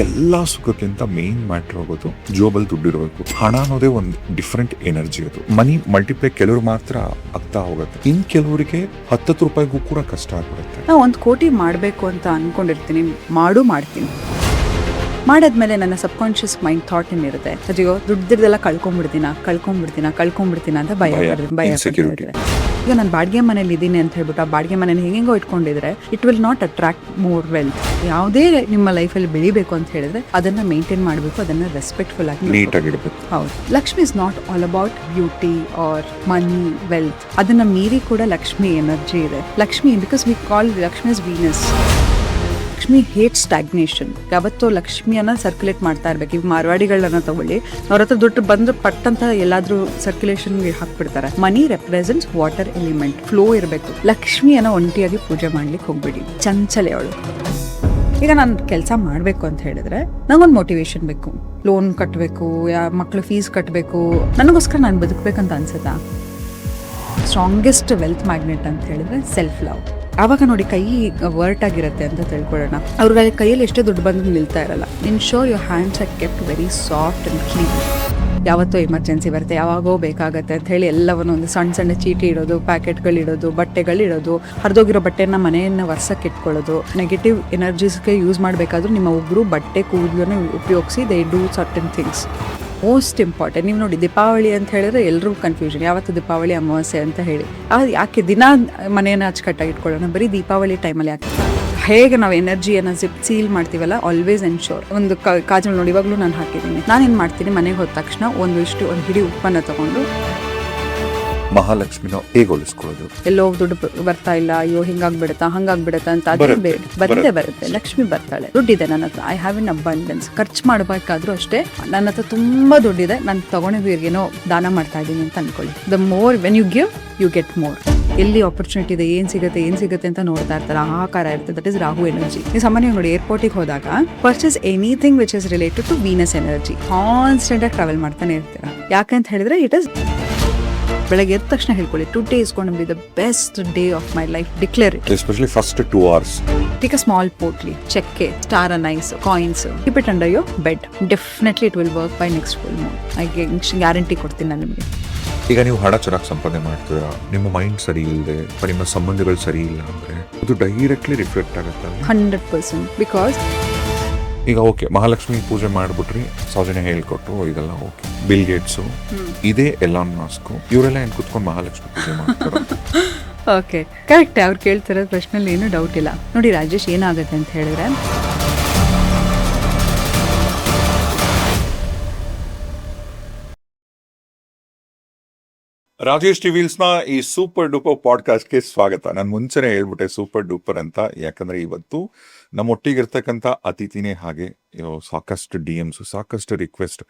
ಎಲ್ಲ ಸುಖಕ್ಕಿಂತ main matter ಆಗೋದು ಜೋಬಲ್ ದುಡ್ಡಿರಬೇಕು. ಹಣ ಅನ್ನೋದೇ ಒಂದು ಡಿಫ್ರೆಂಟ್ ಎನರ್ಜಿ. ಅದು ಮನಿ ಮಲ್ಟಿಪ್ಲೈ ಕೆಲವರು ಮಾತ್ರ ಆಗ್ತಾ ಹೋಗುತ್ತೆ, ಇನ್ ಕೆಲವರಿಗೆ 10 ರೂಪಾಯಿಗೂ ಕೂಡ ಕಷ್ಟ ಆಗ್ಬಿಡುತ್ತೆ. ನಾ 1 ಕೋಟಿ ಮಾಡಬೇಕು ಅಂತ ಅನ್ಕೊಂಡಿರ್ತೀನಿ, ಮಾಡ್ತೀನಿ. ಮಾಡಾದ್ಮೇಲೆ ನನ್ನ ಸಬ್ಕಾನ್ಶಿಯಸ್ ಮೈಂಡ್ ಥಾಟ್ ಏನಿರುತ್ತೆ, ಅಯ್ಯೋ ದುಡ್ಡಿದ್ದೆಲ್ಲ ಕಳ್ಕೊಂಡ್ಬಿಡ್ತೀನ ಅಂತ ಭಯ. ಈಗ ನಾನು ಬಾಡಿಗೆ ಮನೇಲಿ ಇದ್ದೀನಿ ಅಂತ ಹೇಳ್ಬಿಟ್ಟು ಆ ಬಾಡಿಗೆ ಮನೇಲಿ ಹೆಂಗೋ ಇಟ್ಕೊಂಡಿದ್ರೆ it will not attract more wealth. ಯಾವುದೇ ನಿಮ್ಮ ಲೈಫಲ್ಲಿ ಬೆಳಿಬೇಕು ಅಂತ ಹೇಳಿದ್ರೆ ಅದನ್ನ ಮೇಂಟೈನ್ ಮಾಡಬೇಕು, ಅದನ್ನ ರೆಸ್ಪೆಕ್ಟ್ಫುಲ್ ಆಗಿ ನೀಟಾಗಿರ್ಬೇಕು. ಹೌದು, Lakshmi is not all about beauty or money wealth. ಅದನ್ನ ಮೀರಿ ಕೂಡ ಲಕ್ಷ್ಮಿ ಎನರ್ಜಿ ಇದೆ. Lakshmi because we call Lakshmi is Venus. Lakshmi hate stagnation. ಯಾವತ್ತೂ ಲಕ್ಷ್ಮಿಯನ್ನ ಸರ್ಕ್ಯುಲೇಟ್ ಮಾಡ್ತಾ ಇರ್ಬೇಕು. ಈಗ ಮಾರ್ವಾಡಿಗಳನ್ನ ತಗೊಳ್ಳಿ, ಅವ್ರ ಹತ್ರ ದುಡ್ಡು ಬಂದು ಪಟ್ಟಂತ ಎಲ್ಲಾದ್ರೂ ಸರ್ಕ್ಯುಲೇಷನ್ಗೆ ಹಾಕ್ಬಿಡ್ತಾರೆ. ಮನಿ ರೆಪ್ರೆಸೆಂಟ್ಸ್ ವಾಟರ್ ಎಲಿಮೆಂಟ್, ಫ್ಲೋ ಇರಬೇಕು. ಲಕ್ಷ್ಮಿಯನ್ನ ಒಂಟಿಯಾಗಿ ಪೂಜೆ ಮಾಡ್ಲಿಕ್ಕೆ ಹೋಗ್ಬಿಡಿ, ಚಂಚಲೆ ಅವಳು. ಈಗ ನಾನು ಕೆಲಸ ಮಾಡಬೇಕು ಅಂತ ಹೇಳಿದ್ರೆ ನಂಗೊಂದು ಮೋಟಿವೇಶನ್ ಬೇಕು. ಲೋನ್ ಕಟ್ಟಬೇಕು, ಮಕ್ಳು ಫೀಸ್ ಕಟ್ಟಬೇಕು, ನನಗೋಸ್ಕರ ನಾನು ಬದುಕಬೇಕಂತ ಅನ್ಸುತ್ತಾ? ಸ್ಟ್ರಾಂಗೆಸ್ಟ್ ವೆಲ್ತ್ ಮ್ಯಾಗ್ನೆಟ್ ಅಂತ ಹೇಳಿದ್ರೆ ಸೆಲ್ಫ್ ಲವ್. ಆವಾಗ ನೋಡಿ ಕೈ ವರ್ಟ್ ಆಗಿರುತ್ತೆ ಅಂತ ತಿಳ್ಕೊಳ್ಳೋಣ. ಅವ್ರ ಕೈಯಲ್ಲಿ ಎಷ್ಟೇ ದುಡ್ಡು ಬಂದು ನಿಲ್ತಾ ಇರಲ್ಲ. Ensure your hands are kept very soft and clean. ಯಾವತ್ತೋ ಎಮರ್ಜೆನ್ಸಿ ಬರುತ್ತೆ, ಯಾವಾಗೋ ಬೇಕಾಗತ್ತೆ ಅಂತ ಹೇಳಿ ಎಲ್ಲವನ್ನು ಒಂದು ಸಣ್ಣ ಸಣ್ಣ ಚೀಟಿ ಇಡೋದು, ಪ್ಯಾಕೆಟ್ಗಳಿಡೋದು, ಬಟ್ಟೆಗಳಿಡೋದು, ಹರಿದೋಗಿರೋ ಬಟ್ಟೆನ ಮನೆಯನ್ನು ವರ್ಷಕ್ಕೆ ಇಟ್ಕೊಳ್ಳೋದು. ನೆಗೆಟಿವ್ ಎನರ್ಜೀಸ್ಗೆ ಯೂಸ್ ಮಾಡಬೇಕಾದ್ರೂ ನಿಮ್ಮ ಒಬ್ಬರು ಬಟ್ಟೆ ಕೂದಲನ್ನು ಉಪಯೋಗಿಸಿ they do certain things. Most important. ನೀವು ನೋಡಿ ದೀಪಾವಳಿ ಅಂತ ಹೇಳಿದ್ರೆ ಎಲ್ಲರೂ ಕನ್ಫ್ಯೂಷನ್, ಯಾವತ್ತು ದೀಪಾವಳಿ ಅಮಾವಾಸ್ಯೆ ಅಂತ ಹೇಳಿ. ಯಾಕೆ ದಿನ ಮನೆಯನ್ನು ಅಚ್ಚುಕಟ್ಟಾಗಿ ಇಟ್ಕೊಳ್ಳೋಣ, ಬರೀ ದೀಪಾವಳಿ ಟೈಮಲ್ಲಿ ಯಾಕೆ? ಹೇಗೆ ನಾವು ಎನರ್ಜಿಯನ್ನು ಸೀಲ್ ಮಾಡ್ತೀವಲ್ಲ, ಆಲ್ವೇಸ್ ಎನ್ಶೋರ್. ಒಂದು ಕಾಜಲ್ ನೋಡಿ, ಇವಾಗಲೂ ನಾನು ಹಾಕಿದ್ದೀನಿ. ನಾನೇನು ಮಾಡ್ತೀನಿ, ಮನೆಗೆ ಹೋದ ತಕ್ಷಣ ಒಂದು ಹಿಡಿ ಉಪ್ಪನ್ನು ತಗೊಂಡು ಮಹಾಲಕ್ಷ್ಮಿನ ಹೇಗೆ ಹೋಲಿಸ್ಕೊಳ್ಳೋದು? ಎಲ್ಲೋ ದುಡ್ಡು ಬರ್ತಾ ಇಲ್ಲ, ಅಯ್ಯೋ ಹಿಂಗಾಗ್ಬಿಡುತ್ತಾ ಹಂಗಾಗ್ಬಿಡುತ್ತಾ ಅಂತ ಅದೇ ಬರುತ್ತೆ. ಲಕ್ಷ್ಮಿ ಬರ್ತಾಳೆ. ದುಡ್ಡಿದೆ ನನ್ನ ಹತ್ರ, ಐ ಹ್ಯಾವ್ ಇನ್ ಅಬಂಡೆನ್ಸ್. ಖರ್ಚು ಮಾಡಬೇಕಾದ್ರೂ ಅಷ್ಟೇ, ನನ್ನ ಹತ್ರ ತುಂಬಾ ದುಡ್ಡಿದೆ, ನಾನು ತಗೊಂಡಿದ್ದೀರಿಗೇನೋ ದಾನ ಮಾಡ್ತಾ ಇದ್ದೀನಿ ಅಂತ ಅನ್ಕೊಳ್ಳಿ. The more when you give you get more. ಎಲ್ಲಿ ಆಪರ್ಚುನಿಟಿ ಇದೆ, ಏನ್ ಸಿಗುತ್ತೆ ಅಂತ ನೋಡ್ತಾ ಇರ್ತಾರೆ, ಆಹಾಕಾರ ಇರುತ್ತೆ. That is Rahu energy. ನೀವು ಸಾಮಾನ್ಯವಾಗಿ ನೋಡಿ ಏರ್ಪೋರ್ಟಿಗೆ ಹೋದಾಗ purchase anything which is related to Venus energy. Constant ಆಗಿ ಟ್ರಾವೆಲ್ ಮಾಡ್ತಾನೆ ಇರ್ತೀರಾ. ಯಾಕಂತ ಹೇಳಿದ್ರೆ ಇಟ್ ಇಸ್ ಬೆಳಗ್ಗೆ ಎದ್ದ ತಕ್ಷಣ ಹೇಳ್ಕೊಳ್ಳಿ, today is gonna be the best day of my life. Declare it. Especially first 2 hours. Take a small potli, chekke, star anise, coins. Keep it under your bed. Definitely it will work by next full moon. I guarantee ಕೊಡ್ತೀನಿ ನಾನು ನಿಮಗೆ. ಈಗ ನೀವು ಹಣ ಚೆನ್ನಾಗಿ ಸಂಪಾದನೆ ಮಾಡ್ತೀರಾ, ನಿಮ್ಮ ಮೈಂಡ್ ಸರಿ ಇಲ್ಲದೆ, ನಿಮ್ಮ ಸಂಬಂಧಗಳು ಸರಿ ಇಲ್ಲ ಅಂದ್ರೆ ಅದು ಡೈರೆಕ್ಟ್ಲಿ ರಿಫ್ಲೆಕ್ಟ್ ಆಗುತ್ತೆ 100%. ಬಿಕಾಸ್ ಈಗ ಓಕೆ, ಮಹಾಲಕ್ಷ್ಮಿ ಪೂಜೆ ಮಾಡ್ಬಿಟ್ರಿ, ಸೌಜನ್ಯ ಹೇಳ್ಕೊಟ್ರು, ಇದೆಲ್ಲ ಓಕೆ. ಬಿಲ್ ಗೇಟ್ಸು, ಇದೇ ಎಲಾನ್ ಮಾಸ್ಕ್, ಇವರೆಲ್ಲ ಏನ್ ಕುತ್ಕೊಂಡು ಮಹಾಲಕ್ಷ್ಮಿ ಪೂಜೆ ಮಾಡ್ತಾರೆ? Okay, correct. ಅವ್ರು ಕೇಳ್ತಿರೋ ಪ್ರಶ್ನೆಯಲ್ಲಿ ಏನೂ ಡೌಟ್ ಇಲ್ಲ. ನೋಡಿ ರಾಜೇಶ್, ಏನಾಗುತ್ತೆ ಅಂತ ಹೇಳಿದ್ರೆ, ರಾಜೇಶ್ ಟಿವಿಲ್ಸ್ನ ಈ ಸೂಪರ್ ಡೂಪರ್ ಪಾಡ್ಕಾಸ್ಟ್ಗೆ ಸ್ವಾಗತ. ನಾನು ಮುಂಚೆನೆ ಹೇಳ್ಬಿಟ್ಟೆ ಸೂಪರ್ ಡೂಪರ್ ಅಂತ, ಯಾಕಂದ್ರೆ ಇವತ್ತು ನಮ್ಮೊಟ್ಟಿಗಿರ್ತಕ್ಕಂಥ ಅತಿಥಿನೇ ಹಾಗೆ. ಸಾಕಷ್ಟು DMs, ಸಾಕಷ್ಟು ರಿಕ್ವೆಸ್ಟ್,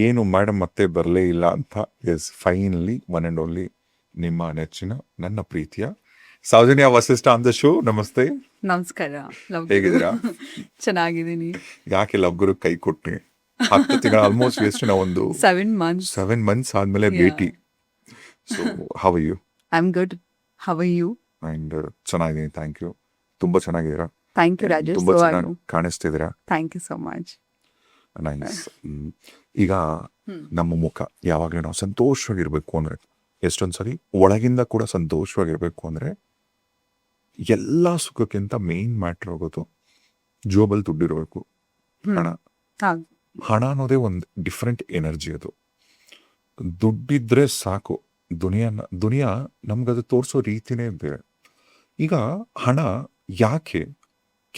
ಏನು ಮೇಡಮ್ ಮತ್ತೆ ಬರಲೇ ಇಲ್ಲ ಅಂತ. Yes, finally one and only ನಿಮ್ಮ ನೆಚ್ಚಿನ, ನನ್ನ ಪ್ರೀತಿಯ Soujanya Vasishtha on the show. ನಮಸ್ತೆ. ನಮಸ್ಕಾರ. ಹೇಗಿದ್ದೀರಾ? ಚೆನ್ನಾಗಿದ್ದೀನಿ. ಯಾಕೆ ಲವ್ಗುರು ಕೈ ಕೊಟ್ಟಿ 10 ತಿಂಗಳ ಆಲ್ಮೋಸ್ಟ್ ಎಷ್ಟು ನಾವು ಒಂದು 7 months ಆದ್ಮೇಲೆ ಭೇಟಿ. So how are you? I am good. How are you? And ಚೆನ್ನಾಗಿದ್ದೀನಿ, ಥ್ಯಾಂಕ್ ಯು. ತುಂಬಾ ಚೆನ್ನಾಗಿದ್ದೀರಾ? Thank you Rajesh. ತುಂಬಾ ಚೆನ್ನಾಗಿ ಕಾಣಿಸ್ತಿದ್ದೀರಾ. Thank you so much. Nice. ಈಗ ನಮ್ಮ ಮುಖ ಯಾವಾಗಲೂ ನಾವು ಸಂತೋಷವಾಗಿರ್ಬೇಕು ಅಂದ್ರೆ, ಎಷ್ಟೊಂದ್ಸರಿ ಒಳಗಿಂದ ಕೂಡ ಸಂತೋಷವಾಗಿರ್ಬೇಕು ಅಂದ್ರೆ, ಎಲ್ಲ ಸುಖಕ್ಕಿಂತ ಮೇನ್ ಮ್ಯಾಟರ್ ಆಗೋದು ಜೋಬಲ್ ದುಡ್ಡಿರಬೇಕು. ಹಣ ಅನ್ನೋದೇ ಒಂದು ಡಿಫ್ರೆಂಟ್ ಎನರ್ಜಿ. ಅದು ದುಡ್ಡಿದ್ರೆ ಸಾಕು, ದುನಿಯಾ ನಮ್ಗದು ತೋರಿಸೋ ರೀತಿನೇ ಬೇರೆ. ಈಗ ಹಣ ಯಾಕೆ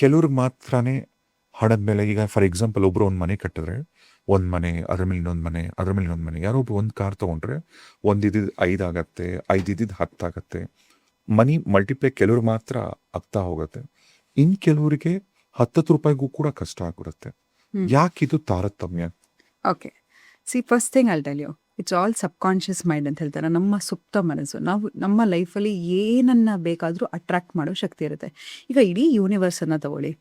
ಕೆಲವ್ರಿಗೆ ಮಾತ್ರನೇ ಹಣದ ಮೇಲೆ, ಈಗ ಫಾರ್ ಎಕ್ಸಾಂಪಲ್ ಒಬ್ರು ಒಂದು ಮನೆ ಕಟ್ಟಿದ್ರೆ, ಒಂದು ಮನೆ, ಅದ್ರ ಮೇಲೆ ಇನ್ನೊಂದು ಮನೆ, ಅದ್ರ ಮೇಲೆ ಇನ್ನೊಂದು ಮನೆ, ಯಾರೋ ಒಬ್ರು ಒಂದು ಕಾರ್ ತೊಗೊಂಡ್ರೆ ಒಂದಿದ್ದು 5 ಆಗತ್ತೆ, 5 ಇದ್ದಿದ್ದು 10 ಆಗತ್ತೆ. ಮನಿ ಮಲ್ಟಿಪ್ಲೈ ಕೆಲವ್ರು ಮಾತ್ರ ಆಗ್ತಾ ಹೋಗುತ್ತೆ, ಇನ್ ಕೆಲವರಿಗೆ 10 ರೂಪಾಯಿಗೂ ಕೂಡ ಕಷ್ಟ ಆಗಿರುತ್ತೆ. ಯಾಕಿದು ತಾರತಮ್ಯ? Okay, see first thing I'll tell you, it's all subconscious mind ಅಂತ ಹೇಳ್ತಾರೆ. ನಮ್ಮ ಸುಪ್ತ ಮನಸ್ಸು. ನಾವು ನಮ್ಮ ಲೈಫಲ್ಲಿ ಏನನ್ನ ಬೇಕಾದರೂ ಅಟ್ರಾಕ್ಟ್ ಮಾಡೋ ಶಕ್ತಿ ಇರುತ್ತೆ. ಈಗ ಇಡೀ ಯೂನಿವರ್ಸನ್ನು ತಗೊಳ್ಳಿ,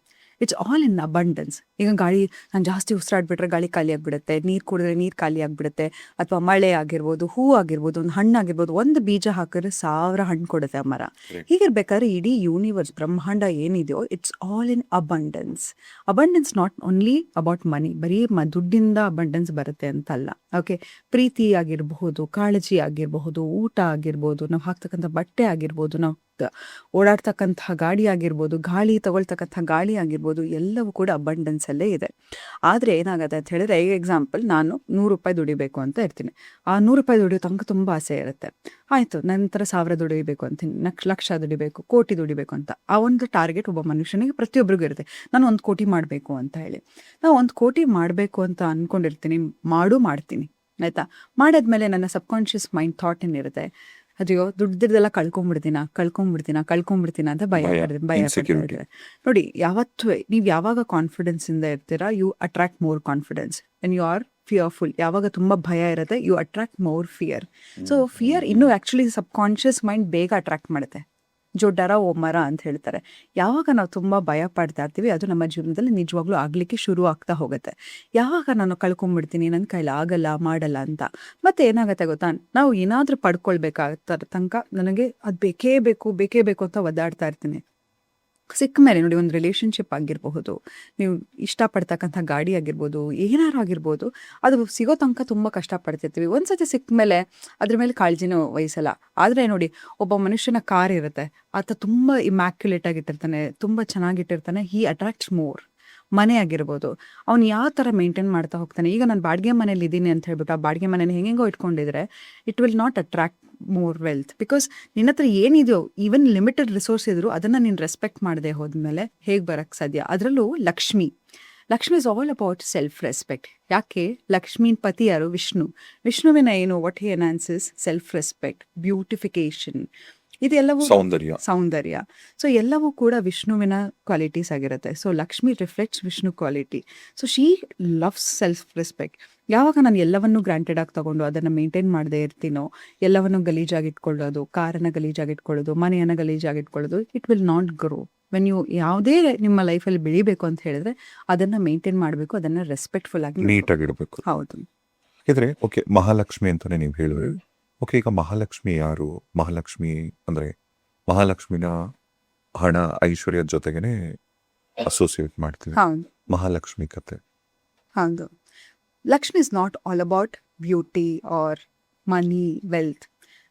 ಇಟ್ಸ್ ಆಲ್ ಇನ್ ಅಬಂಡೆನ್ಸ್. ಈಗ ಗಾಳಿ ನಾನು ಜಾಸ್ತಿ ಉಸಿರಾಡ್ಬಿಟ್ರೆ ಗಾಳಿ ಖಾಲಿ ಆಗಿಬಿಡುತ್ತೆ, ನೀರು ಕುಡಿದ್ರೆ ನೀರು ಖಾಲಿ ಆಗಿಬಿಡುತ್ತೆ, ಅಥವಾ ಮಳೆ ಆಗಿರ್ಬೋದು, ಹೂ ಆಗಿರ್ಬೋದು, ಒಂದು ಹಣ್ಣು ಆಗಿರ್ಬೋದು, ಒಂದು ಬೀಜ ಹಾಕಿದ್ರೆ 1000 ಹಣ್ಣು ಕೊಡುತ್ತೆ ಆ ಮರ. ಹೀಗಿರ್ಬೇಕಾದ್ರೆ ಇಡೀ ಯೂನಿವರ್ಸ್ ಬ್ರಹ್ಮಾಂಡ ಏನಿದೆಯೋ it's all in abundance. Abundance not only about money, ಬರೀ ದುಡ್ಡಿಂದ ಅಬಂಡೆನ್ಸ್ ಬರುತ್ತೆ ಅಂತಲ್ಲ. ಓಕೆ, ಪ್ರೀತಿ ಆಗಿರಬಹುದು, ಕಾಳಜಿ ಆಗಿರಬಹುದು, ಊಟ ಆಗಿರ್ಬೋದು, ನಾವು ಹಾಕ್ತಕ್ಕಂಥ ಬಟ್ಟೆ ಆಗಿರ್ಬೋದು, ನಾವು ಓಡಾಡ್ತಕ್ಕಂತಹ ಗಾಡಿ ಆಗಿರ್ಬೋದು, ಗಾಳಿ ತಗೊಳ್ತಕ್ಕಂಥ ಗಾಳಿ ಆಗಿರ್ಬೋದು, ಎಲ್ಲವೂ ಕೂಡ ಅಬಂಡೆನ್ಸ್ ಅಲ್ಲೇ ಇದೆ. ಆದರೆ ಏನಾಗುತ್ತೆ ಅಂತ ಹೇಳಿದ್ರೆ, ಎಕ್ಸಾಂಪಲ್ ನಾನು 100 ರೂಪಾಯಿ ದುಡಿಬೇಕು ಅಂತ ಇರ್ತೀನಿ. ಆ 100 ರೂಪಾಯಿ ದುಡಿಯೋ ತನಕ ತುಂಬ ಆಸೆ ಇರುತ್ತೆ. ಆಯಿತು, ನಂತರ 1000 ದುಡಿಬೇಕು ಅಂತೀನಿ, ಲಕ್ಷ ದುಡಿಬೇಕು, ಕೋಟಿ ದುಡಿಬೇಕು ಅಂತ. ಆ ಒಂದು ಟಾರ್ಗೆಟ್ ಒಬ್ಬ ಮನುಷ್ಯನಿಗೆ ಪ್ರತಿಯೊಬ್ಬರಿಗೂ ಇರುತ್ತೆ. ನಾನು 1 ಕೋಟಿ ಮಾಡಬೇಕು ಅಂತ ಹೇಳಿ, ನಾವು 1 ಕೋಟಿ ಮಾಡಬೇಕು ಅಂತ ಅಂದ್ಕೊಂಡಿರ್ತೀನಿ, ಮಾಡ್ತೀನಿ. ಆಯಿತಾ, ಮಾಡಾದ್ಮೇಲೆ ನನ್ನ ಸಬ್ಕಾನ್ಷಿಯಸ್ ಮೈಂಡ್ ಥಾಟ್ ಏನಿರುತ್ತೆ, ಅಯ್ಯೋ ದುಡ್ದಿದ್ದೆಲ್ಲ ಕಳ್ಕೊಂಬಿಡ್ತೀನ ಅಂತ ಭಯ ಪಡ್ತಿರ್ತೀರ. ನೋಡಿ, ಯಾವತ್ತೂ ನೀವು ಯಾವಾಗ ಕಾನ್ಫಿಡೆನ್ಸ್ ಇಂದ ಇರ್ತೀರಾ, you attract more confidence. When you are fearful, ಯಾವಾಗ ತುಂಬ ಭಯ ಇರುತ್ತೆ, you attract more fear. So fear ಇನ್ನೂ ಆ್ಯಕ್ಚುಲಿ ಸಬ್ಕಾನ್ಷಿಯಸ್ ಮೈಂಡ್ ಬೇಗ ಅಟ್ರಾಕ್ಟ್ ಮಾಡುತ್ತೆ. ಜೊಡ್ಡರ ಓ ಮರ ಅಂತ ಹೇಳ್ತಾರೆ. ಯಾವಾಗ ನಾವು ತುಂಬ ಭಯ ಪಡ್ತಾ ಇರ್ತೀವಿ, ಅದು ನಮ್ಮ ಜೀವನದಲ್ಲಿ ನಿಜವಾಗ್ಲೂ ಆಗಲಿಕ್ಕೆ ಶುರು ಆಗ್ತಾ ಹೋಗುತ್ತೆ. ಯಾವಾಗ ನಾನು ಕಳ್ಕೊಂಡ್ಬಿಡ್ತೀನಿ, ನನ್ನ ಕೈಲಿ ಆಗಲ್ಲ, ಮಾಡಲ್ಲ ಅಂತ, ಮತ್ತೆ ಏನಾಗುತ್ತೆ ಗೊತ್ತಾ, ನಾವು ಏನಾದರೂ ಪಡ್ಕೊಳ್ಬೇಕಾಗ್ತ ತನಕ ನನಗೆ ಅದು ಬೇಕೇ ಬೇಕು ಅಂತ ಒದ್ದಾಡ್ತಾ ಇರ್ತೀನಿ. ಸಿಕ್ಕ ಮೇಲೆ ನೋಡಿ, ಒಂದು ರಿಲೇಷನ್ಶಿಪ್ ಆಗಿರಬಹುದು, ನೀವು ಇಷ್ಟಪಡ್ತಕ್ಕಂಥ ಗಾಡಿ ಆಗಿರ್ಬೋದು, ಏನಾರು ಆಗಿರ್ಬೋದು, ಅದು ಸಿಗೋ ತನಕ ತುಂಬ ಕಷ್ಟಪಡ್ತಿರ್ತೀವಿ. ಒಂದ್ಸತಿ ಸಿಕ್ಕ ಮೇಲೆ ಅದ್ರ ಮೇಲೆ ಕಾಳಜಿನೂ ವಹಿಸಲ್ಲ. ಆದರೆ ನೋಡಿ, ಒಬ್ಬ ಮನುಷ್ಯನ ಕಾರ್ ಇರುತ್ತೆ, ಆತ ತುಂಬ ಇಮ್ಯಾಕ್ಯುಲೇಟ್ ಆಗಿಟ್ಟಿರ್ತಾನೆ, ತುಂಬ ಚೆನ್ನಾಗಿಟ್ಟಿರ್ತಾನೆ, ಹಿ ಅಟ್ರಾಕ್ಟ್ಸ್ ಮೋರ್. ಮನೆ ಆಗಿರ್ಬೋದು, ಅವ್ನು ಯಾವ ಥರ ಮೇಂಟೈನ್ ಮಾಡ್ತಾ ಹೋಗ್ತಾನೆ. ಈಗ ನಾನು ಬಾಡಿಗೆ ಮನೇಲಿ ಇದ್ದೀನಿ ಅಂತ ಹೇಳ್ಬಿಟ್ಟು ಆ ಬಾಡಿಗೆ ಮನೇನ ಹೆಂಗೆಂಗೋ ಇಟ್ಕೊಂಡಿದ್ರೆ it will not attract more wealth. Because ನಿನ್ನ ಹತ್ರ ಏನಿದೆಯೋ, ಈವನ್ ಲಿಮಿಟೆಡ್ ರಿಸೋರ್ಸ್ ಇದ್ರು ಅದನ್ನು ನೀನು ರೆಸ್ಪೆಕ್ಟ್ ಮಾಡದೆ ಹೋದ್ಮೇಲೆ ಹೇಗೆ ಬರೋಕ್ಕೆ ಸಾಧ್ಯ? ಅದರಲ್ಲೂ Lakshmi is all about self respect. ಯಾಕೆ? ಲಕ್ಷ್ಮೀನ್ ಪತಿ ಯಾರು? ವಿಷ್ಣುವಿನ ಏನು? What he enhances? Self respect, beautification, ಇದೆಲ್ಲವೂ ಸೌಂದರ್ಯ. ಸೊ ಎಲ್ಲವೂ ಕೂಡ ವಿಷ್ಣುವಿನ ಕ್ವಾಲಿಟೀಸ್ ಆಗಿರುತ್ತೆ. So Lakshmi reflects Vishnu quality. So she loves self respect. ಯಾವಾಗ ನಾನು ಎಲ್ಲವನ್ನೂ ಗ್ರಾಂಟೆಡ್ ಆಗಿ ತಗೊಂಡು ಅದನ್ನು ಮೇಂಟೈನ್ ಮಾಡದೇ ಇರ್ತೀನೋ, ಎಲ್ಲವನ್ನು ಗಲೀಜಾಗಿಟ್ಕೊಳ್ಳೋದು, ಕಾರನ್ನು ಗಲೀಜಾಗಿಟ್ಕೊಳ್ಳೋದು, ಮನೆಯನ್ನು ಗಲೀಜಾಗಿಟ್ಕೊಳ್ಳೋದು, it will not grow. When you ಯಾವುದೇ ನಿಮ್ಮ ಲೈಫಲ್ಲಿ ಬೆಳಿಬೇಕು ಅಂತ ಹೇಳಿದ್ರೆ ಅದನ್ನು ಮೇಂಟೈನ್ ಮಾಡಬೇಕು, ಅದನ್ನು ರೆಸ್ಪೆಕ್ಟ್ಫುಲ್ ಆಗಿ ನೀಟಾಗಿಡಬೇಕು. ಹೌದು. ಯಾಕಂದ್ರೆ ಓಕೆ, ಮಹಾಲಕ್ಷ್ಮಿ ಅಂತಾನೆ ನೀವು ಹೇಳಿದ್ರೆ, ಓಕೆ, ಈಗ ಮಹಾಲಕ್ಷ್ಮಿ ಯಾರು? ಮಹಾಲಕ್ಷ್ಮಿ ಅಂದ್ರೆ ಮಹಾಲಕ್ಷ್ಮಿನ ಹಣ ಐಶ್ವರ್ಯದ ಜೊತೆಗೇನೆ ಅಸೋಸಿಯೇಟ್ ಮಾಡ್ತೀವಿ. ಮಹಾಲಕ್ಷ್ಮಿ ಕತೆ ಹೌದು. Lakshmi is not all about beauty or money, wealth.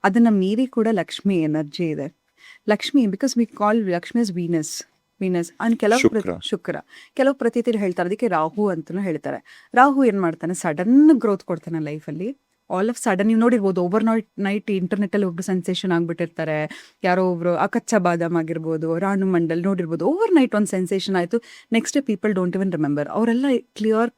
ಅದನ್ನ ಮೀರಿ ಕೂಡ ಲಕ್ಷ್ಮಿ ಎನರ್ಜಿ ಇದೆ. Lakshmi, because we call Lakshmi is Venus and Shukra. ಕೆಲವು ಪ್ರತೀತಿರು ಹೇಳ್ತಾರೆ, ಅದಕ್ಕೆ ರಾಹು ಅಂತಲೂ ಹೇಳ್ತಾರೆ. ರಾಹು ಏನ್ ಮಾಡ್ತಾನೆ, ಸಡನ್ ಗ್ರೋತ್ ಕೊಡ್ತಾನೆ ಲೈಫಲ್ಲಿ. ಆಲ್ ಆಫ್ ಸಡನ್ ನೀವು ನೋಡಿರ್ಬೋದು, ಓವರ್ ನೈಟ್ ಇಂಟರ್ನೆಟ್ಟಲ್ಲಿ ಒಬ್ರು ಸೆನ್ಸೇಷನ್ ಆಗ್ಬಿಟ್ಟಿರ್ತಾರೆ. ಯಾರೋ ಒಬ್ರು ಅಕಚ್ಚ ಬಾದಾಮ್ ಆಗಿರ್ಬೋದು, ರಾಣು ಮಂಡಲ್ ನೋಡಿರ್ಬೋದು, ಓವರ್ ನೈಟ್ ಒಂದು ಸೆನ್ಸೇಷನ್ ಆಯಿತು, next day people don't even remember. ಅವರೆಲ್ಲ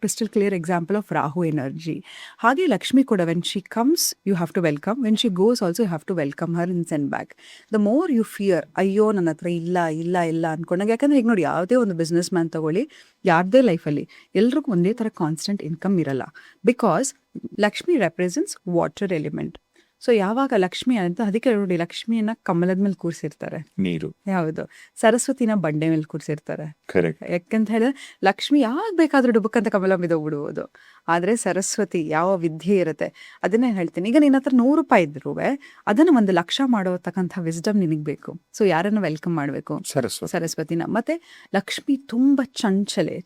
crystal clear example of Rahu energy. ಹಾಗೆ ಲಕ್ಷ್ಮಿ ಕೂಡ, when she comes you have to welcome, when she goes also you have to welcome her in send back. The more you fear, ಅಯ್ಯೋ ನನ್ನ ಹತ್ರ ಇಲ್ಲ ಅನ್ಕೊಂಡಾಗ, ಯಾಕಂದ್ರೆ ಈಗ ನೋಡಿ, ಯಾವುದೇ ಒಂದು ಬಿಸ್ನೆಸ್ ಮ್ಯಾನ್ ತಗೊಳ್ಳಿ, ಯಾರದೇ ಲೈಫಲ್ಲಿ ಎಲ್ರಿಗೂ ಒಂದೇ ಥರ ಕಾನ್ಸ್ಟೆಂಟ್ ಇನ್ಕಮ್ ಇರಲ್ಲ. Because Lakshmi represents water element. So ಯಾವಾಗ ಲಕ್ಷ್ಮಿ ಅಂತ, ಅದಕ್ಕೆ ನೋಡಿ ಲಕ್ಷ್ಮಿಯನ್ನ ಕಮಲದ ಮೇಲೆ ಕೂರಿಸಿರ್ತಾರೆ, ನೀರು. ಯಾವುದು? ಸರಸ್ವತಿನ ಬಂಡೆ ಮೇಲೆ ಕೂರಿಸಿರ್ತಾರೆ. ಯಾಕಂತ ಹೇಳಿದ್ರೆ ಲಕ್ಷ್ಮಿ ಯಾವಾಗ ಬೇಕಾದ್ರೂ ಡುಬಕ್ಕಂತ ಕಮಲ ಬಿಡೋಗ್ಬಿಡುವುದು. ಆದರೆ ಸರಸ್ವತಿ ಯಾವ ವಿದ್ಯೆ ಇರುತ್ತೆ ಅದನ್ನೇ ಹೇಳ್ತೀನಿ. ಈಗ ನಿನ್ನ ಹತ್ರ 100 ರೂಪಾಯಿ ಇದ್ರೂ ಅದನ್ನು 1 ಲಕ್ಷ ಮಾಡೋತಕ್ಕಂಥ ವಿಸ್ಡಮ್ ನಿನಗೆ ಬೇಕು. ಸೊ ಯಾರನ್ನು ವೆಲ್ಕಮ್ ಮಾಡಬೇಕು? ಸರಸ್ವತಿನ. ಮತ್ತೆ ಲಕ್ಷ್ಮಿ ತುಂಬ ಚಂಚಲೆ.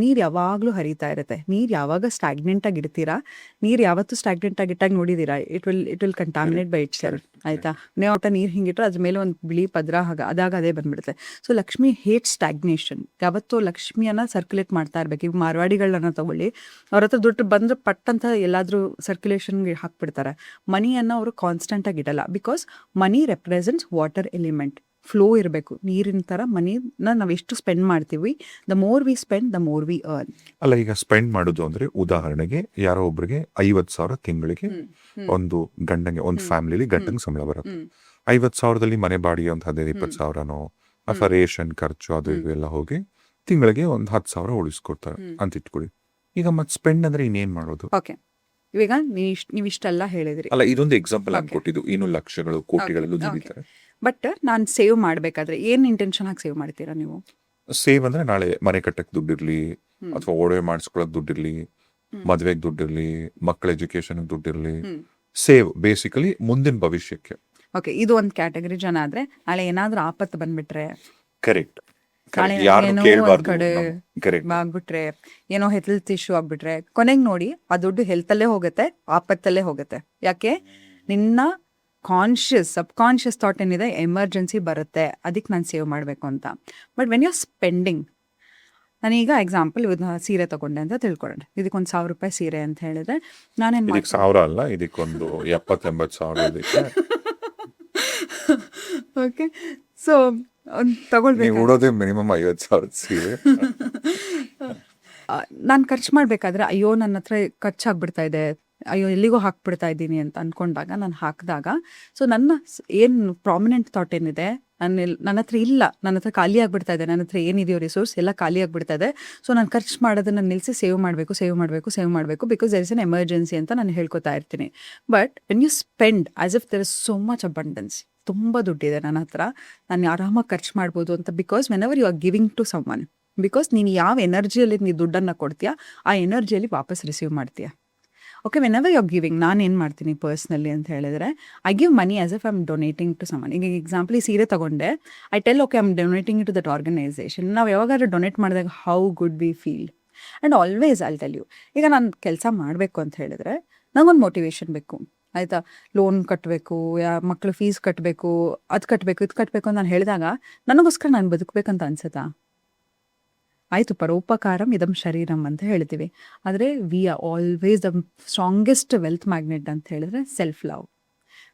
ನೀರು ಯಾವಾಗಲೂ ಹರಿತಾ ಇರುತ್ತೆ. ನೀರು ಯಾವಾಗ ಸ್ಟಾಗ್ನೆಂಟ್ ಆಗಿ ಇಡ್ತೀರಾ, ನೀರು ಯಾವತ್ತೂ ಸ್ಟಾಗ್ನೆಂಟ್ ಆಗಿಟ್ಟಾಗ ನೋಡಿದ್ದೀರಾ, it will contaminate by it self. ಆಯ್ತಾ? ನೀವು ಒಟ್ಟ ನೀರು ಹಿಂಗಿಟ್ರೆ ಅದ್ರ ಮೇಲೆ ಒಂದು ಬಿಳಿ ಪದ್ರ ಅದಾಗ ಅದೇ ಬಂದ್ಬಿಡುತ್ತೆ. So Lakshmi hate stagnation. ಯಾವತ್ತೂ ಲಕ್ಷ್ಮಿಯನ್ನ ಸರ್ಕ್ಯುಲೇಟ್ ಮಾಡ್ತಾ ಇರ್ಬೇಕು. ಈಗ ಮಾರ್ವಾಡಿಗಳನ್ನ ತಗೊಳ್ಳಿ, ಅವ್ರ ಹತ್ರ ದುಡ್ಡು ಬಂದ್ರೆ ಪಟ್ಟಂತ ಎಲ್ಲಾದ್ರೂ ಸರ್ಕ್ಯುಲೇಷನ್ಗೆ ಹಾಕ್ಬಿಡ್ತಾರೆ. ಮನಿಯನ್ನ ಅವರು ಕಾನ್ಸ್ಟೆಂಟ್ ಆಗಿ ಇಡಲ್ಲ. Because money represents water element. Flow ಇರಬೇಕು. ನೀರಿನ ಥರ ಮನಿನ ನಾವು ಎಷ್ಟು ಸ್ಪೆಂಡ್ ಮಾಡ್ತೀವಿ, the more we spend the more we earn. ಅಲ್ಲ, ಈಗ ಸ್ಪೆಂಡ್ ಮಾಡೋದು ಅಂದ್ರೆ ಉದಾಹರಣೆಗೆ ಯಾರೋ ಒಬ್ರಿಗೆ 50,000 ತಿಂಗಳಿಗೆ ಒಂದು ಗಂಡಂಗೆ, ಒಂದು ಫ್ಯಾಮಿಲಿ ಗಂಡಂಗೆ ಸಂಬಳ ಬರುತ್ತೆ. 50,000ದಲ್ಲಿ ಮನೆ ಬಾಡಿಗೆ ಒಂದು 15-20,000ನೋ ಅಥವಾ ರೇಷನ್ ಖರ್ಚು ಅದು ಇದು ಎಲ್ಲ ಹೋಗಿ ತಿಂಗಳಿಗೆ ಒಂದು 10,000 ಉಳಿಸ್ಕೊಡ್ತಾರೆ ಅಂತ ಇಟ್ಕೊಳ್ಳಿ. ಈಗ ಮತ್ತೆ ಸ್ಪೆಂಡ್ ಅಂದ್ರೆ ಇನ್ನೇನ್ ಮಾಡೋದು? ಓಕೆ, ಇವಾಗ ನೀವು ಇಷ್ಟೆಲ್ಲ ಹೇಳಿದ್ರಿ. ಅಲ್ಲ, ಇದೊಂದು ಎಕ್ಸಾಂಪಲ್ ಕೊಟ್ಟಿದ್ದು. ಇನ್ನು ಲಕ್ಷಗಳು ಕೋಟಿಗಳಲ್ಲೂ ದುಡಿತಾರೆ. ಬಟ್ ನಾನು ಸೇವ್ ಮಾಡಬೇಕಾದ್ರೆ ಏನು ಇಂಟೆನ್ಷನ್ ಆಗಿ ಸೇವ್ ಮಾಡ್ತೀರಾ ನೀವು? ಸೇವ್ ಅಂದ್ರೆ ನಾಳೆ ಮನೆ ಕಟ್ಟಕ್ಕೆ ದುಡ್ಡಿರ್ಲಿ, ಅಥವಾ ಒಡವೆ ಮಾಡಿಸ್ಕೊಳಕ್ ದುಡ್ಡಿರ್ಲಿ, ಮದ್ವೆಗೆ ದುಡ್ಡಿರ್ಲಿ, ಮಕ್ಕಳ ಎಜುಕೇಶನ್ ದುಡ್ಡಿರ್ಲಿ, ಸೇವ್ ಬೇಸಿಕಲಿ ಮುಂದಿನ ಭವಿಷ್ಯಕ್ಕೆ. ಓಕೆ, ಇದು ಒಂದು ಕ್ಯಾಟಗರಿ ಜನ ಆದ್ರೆ ನಾಳೆ ಏನಾದ್ರೂ ಆಪತ್ತು ಬಂದ್ಬಿಟ್ರೆ, ಕರೆಕ್ಟ್. ನಾಳೆ ಯಾರು ಏನೋ ಕೇಳಬಾರ್ದು. ಕಡೆ ಕರೆಕ್ಟ್. ಆಗ್ಬಿಟ್ರೆ, ಏನೋ ಹೆಲ್ತ್ ಇಶ್ಯೂ ಆಗ್ಬಿಟ್ರೆ, ಕೊನೆಗೆ ನೋಡಿ ಆ ದುಡ್ಡು ಹೆಲ್ತಲ್ಲೇ ಹೋಗುತ್ತೆ, ಆಪತ್ತಲ್ಲೇ ಹೋಗುತ್ತೆ. ಯಾಕೆ? ನಿನ್ನ ಕಾನ್ಷಿಯಸ್ ಸಬ್ ಕಾನ್ಷಿಯಸ್ ಥಾಟ್ ಏನಿದೆ, ಎಮರ್ಜೆನ್ಸಿ ಬರುತ್ತೆ, ಅದಕ್ಕೆ ನಾನು ಸೇವ್ ಮಾಡಬೇಕು ಅಂತ. But when you are spending, ನಾನೀಗ ಎಕ್ಸಾಂಪಲ್ ಇವತ್ತು ಸೀರೆ ತಗೊಂಡೆ ಅಂತ ತಿಳ್ಕೊಳ್ಳೋಣ, ಇದಕ್ಕೊಂದು ₹1,000 ಸೀರೆ ಅಂತ ಹೇಳಿದ್ರೆ ನಾನೇನು ಇದಕ್ಕೆ 1,000 ಅಲ್ಲ, ಇದಕ್ಕೊಂದು 70-80 ಸಾವಿರ ಇದಕ್ಕೆ. ಓಕೆ, ಸೊ ತಗೊಳ್ಬೇಕು. ನೀವು ಉಡೋದೇ ಮಿನಿಮಮ್ 50,000 ಸೀರೆ. ನಾನು ಖರ್ಚು ಮಾಡಬೇಕಾದ್ರೆ ಅಯ್ಯೋ ನನ್ನ ಹತ್ರ ಖರ್ಚಾಗ್ಬಿಡ್ತಾ ಇದೆ, ಅಯ್ಯೋ ಎಲ್ಲಿಗೋ ಹಾಕ್ಬಿಡ್ತಾ ಇದ್ದೀನಿ ಅಂತ ಅಂದ್ಕೊಂಡಾಗ, ನಾನು ಹಾಕಿದಾಗ, ಸೊ ನನ್ನ ಏನು ಪ್ರಾಮಿನೆಂಟ್ ಥಾಟ್ ಏನಿದೆ, ನನ್ನ ಹತ್ರ ಇಲ್ಲ, ನನ್ನ ಹತ್ರ ಖಾಲಿ ಆಗ್ಬಿಡ್ತಾ ಇದೆ, ನನ್ನ ಹತ್ರ ಏನಿದೆಯೋ ರಿಸೋರ್ಸ್ ಎಲ್ಲ ಖಾಲಿ ಆಗ್ಬಿಡ್ತಾ ಇದೆ, ಸೊ ನಾನು ಖರ್ಚು ಮಾಡೋದನ್ನ ನಿಲ್ಲಿಸಿ ಸೇವ್ ಮಾಡಬೇಕು because there is an emergency ಅಂತ ನಾನು ಹೇಳ್ಕೊತಾ ಇರ್ತೀನಿ. But when you spend as if there is so much abundance, ತುಂಬ ದುಡ್ಡಿದೆ ನನ್ನ ಹತ್ರ, ನಾನು ಆರಾಮಾಗಿ ಖರ್ಚು ಮಾಡ್ಬೋದು ಅಂತ. Because whenever you are giving to someone, ಬಿಕಾಸ್ ನೀನು ಯಾವ ಎನರ್ಜಿಯಲ್ಲಿ ನೀನು ದುಡ್ಡನ್ನು ಕೊಡ್ತೀಯಾ, ಆ ಎನರ್ಜಿಯಲ್ಲಿ ವಾಪಸ್ ರಿಸೀವ್ ಮಾಡ್ತೀಯಾ. Okay, whenever you are giving, ನಾನು ಏನು ಮಾಡ್ತೀನಿ ಪರ್ಸ್ನಲಿ ಅಂತ ಹೇಳಿದ್ರೆ, I give money as if I am donating to someone. ಈಗ ಎಕ್ಸಾಂಪಲ್, ಈ ಸೀರೆ ತಗೊಂಡೆ, I tell okay I am donating to that organisation. ನಾವು ಯಾವಾಗಾದ್ರೂ ಡೊನೇಟ್ ಮಾಡಿದಾಗ how good we feel, and always I'll tell you, ಈಗ ನಾನು ಕೆಲಸ ಮಾಡಬೇಕು ಅಂತ ಹೇಳಿದ್ರೆ ನಂಗೊಂದು ಮೋಟಿವೇಶನ್ ಬೇಕು, ಆಯಿತಾ? ಲೋನ್ ಕಟ್ಟಬೇಕು, ಮಕ್ಕಳು ಫೀಸ್ ಕಟ್ಟಬೇಕು, ಅದು ಕಟ್ಟಬೇಕು, ಇದು ಕಟ್ಟಬೇಕು ಅಂತ ನಾನು ಹೇಳಿದಾಗ ನನಗೋಸ್ಕರ ನಾನು ಬದುಕಬೇಕಂತ ಅನ್ಸುತ್ತಾ? ಆಯಿತು, ಪರೋಪಕಾರಂ ಇದಂ ಶರೀರಂ ಅಂತ ಹೇಳ್ತೀವಿ. ಆದರೆ we are always the strongest wealth magnet ಅಂತ ಹೇಳಿದ್ರೆ self love.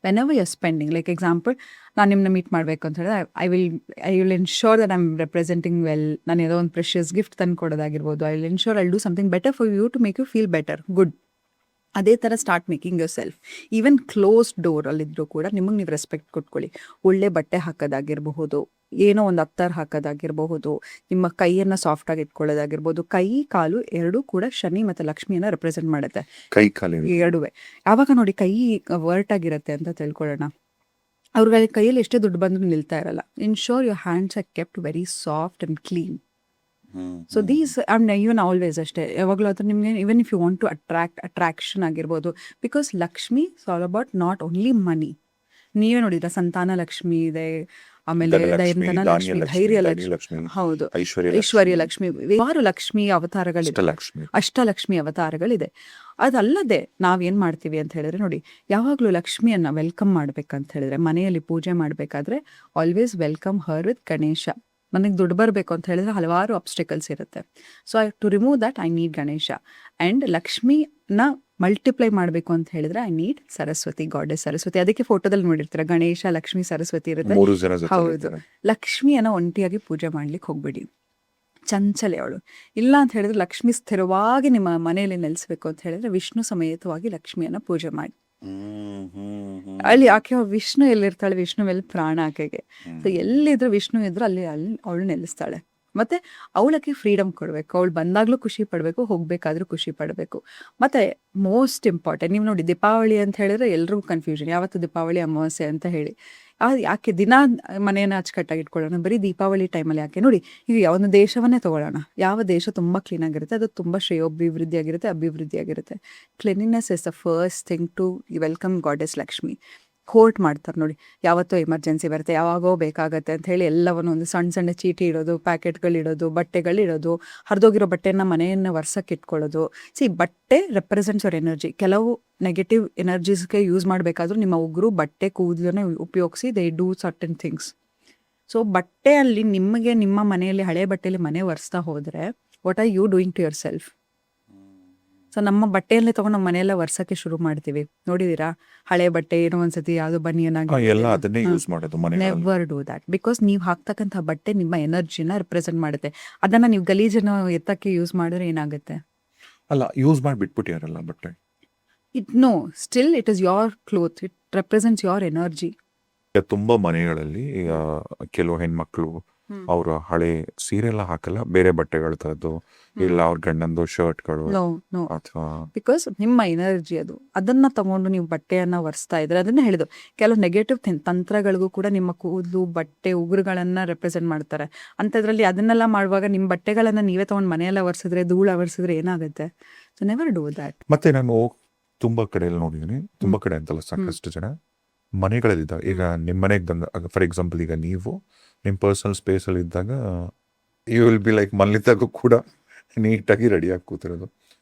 Whenever you are spending, like example, ನಾನು ನಿಮ್ಮನ್ನ ಮೀಟ್ ಮಾಡಬೇಕು ಅಂತ ಹೇಳಿದ್ರೆ I will ensure that I am representing well. ನಾನು ಏನೋ ಒಂದು ಪ್ರೆಷಿಯಸ್ ಗಿಫ್ಟ್ ತಂದು ಕೊಡೋದಾಗಿರ್ಬೋದು, I will ensure I will do something better for you to make you feel better, good. ಅದೇ ಥರ start making yourself. Even close ಡೋರಲ್ಲಿದ್ದರೂ ಕೂಡ ನಿಮಗೆ ನೀವು ರೆಸ್ಪೆಕ್ಟ್ ಕೊಟ್ಕೊಳ್ಳಿ. ಒಳ್ಳೆ ಬಟ್ಟೆ ಹಾಕೋದಾಗಿರಬಹುದು, ಏನೋ ಒಂದು ಅತ್ತರ್ ಹಾಕೋದಾಗಿರಬಹುದು, ನಿಮ್ಮ ಕೈಯನ್ನು ಸಾಫ್ಟಾಗಿ ಇಟ್ಕೊಳ್ಳೋದಾಗಿರ್ಬೋದು. ಕೈ ಕಾಲು ಎರಡೂ ಕೂಡ ಶನಿ ಮತ್ತು ಲಕ್ಷ್ಮಿಯನ್ನು ರೆಪ್ರೆಸೆಂಟ್ ಮಾಡುತ್ತೆ, ಕೈ ಕಾಲು ಎರಡುವೆ. ಯಾವಾಗ ನೋಡಿ ಕೈ ವರ್ಟ್ ಆಗಿರುತ್ತೆ ಅಂತ ತಿಳ್ಕೊಳ್ಳೋಣ, ಅವ್ರಿಗೆ ಕೈಯಲ್ಲಿ ಎಷ್ಟೇ ದುಡ್ಡು ಬಂದರೂ ನಿಲ್ತಾ ಇರಲ್ಲ. Ensure your hands are kept very soft and clean. So these even always ಅಷ್ಟೇ, ಯಾವಾಗಲೂ ಅದು ನಿಮಗೆ even if you want to attraction ಆಗಿರ್ಬೋದು, because Lakshmi is all about not only money. ನೀವೇ ನೋಡಿದ್ರ ಸಂತಾನ ಲಕ್ಷ್ಮಿ ಇದೆ, ಆಮೇಲೆ ದೈನಂದನ ಲಕ್ಷ್ಮಿ, ಧೈರ್ಯ ಲಕ್ಷ್ಮಿ, ಹೌದು, ಐಶ್ವರ್ಯ ಲಕ್ಷ್ಮಿ, 6 ಲಕ್ಷ್ಮಿ ಅವತಾರಗಳಿದೆ, ಅಷ್ಟಲಕ್ಷ್ಮಿ ಅವತಾರಗಳಿದೆ. ಅದಲ್ಲದೆ ನಾವೇನ್ ಮಾಡ್ತೀವಿ ಅಂತ ಹೇಳಿದ್ರೆ ನೋಡಿ, ಯಾವಾಗಲೂ ಲಕ್ಷ್ಮಿಯನ್ನ ವೆಲ್ಕಮ್ ಮಾಡ್ಬೇಕಂತ ಹೇಳಿದ್ರೆ, ಮನೆಯಲ್ಲಿ ಪೂಜೆ ಮಾಡಬೇಕಾದ್ರೆ always welcome her with Ganesha. ನನಗೆ ದುಡ್ಡು ಬರಬೇಕು ಅಂತ ಹೇಳಿದ್ರೆ ಹಲವಾರು ಅಬ್ಸ್ಟಿಕಲ್ಸ್ ಇರುತ್ತೆ. So to remove that I need Ganesha. And ಲಕ್ಷ್ಮಿನ ಮಲ್ಟಿಪ್ಲೈ ಮಾಡಬೇಕು ಅಂತ ಹೇಳಿದ್ರೆ I need Saraswati, goddess Saraswati. ಅದಕ್ಕೆ ಫೋಟೋದಲ್ಲಿ ನೋಡಿರ್ತೀರ, ಗಣೇಶ, ಲಕ್ಷ್ಮಿ, ಸರಸ್ವತಿ ಇರುತ್ತೆ. ಹೌದು, ಲಕ್ಷ್ಮಿಯನ್ನ ಒಂಟಿಯಾಗಿ ಪೂಜೆ ಮಾಡ್ಲಿಕ್ಕೆ ಹೋಗ್ಬೇಡಿ, ಚಂಚಲೆ ಅವಳು. ಇಲ್ಲ ಅಂತ ಹೇಳಿದ್ರೆ ಲಕ್ಷ್ಮಿ ಸ್ಥಿರವಾಗಿ ನಿಮ್ಮ ಮನೆಯಲ್ಲಿ ನೆಲೆಸ್ಬೇಕು ಅಂತ ಹೇಳಿದ್ರೆ ವಿಷ್ಣು ಸಮೇತವಾಗಿ ಲಕ್ಷ್ಮಿಯನ್ನ ಪೂಜೆ ಮಾಡಿ. ಅಲ್ಲಿ ಆಕೆ ವಿಷ್ಣು ಎಲ್ಲಿರ್ತಾಳೆ, ವಿಷ್ಣು ಮೇಲೆ ಪ್ರಾಣ ಆಕೆಗೆ. ಸೊ ಎಲ್ಲಿದ್ರು ವಿಷ್ಣು ಇದ್ರು ಅಲ್ಲಿ ಅವಳು ನೆಲೆಸ್ತಾಳೆ. ಮತ್ತೆ ಅವಳಕ್ಕೆ ಫ್ರೀಡಮ್ ಕೊಡಬೇಕು, ಅವಳು ಬಂದಾಗ್ಲೂ ಖುಷಿ ಪಡಬೇಕು, ಹೋಗ್ಬೇಕಾದ್ರೂ ಖುಷಿ ಪಡಬೇಕು. ಮತ್ತೆ ಮೋಸ್ಟ್ ಇಂಪಾರ್ಟೆಂಟ್, ನೀವು ನೋಡಿ ದೀಪಾವಳಿ ಅಂತ ಹೇಳಿದ್ರೆ ಎಲ್ರಿಗೂ ಕನ್ಫ್ಯೂಷನ್, ಯಾವತ್ತು ದೀಪಾವಳಿ ಅಮಾವಾಸ್ಯೆ ಅಂತ ಹೇಳಿ. ಯಾಕೆ ದಿನ ಮನೆಯನ್ನು ಅಚ್ಚುಕಟ್ಟಾಗಿ ಇಟ್ಕೊಳ್ಳೋಣ, ಬರೀ ದೀಪಾವಳಿ ಟೈಮಲ್ಲಿ ಯಾಕೆ? ನೋಡಿ, ಈಗ ಒಂದು ದೇಶವನ್ನೇ ತಗೊಳ್ಳೋಣ, ಯಾವ ದೇಶ ತುಂಬ ಕ್ಲೀನ್ ಆಗಿರುತ್ತೆ ಅದು ತುಂಬ ಅಭಿವೃದ್ಧಿಯಾಗಿರುತ್ತೆ. Cleanliness is the first thing to welcome goddess Lakshmi. Court ಮಾಡ್ತಾರೆ ನೋಡಿ, ಯಾವತ್ತೋ ಎಮರ್ಜೆನ್ಸಿ ಬರುತ್ತೆ, ಯಾವಾಗೋ ಬೇಕಾಗತ್ತೆ ಅಂತ ಹೇಳಿ ಎಲ್ಲವನ್ನು ಒಂದು ಸಣ್ಣ ಚೀಟಿ ಇಡೋದು, ಪ್ಯಾಕೆಟ್ಗಳಿಡೋದು, ಬಟ್ಟೆಗಳಿಡೋದು, ಹರಿದೋಗಿರೋ ಬಟ್ಟೆಯನ್ನು ಮನೆಯನ್ನು ವರ್ಷಕ್ಕೆ ಇಟ್ಕೊಳ್ಳೋದು. ಬಟ್ಟೆ ರೆಪ್ರೆಸೆಂಟ್ಸ್ ಯುವರ್ ಎನರ್ಜಿ. ಕೆಲವು ನೆಗೆಟಿವ್ ಎನರ್ಜೀಸ್ಗೆ ಯೂಸ್ ಮಾಡಬೇಕಾದ್ರೂ ನಿಮ್ಮ ಉಗುರು, ಬಟ್ಟೆ, ಕೂದಲನ್ನೇ ಉಪಯೋಗಿಸಿ they do certain things. So ಬಟ್ಟೆಯಲ್ಲಿ ನಿಮಗೆ ನಿಮ್ಮ ಮನೆಯಲ್ಲಿ ಹಳೆ ಬಟ್ಟೆಯಲ್ಲಿ ಮನೆ ಒರೆಸ್ತಾ ಹೋದರೆ what are you doing to yourself? So ನಮ್ಮ ಬಟ್ಟೆಯಲ್ಲೇ ತಗೊಂಡು ನಮ್ಮ ಮನೆಯೆಲ್ಲ ವರ್ಷಕ್ಕೆ ಶುರು ಮಾಡ್ತೀವಿ, ನೋಡಿದೀರಾ? ಹಳೆ ಬಟ್ಟೆ ಏನೋ ಒಂದ್ಸತಿ ಯಾವ್ದು ನೆವರ್ ಡೂ ದ್ಯಾಟ್. ಬಿಕಾಸ್ ನೀವು ಹಾಕ್ತಕ್ಕಂಥ ಬಟ್ಟೆ ನಿಮ್ಮ ಎನರ್ಜಿನ ರೆಪ್ರೆಸೆಂಟ್ ಮಾಡುತ್ತೆ. ಅದನ್ನ ನೀವು ಗಲೀಜನ್ನು ಎತ್ತಕ್ಕೆ ಯೂಸ್ ಮಾಡಿದ್ರೆ ಏನಾಗುತ್ತೆ? ಅಲ್ಲ, ಯೂಸ್ ಮಾಡಿ ಬಿಟ್ಬಿಟ್ಟಿಯಾರಲ್ಲ ಬಟ್ಟೆ. Still it is your cloth, it represents your energy. ತುಂಬಾ ಮನೆಗಳಲ್ಲಿ ಈಗ ಕೆಲವು ಹೆಣ್ಮಕ್ಳು ಅವರು ಹಳೆ ಸೀರೆ ಎಲ್ಲ ಹಾಕಲ್ಲ, ಬೇರೆ ಬಟ್ಟೆಗಳು ತರದ್ದು, ಇಲ್ಲ ಅವ್ರ ಗಂಡಂದು ಶರ್ಟ್ಗಳು ನೋ ನೋ ಅಥವಾ ಬಿಕಾಸ್ ನಿಮ್ಮ ಎನರ್ಜಿ ಅದು, ಅದನ್ನ ತಗೊಂಡು ನೀವು ಬಟ್ಟೆಯನ್ನ ಒರೆಸ್ತಾ ಇದ್ರೆ, ಅದನ್ನ ಹೇಳಿದ್ರು ಕೆಲವು ನೆಗೆಟಿವ್ ತಂತ್ರಗಳಿಗೂ ಕೂಡ ನಿಮ್ಮ ಕೂದಲು ಬಟ್ಟೆ ಉಗುರುಗಳನ್ನ ರೆಪ್ರೆಸೆಂಟ್ ಮಾಡ್ತಾರೆ. ಅಂಥದ್ರಲ್ಲಿ ಅದನ್ನೆಲ್ಲ ಮಾಡುವಾಗ ನಿಮ್ಮ ಬಟ್ಟೆಗಳನ್ನ ನೀವೇ ತಗೊಂಡು ಮನೆಯೆಲ್ಲ ಒರೆಸಿದ್ರೆ, ಧೂಳ ಒರೆಸಿದ್ರೆ ಏನಾಗುತ್ತೆ? So never do that. ಮತ್ತೆ ನಾನು ತುಂಬಾ ಕಡೆಯಲ್ಲಿ ನೋಡಿದ್ದೀನಿ, ತುಂಬಾ ಕಡೆ ಅಂತಲ್ಲ ಸಾಕಷ್ಟು ಜನ ಮನೆಗಳಲ್ಲಿದ್ದಾಗ, ಈಗ ನಿಮ್ಮ ಮನೆಗೆ ಬಂದ ಫಾರ್ ಎಕ್ಸಾಂಪಲ್ ಈಗ ನೀವು ನಿಮ್ಮ ಪರ್ಸನಲ್ ಸ್ಪೇಸಲ್ಲಿ ಇದ್ದಾಗ ಯು ವಿಲ್ ಬಿ ಲೈಕ್ ಮಲ್ಲಿದ್ದಾಗ ಕೂಡ ನೀಟಾಗಿ ರೆಡಿಯಾಗಿ ಕೂತಿರೋದು.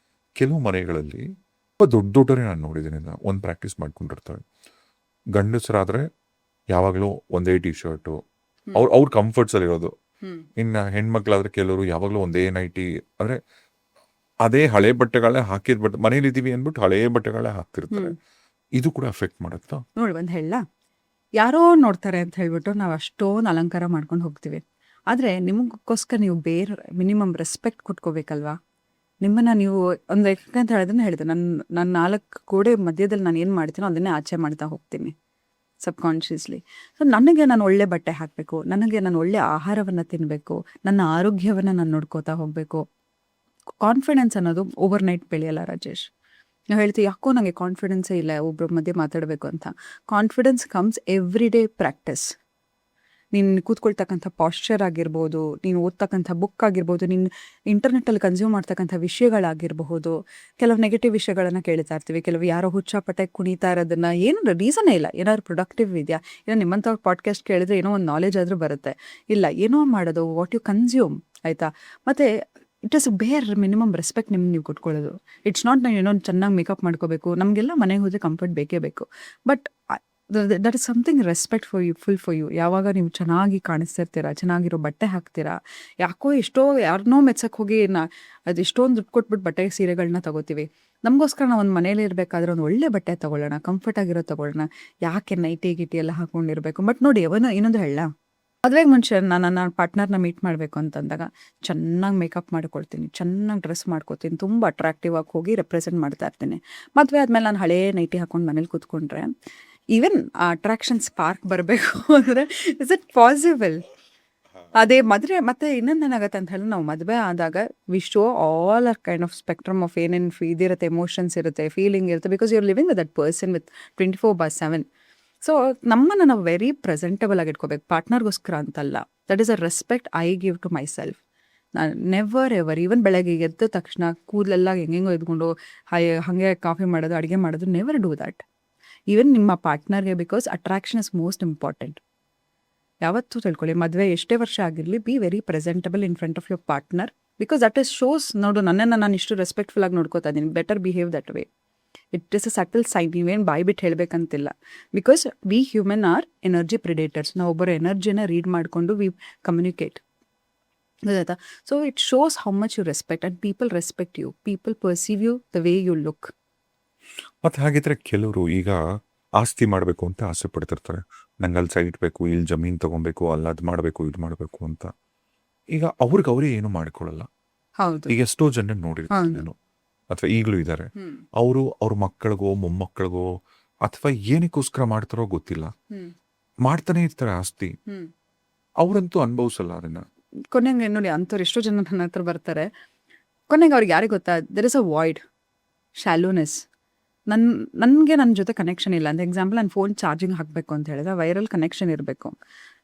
ಕೆಲವು ಮನೆಗಳಲ್ಲಿ ದೊಡ್ಡ ದೊಡ್ಡವರೇ ನಾನು ನೋಡಿದ್ದೀನಿ, ಒಂದು ಪ್ರಾಕ್ಟೀಸ್ ಮಾಡ್ಕೊಂಡಿರ್ತಾರೆ. ಗಂಡಸರಾದರೆ ಯಾವಾಗಲೂ ಒಂದೇ ಟಿ ಶರ್ಟು, ಅವ್ರ ಕಂಫರ್ಟ್ಸಲ್ಲಿ ಇರೋದು. ಇನ್ನು ಹೆಣ್ಮಕ್ಳಾದ್ರೆ ಕೆಲವರು ಯಾವಾಗಲೂ ಒಂದೇ ನೈಟಿ, ಅಂದರೆ ಅದೇ ಹಳೆ ಬಟ್ಟೆಗಳೇ ಹಾಕಿದ್ ಮನೇಲಿದ್ದೀವಿ ಅಂದ್ಬಿಟ್ಟು ಹಳೆ ಬಟ್ಟೆಗಳೇ ಹಾಕ್ತಿರ್ತಾರೆ. ಇದು ಕೂಡ ಅಫೆಕ್ಟ್ ಮಾಡುತ್ತಾ? ನೋಡಿ ಒಂದು ಹೇಳ, ಯಾರೋ ನೋಡ್ತಾರೆ ಅಂತ ಹೇಳ್ಬಿಟ್ಟು ನಾವು ಅಷ್ಟೊಂದು ಅಲಂಕಾರ ಮಾಡ್ಕೊಂಡು ಹೋಗ್ತೀವಿ. ಆದರೆ ನಿಮಗೋಸ್ಕರ ನೀವು ಬೇರೆ ಮಿನಿಮಮ್ ರೆಸ್ಪೆಕ್ಟ್ ಕೊಟ್ಕೋಬೇಕಲ್ವಾ? ನಿಮ್ಮನ್ನು ನೀವು ಒಂದು ಯಾಕಂತ ಹೇಳೋದನ್ನ ಹೇಳಿದೆ, ನನ್ನ 4 ಗೋಡೆ ಮಧ್ಯದಲ್ಲಿ ನಾನು ಏನು ಮಾಡ್ತೀನೋ ಅದನ್ನೇ ಆಚೆ ಮಾಡ್ತಾ ಹೋಗ್ತೀನಿ ಸಬ್ಕಾನ್ಷಿಯಸ್ಲಿ. ಸೊ ನನಗೆ ನಾನು ಒಳ್ಳೆ ಬಟ್ಟೆ ಹಾಕಬೇಕು, ನನಗೆ ನಾನು ಒಳ್ಳೆ ಆಹಾರವನ್ನು ತಿನ್ನಬೇಕು, ನನ್ನ ಆರೋಗ್ಯವನ್ನು ನಾನು ನೋಡ್ಕೋತಾ ಹೋಗಬೇಕು. ಕಾನ್ಫಿಡೆನ್ಸ್ ಅನ್ನೋದು ಓವರ್ ನೈಟ್ ಬೆಳೆಯಲ್ಲ ರಾಜೇಶ್. ನಾವು ಹೇಳ್ತೀವಿ ಯಾಕೋ ನನಗೆ ಕಾನ್ಫಿಡೆನ್ಸೇ ಇಲ್ಲ ಒಬ್ಬರ ಮಧ್ಯೆ ಮಾತಾಡಬೇಕು ಅಂತ. Confidence comes every day practice. ನೀನು ಕೂತ್ಕೊಳ್ತಕ್ಕಂಥ ಪಾಶ್ಚರ್ ಆಗಿರ್ಬೋದು, ನೀನು ಓದ್ತಕ್ಕಂಥ ಬುಕ್ ಆಗಿರ್ಬೋದು, ನೀನು ಇಂಟರ್ನೆಟ್ಟಲ್ಲಿ ಕನ್ಸ್ಯೂಮ್ ಮಾಡ್ತಕ್ಕಂಥ ವಿಷಯಗಳಾಗಿರಬಹುದು. ಕೆಲವು ನೆಗೆಟಿವ್ ವಿಷಯಗಳನ್ನು ಕೇಳ್ತಾ ಇರ್ತೀವಿ, ಕೆಲವು ಯಾರೋ ಹುಚ್ಚಾಪಟ್ಟೆ ಕುಣಿತಾ ಇರೋದನ್ನ ಏನು ರೀಸನ್ನೇ ಇಲ್ಲ. ಏನಾದ್ರು ಪ್ರೊಡಕ್ಟಿವ್ ಇದೆಯಾ? ಏನೋ ನಿಮ್ಮಂಥವ್ರ ಪಾಡ್ಕಾಸ್ಟ್ ಕೇಳಿದ್ರೆ ಏನೋ ಒಂದು ನಾಲೆಜ್ ಆದರೂ ಬರುತ್ತೆ. ಇಲ್ಲ, ಏನೋ ಮಾಡೋದು, ವಾಟ್ ಯು ಕನ್ಸ್ಯೂಮ್, ಆಯಿತಾ? ಮತ್ತು ಇಟ್ ಇಸ್ ಬೇರ್ ಮಿನಿಮಮ್ ರೆಸ್ಪೆಕ್ಟ್ ನಿಮ್ಗೆ ನೀವು ಕೊಟ್ಕೊಳ್ಳೋದು. ಇಟ್ಸ್ ನಾಟ್ ನಾವು ಏನೋ ಚೆನ್ನಾಗಿ ಮೇಕಪ್ ಮಾಡ್ಕೋಬೇಕು, ನಮಗೆಲ್ಲ ಮನೆಗೆ ಹೋದರೆ ಕಂಫರ್ಟ್ ಬೇಕೇ ಬೇಕು. But that is something respect for you, full for you. ಯಾವಾಗ ನೀವು ಚೆನ್ನಾಗಿ ಕಾಣಿಸ್ತಿರ್ತೀರಾ, ಚೆನ್ನಾಗಿರೋ ಬಟ್ಟೆ ಹಾಕ್ತೀರಾ, ಯಾಕೋ ಯಾರನ್ನೋ ಮೆಚ್ಚಕ್ಕೆ ಹೋಗಿ ಅದು ಎಷ್ಟೊಂದು ದುಡ್ಡು ಕೊಟ್ಬಿಟ್ಟು ಬಟ್ಟೆ ಸೀರೆಗಳನ್ನ ತಗೋತೀವಿ. ನಮಗೋಸ್ಕರ ನಾವು ಒಂದು ಮನೇಲಿ ಇರಬೇಕಾದ್ರೆ ಒಂದು ಒಳ್ಳೆ ಬಟ್ಟೆ ತೊಗೊಳ್ಳೋಣ, ಕಂಫರ್ಟ್ ಆಗಿರೋ ತೊಗೊಳ್ಳೋಣ. ಯಾಕೆ ನೈಟಿ ಗಿಟಿ ಎಲ್ಲ ಹಾಕೊಂಡಿರ್ಬೇಕು? ಬಟ್ ನೋಡಿ, ಇನ್ನೊಂದು ಹೇಳ, ಮದುವೆಗೆ ಮುಂಚೆ ನನ್ನ ಪಾರ್ಟ್ನರ್ನ ಮೀಟ್ ಮಾಡಬೇಕು ಅಂತಂದಾಗ ಚೆನ್ನಾಗಿ ಮೇಕಪ್ ಮಾಡ್ಕೊಳ್ತೀನಿ, ಚೆನ್ನಾಗಿ ಡ್ರೆಸ್ ಮಾಡ್ಕೊತೀನಿ, ತುಂಬ ಅಟ್ರಾಕ್ಟಿವ್ ಆಗಿ ಹೋಗಿ ರೆಪ್ರೆಸೆಂಟ್ ಮಾಡ್ತಾ ಇರ್ತೀನಿ. ಮದುವೆ ಆದಮೇಲೆ ನಾನು ಹಳೇ ನೈಟಿ ಹಾಕೊಂಡು ಮನೇಲಿ ಕೂತ್ಕೊಂಡ್ರೆ ಈವನ್ ಆ ಅಟ್ರಾಕ್ಷನ್ ಸ್ಪಾರ್ಕ್ ಬರಬೇಕು ಅಂದರೆ ಇಸ್ ಇಟ್ ಪಾಸಿಬಲ್? ಅದೇ ಮದುವೆ ಮತ್ತೆ ಇನ್ನೊಂದು ಏನಾಗುತ್ತೆ ಅಂತ ಹೇಳಿ, ನಾವು ಮದುವೆ ಆದಾಗ we show all are kind of spectrum of ಏನೇನು ಇದಿರುತ್ತೆ, ಎಮೋಷನ್ಸ್ ಇರುತ್ತೆ, ಫೀಲಿಂಗ್ ಇರುತ್ತೆ, because you are living with that person with 24/7. So ನಮ್ಮನ್ನು ನಾವು ವೆರಿ ಪ್ರೆಸೆಂಟಬಲ್ ಆಗಿ ಇಟ್ಕೋಬೇಕು, ಪಾರ್ಟ್ನರ್ಗೋಸ್ಕರ ಅಂತಲ್ಲ. That is a respect I give to myself. ನಾನು ನೆವರ್ ಎವರ್, ಈವನ್ ಬೆಳಗ್ಗೆ ಎದ್ದ ತಕ್ಷಣ ಕೂದಲೆಲ್ಲ ಹೆಂಗೆಂಗೋ ಎದ್ಕೊಂಡು ಹಾಗೆ ಕಾಫಿ ಮಾಡೋದು, ಅಡುಗೆ ಮಾಡೋದು, ನೆವರ್ ಡೂ ದ್ಯಾಟ್. ಈವನ್ ನಿಮ್ಮ ಪಾರ್ಟ್ನರ್ಗೆ, because attraction is most important. ಯಾವತ್ತೂ ತಿಳ್ಕೊಳ್ಳಿ, ಮದುವೆ ಎಷ್ಟೇ ವರ್ಷ ಆಗಿರಲಿ, be very presentable in front of your partner, because that is shows. ನೋಡು, ನನ್ನನ್ನು ನಾನು ಇಷ್ಟು ರೆಸ್ಪೆಕ್ಟ್ಫುಲ್ ಆಗಿ ನೋಡ್ಕೋತಾ ಇದ್ದೀನಿ, better behave that way. It is a subtle sign, ನೀವೇನು ಬಾಯ್ಬಿಟ್ಟು ಹೇಳಬೇಕಂತಿಲ್ಲ. Because we human are energy predators. ನಾವು ಒಬ್ಬರ ಎನರ್ಜಿನ ರೀಡ್ ಮಾಡಿಕೊಂಡು ವಿ ಕಮ್ಯುನಿಕೇಟ್, ಗೊತ್ತಾಯ್ತಾ? So it shows how much you respect and people respect you, people perceive you the way you look. ಮತ್ತು ಹಾಗಿದ್ರೆ ಕೆಲವರು ಈಗ ಆಸ್ತಿ ಮಾಡಬೇಕು ಅಂತ ಆಸೆ ಪಡ್ತಿರ್ತಾರೆ. ನಂಗೆ ಅಲ್ಲಿ ಸೈಟ್ ಬೇಕು, ಇಲ್ಲಿ ಜಮೀನು ತೊಗೊಬೇಕು, ಅಲ್ಲಿ ಅದು ಮಾಡಬೇಕು, ಇದು ಮಾಡಬೇಕು ಅಂತ. ಈಗ ಅವ್ರಿಗೆ ಏನು ಮಾಡ್ಕೊಳ್ಳಲ್ಲ. ಹೌದು, ಈಗ ಎಷ್ಟೋ ಜನ ನೋಡಿರ್ತೀನಿ ನಾನು, ಅಥವಾ ಈಗಲೂ ಇದ್ದಾರೆ. ಅವರು ಅವ್ರ ಮಕ್ಕಳಿಗೋ ಮೊಮ್ಮಕ್ಕಳಿಗೋ ಅಥವಾ ಏನಕ್ಕೋಸ್ಕರ ಮಾಡ್ತಾರೋ ಗೊತ್ತಿಲ್ಲ, ಮಾಡ್ತಾನೆ ಇರ್ತಾರೆ ಆಸ್ತಿ. ಅವರಂತೂ ಅನುಭವಿಸಲ್ಲ ಅದನ್ನ. ಕೊನೆಗೆ ನೋಡಿ, ಅಂಥವ್ರು ಎಷ್ಟೋ ಜನ ನನ್ನ ಹತ್ರ ಬರ್ತಾರೆ. ಕೊನೆಗೆ ಅವ್ರಿಗೆ ಯಾರಿಗೆ ಗೊತ್ತಾ, ದೆರ್ ಇಸ್ ಅ ವಾಯ್ಡ್, ಶಾಲೋನೆಸ್. ನನಗೆ ನನ್ನ ಜೊತೆ ಕನೆಕ್ಷನ್ ಇಲ್ಲ ಅಂತ. ಎಕ್ಸಾಂಪಲ್, ನಾನು ಫೋನ್ ಚಾರ್ಜಿಂಗ್ ಹಾಕಬೇಕು ಅಂತ ಹೇಳಿದ್ರೆ ವೈರಲ್ ಕನೆಕ್ಷನ್ ಇರಬೇಕು.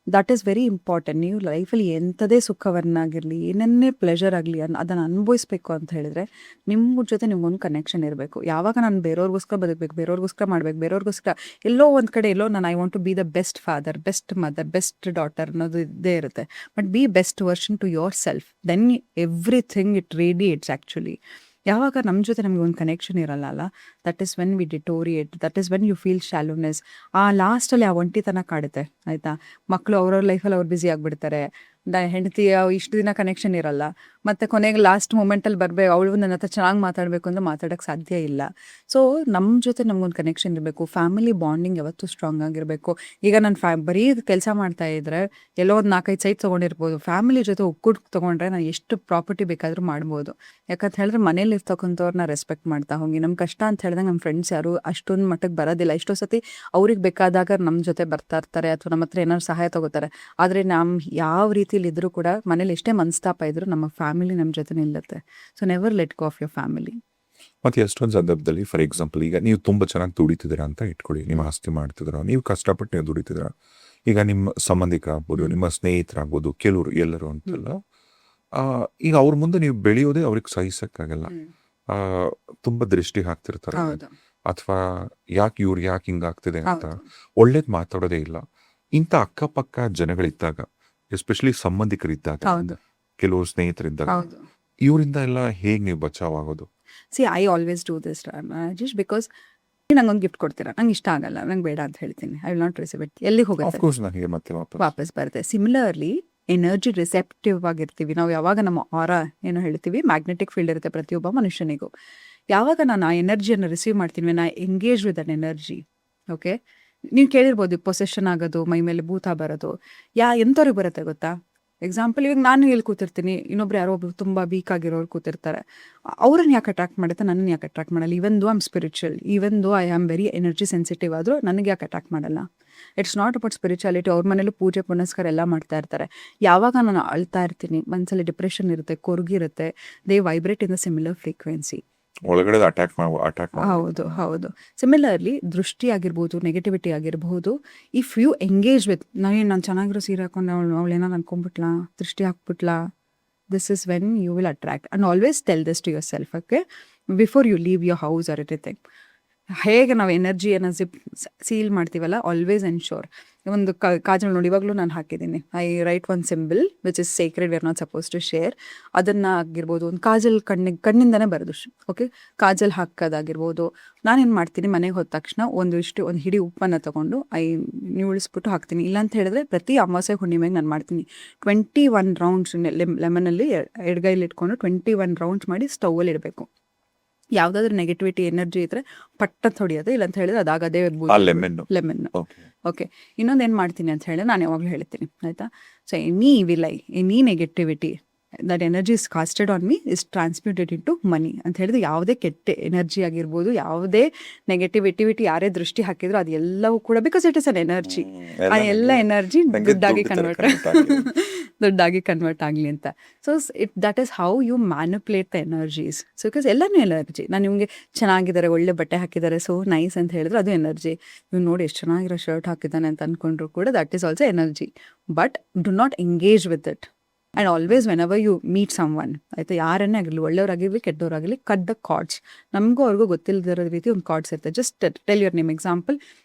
That is very important. ನೀವು ಲೈಫಲ್ಲಿ ಎಂಥದೇ ಸುಖವನ್ನಾಗಿರಲಿ, ಏನನ್ನೇ ಪ್ಲೆಷರ್ ಆಗಲಿ, ಅದನ್ನು ಅನುಭವಿಸ್ಬೇಕು ಅಂತ ಹೇಳಿದ್ರೆ ನಿಮ್ಮ ಜೊತೆ ನಿಮ್ಗೊಂದು ಕನೆಕ್ಷನ್ ಇರಬೇಕು. ಯಾವಾಗ ನಾನು ಬೇರೆಯವ್ರಿಗೋಸ್ಕರ ಬದುಕಬೇಕು, ಬೇರೆಯವ್ರಿಗೋಸ್ಕರ ಮಾಡಬೇಕು, ಬೇರೆಯವ್ರಿಗೋಸ್ಕರ ಎಲ್ಲೋ ಒಂದು ಕಡೆ ಎಲ್ಲೋ ನಾನು I want to be the best father, best mother, best daughter ಅನ್ನೋದು ಇದ್ದೇ ಇರುತ್ತೆ. But be best version to yourself, then everything it radiates actually. ಯಾವಾಗ ನಮ್ಮ ಜೊತೆ ನಮಗೆ ಒಂದು ಕನೆಕ್ಷನ್ ಇರಲ್ಲ ಅಲ್ಲ, that is when we deteriorate, that is when you feel shallowness. ಆ ಲಾಸ್ಟಲ್ಲಿ ಆ ಒಂಟಿತನ ಕಾಡುತ್ತೆ, ಆಯಿತಾ? ಮಕ್ಕಳು ಅವ್ರವ್ರ ಲೈಫಲ್ಲಿ ಅವ್ರು ಬ್ಯುಸಿ ಆಗಿಬಿಡ್ತಾರೆ, ಹೆಂಡತಿ ಇಷ್ಟು ದಿನ ಕನೆಕ್ಷನ್ ಇರಲ್ಲ, ಮತ್ತು ಕೊನೆಗೆ ಲಾಸ್ಟ್ ಮೂಮೆಂಟಲ್ಲಿ ಬರಬೇಕು, ಅವಳು ನನ್ನ ಹತ್ರ ಚೆನ್ನಾಗಿ ಮಾತಾಡಬೇಕು ಅಂದರೆ ಮಾತಾಡೋಕ್ಕೆ ಸಾಧ್ಯ ಇಲ್ಲ. ಸೊ ನಮ್ಮ ಜೊತೆ ನಮಗೊಂದು ಕನೆಕ್ಷನ್ ಇರಬೇಕು. ಫ್ಯಾಮಿಲಿ ಬಾಂಡಿಂಗ್ ಯಾವತ್ತೂ ಸ್ಟ್ರಾಂಗ್ ಆಗಿರಬೇಕು. ಈಗ ನಾನು ಬರೀ ಕೆಲಸ ಮಾಡ್ತಾ ಇದ್ದರೆ ಎಲ್ಲೋ ಒಂದು 4-5 ಸೈಟ್ ತೊಗೊಂಡಿರ್ಬೋದು. ಫ್ಯಾಮಿಲಿ ಜೊತೆ ಒಕ್ಕೂಟ ತೊಗೊಂಡ್ರೆ ನಾನು ಎಷ್ಟು ಪ್ರಾಪರ್ಟಿ ಬೇಕಾದರೂ ಮಾಡ್ಬೋದು. ಯಾಕಂತ ಹೇಳಿದ್ರೆ ಮನೇಲಿ ಇರ್ತಕ್ಕಂಥವ್ರನ್ನ ರೆಸ್ಪೆಕ್ಟ್ ಮಾಡ್ತಾ ಹೋಗಿ, ನಮ್ಮ ಕಷ್ಟ ಅಂತ ಹೇಳಿದಾಗ ನಮ್ಮ ಫ್ರೆಂಡ್ಸ್ ಯಾರು ಅಷ್ಟೊಂದು ಮಟ್ಟಕ್ಕೆ ಬರೋದಿಲ್ಲ. ಎಷ್ಟೋ ಸತಿ ಅವ್ರಿಗೆ ಬೇಕಾದಾಗ ನಮ್ಮ ಜೊತೆ ಬರ್ತಾ ಇರ್ತಾರೆ ಅಥವಾ ನಮ್ಮ ಹತ್ರ ಏನಾದ್ರು ಸಹಾಯ ತಗೋತಾರೆ. ಆದರೆ ನಮ್ಮ ಯಾವ ರೀತಿಲಿ ಇದ್ರೂ ಕೂಡ ಮನೇಲಿ ಎಷ್ಟೇ ಮನಸ್ತಾಪ ಇದ್ರೂ ನಮ್ಮ ಫ್ಯಾಮಿಲಿ ನಮ್ಮ ಜೊತೆ ನಿಲ್ಲುತ್ತೆ. So never let go of your family. ಮತ್ತು ಎಷ್ಟೊಂದು ಸಂದರ್ಭದಲ್ಲಿ ಫಾರ್ ಎಕ್ಸಾಂಪಲ್ ಈಗ ನೀವು ತುಂಬ ಚೆನ್ನಾಗಿ ದುಡಿತಿದ್ದೀರಾ ಅಂತ ಇಟ್ಕೊಳ್ಳಿ, ನೀವು ಆಸ್ತಿ ಮಾಡ್ತಿದ್ದೀರಾ, ನೀವು ಕಷ್ಟಪಟ್ಟು ನೀವು ದುಡಿತಿದ್ದೀರಾ. ಈಗ ನಿಮ್ಮ ಸಂಬಂಧಿಕ ಆಗ್ಬೋದು, ನಿಮ್ಮ ಸ್ನೇಹಿತರಾಗ್ಬೋದು, ಕೆಲವರು ಎಲ್ಲರೂ ಅಂತಲ್ಲ, ಈಗ ಅವ್ರ ಮುಂದೆ ನೀವು ಬೆಳೆಯೋದೇ ಅವ್ರಿಗೆ ಸಹಿಸಕ್ಕಾಗಲ್ಲ. ತುಂಬ ದೃಷ್ಟಿ ಹಾಕ್ತಿರ್ತಾರೆ, ಹೌದು ಅಥವಾ ಯಾಕೆ ಹಿಂಗಾಗ್ತಿದೆ ಅಂತ ಒಳ್ಳೇದು ಮಾತಾಡೋದೇ ಇಲ್ಲ. ಇಂಥ ಅಕ್ಕಪಕ್ಕ ಜನಗಳಿದ್ದಾಗ, ಎಸ್ಪೆಷಲಿ ಸಂಬಂಧಿಕರಿದ್ದಾಗ, ಹೌದು ಕೆಲವು ಸ್ನೇಹಿತರಿದ್ದಾಗ, ಹೌದು. ಇವರಿಂದ ಎಲ್ಲ ಹೇಗೆ ನೀವು ಬಚಾವ್ ಆಗೋದು? C I always do this Rajesh, because ನಂಗೊಂದು ಗಿಫ್ಟ್ ಕೊಡ್ತೀರಾ, ನಂಗೆ ಇಷ್ಟ ಆಗಲ್ಲ, ನಂಗೆ ಬೇಡ ಅಂತ ಹೇಳ್ತೀನಿ, I will not receive it. ಎಲ್ಲಿಗೆ ಹೋಗುತ್ತೆ? ಆಫ್ಕೋರ್ಸ್ ನನಗೆ ಮತ್ತೆ ವಾಪಸ್ ಬರುತ್ತೆ. ಸಿಮಿಲರ್ಲಿ ಎನರ್ಜಿ ರಿಸೆಪ್ಟಿವ್ ಆಗಿರ್ತೀವಿ ನಾವು. ಯಾವಾಗ ನಮ್ಮ ಆರಾ ಏನೋ ಹೇಳ್ತೀವಿ, ಮ್ಯಾಗ್ನೆಟಿಕ್ ಫೀಲ್ಡ್ ಇರುತ್ತೆ ಪ್ರತಿಯೊಬ್ಬ ಮನುಷ್ಯನಿಗೂ. ಯಾವಾಗ ನಾನು ಆ ಎನರ್ಜಿಯನ್ನು ರಿಸೀವ್ ಮಾಡ್ತೀನಿ, ನಾ engage with an energy. Okay, ನೀವು ಕೇಳಿರ್ಬೋದು ಪೊಸೆಷನ್ ಆಗೋದು, ಮೈ ಮೇಲೆ ಭೂತ ಬರೋದು, ಎಂಥವ್ರಿಗೆ ಬರುತ್ತೆ ಗೊತ್ತಾ? ಎಕ್ಸಾಂಪಲ್, ಇವಾಗ ನಾನು ಇಲ್ಲಿ ಕೂತಿರ್ತೀನಿ, ಇನ್ನೊಬ್ರು ಯಾರೋ ಒಬ್ರು ತುಂಬ ವೀಕ್ ಆಗಿರೋರು ಕೂತಿರ್ತಾರೆ. ಅವ್ರನ್ನ ಯಾಕೆ ಅಟ್ರಾಕ್ಟ್ ಮಾಡುತ್ತೆ, ನನ್ನನ್ನು ಯಾಕೆ ಅಟ್ರಾಕ್ಟ್ ಮಾಡಲ್ಲ? ಇವನ್ though I am spiritual, even though I am very energy sensitive ಆದರೂ ನನಗೆ ಯಾಕೆ ಅಟ್ರಾಕ್ಟ್ ಮಾಡಲ್ಲ? It's not about spirituality. ಅವ್ರ ಮನೇಲಿ ಪೂಜೆ ಪುನಸ್ಕಾರ ಎಲ್ಲ ಮಾಡ್ತಾ ಇರ್ತಾರೆ. ಯಾವಾಗ ನಾನು ಅಳ್ತಾ ಇರ್ತೀನಿ, ಮನಸ್ಸಲ್ಲಿ ಡಿಪ್ರೆಷನ್ ಇರುತ್ತೆ, ಕೊರಗಿರುತ್ತೆ, they vibrate in the similar frequency. ಒಳಗಡೆ ಅಟ್ಯಾಕ್ ಹೌದು ಹೌದು. ಸಿಮಿಲರ್ಲಿ ದೃಷ್ಟಿ ಆಗಿರ್ಬೋದು, ನೆಗೆಟಿವಿಟಿ ಆಗಿರ್ಬೋದು, ಇಫ್ ಯು ಎಂಗೇಜ್ ವಿತ್, ನಾನು ಚೆನ್ನಾಗಿರೋ ಸೀರೆ ಹಾಕೊಂಡು ಅವಳೇನೋ ಅನ್ಕೊಂಡ್ಬಿಟ್ಲಾ, ದೃಷ್ಟಿ ಹಾಕ್ಬಿಟ್ಲಾ, this is when you will attract. And always tell this to yourself, okay, before you leave your house or anything. ಹೇಗೆ ನಾವು ಎನರ್ಜಿಯನ್ನು ಸೀಲ್ ಮಾಡ್ತೀವಲ್ಲ, ಆಲ್ವೇಸ್ ಎನ್ಶೋರ್. ಒಂದು ಕಾಜಲ್ ನೋಡಿ, ಇವಾಗಲೂ ನಾನು ಹಾಕಿದ್ದೀನಿ, I write one symbol which is sacred, we are not suppose to share. ಅದನ್ನು ಆಗಿರ್ಬೋದು, ಒಂದು ಕಾಜಲ್ ಕಣ್ಣಿಂದನೇ ಬರೋದು. ಓಕೆ, ಕಾಜಲ್ ಹಾಕೋದಾಗಿರ್ಬೋದು. ನಾನೇನು ಮಾಡ್ತೀನಿ, ಮನೆಗೆ ಹೋದ ತಕ್ಷಣ ಒಂದು ಹಿಡಿ ಉಪ್ಪನ್ನು ತೊಗೊಂಡು ಉಳಿಸ್ಬಿಟ್ಟು ಹಾಕ್ತೀನಿ. ಇಲ್ಲಾಂತ ಹೇಳಿದ್ರೆ ಪ್ರತಿ ಅಮಾವಾಸ್ಯೆ ಹುಣ್ಣಿಮೆಗೆ ನಾನು ಮಾಡ್ತೀನಿ 21 ರೌಂಡ್ಸ್ ಲೆಮನಲ್ಲಿ ಎಡಗೈಲಿ ಇಟ್ಕೊಂಡು 21 ರೌಂಡ್ಸ್ ಮಾಡಿ ಸ್ಟೌವಲ್ಲಿ ಇಡಬೇಕು. ಯಾವುದಾದ್ರೂ ನೆಗೆಟಿವಿಟಿ ಎನರ್ಜಿ ಇದ್ರೆ ಪಟ್ಟ ಹೊಡಿಯೋದು, ಇಲ್ಲಂತ ಹೇಳಿದ್ರೆ ಅದಾಗದೇ ಲೆಮನ್. ಓಕೆ, ಇನ್ನೊಂದು ಏನು ಮಾಡ್ತೀನಿ ಅಂತ ಹೇಳಿ ನಾನು ಯಾವಾಗಲೂ ಹೇಳ್ತೀನಿ, ಆಯಿತಾ? So any negativity that energy is casted on me is transmuted into money ಅಂತ ಹೇಳಿದ್ರೆ, ಯಾವುದೇ ಕೆಟ್ಟ ಎನರ್ಜಿ ಆಗಿರ್ಬೋದು, ಯಾವುದೇ ನೆಗೆಟಿವಿಟಿ ಯಾರೇ ದೃಷ್ಟಿ ಹಾಕಿದ್ರು ಅದೆಲ್ಲವೂ ಕೂಡ, because it is an energy, ಆ ಎಲ್ಲ ಎನರ್ಜಿ ದುಡ್ಡಾಗಿ ಕನ್ವರ್ಟ್ ಆಗಲಿ ಅಂತ. So that is how you manipulate the energies. So because ಎಲ್ಲನೂ ಎನರ್ಜಿ. ನಾನು ನಿಮಗೆ ಚೆನ್ನಾಗಿದ್ದಾರೆ, ಒಳ್ಳೆ ಬಟ್ಟೆ ಹಾಕಿದ್ದಾರೆ, ಸೊ ನೈಸ್ ಅಂತ ಹೇಳಿದ್ರೆ ಅದು ಎನರ್ಜಿ. ನೀವು ನೋಡಿ ಎಷ್ಟು ಚೆನ್ನಾಗಿರೋ ಶರ್ಟ್ ಹಾಕಿದ್ದಾನೆ ಅಂತ ಅಂದ್ಕೊಂಡ್ರು ಕೂಡ that is also energy. But do not engage with it. And always whenever you meet someone, ಆಯಿತಾ, ಯಾರನ್ನೇ ಆಗಿರಲಿ, ಒಳ್ಳೆಯವರಾಗಿರಲಿ ಕೆಟ್ಟವರಾಗಲಿ, ಕಟ್ ದ ಕಾರ್ಡ್ಸ್. ನಮಗೂ ಅವ್ರಿಗೂ ಗೊತ್ತಿಲ್ಲದಿರೋ ರೀತಿ ಒಂದು ಕಾರ್ಡ್ಸ್ ಇರುತ್ತೆ. Just tell your name. Example,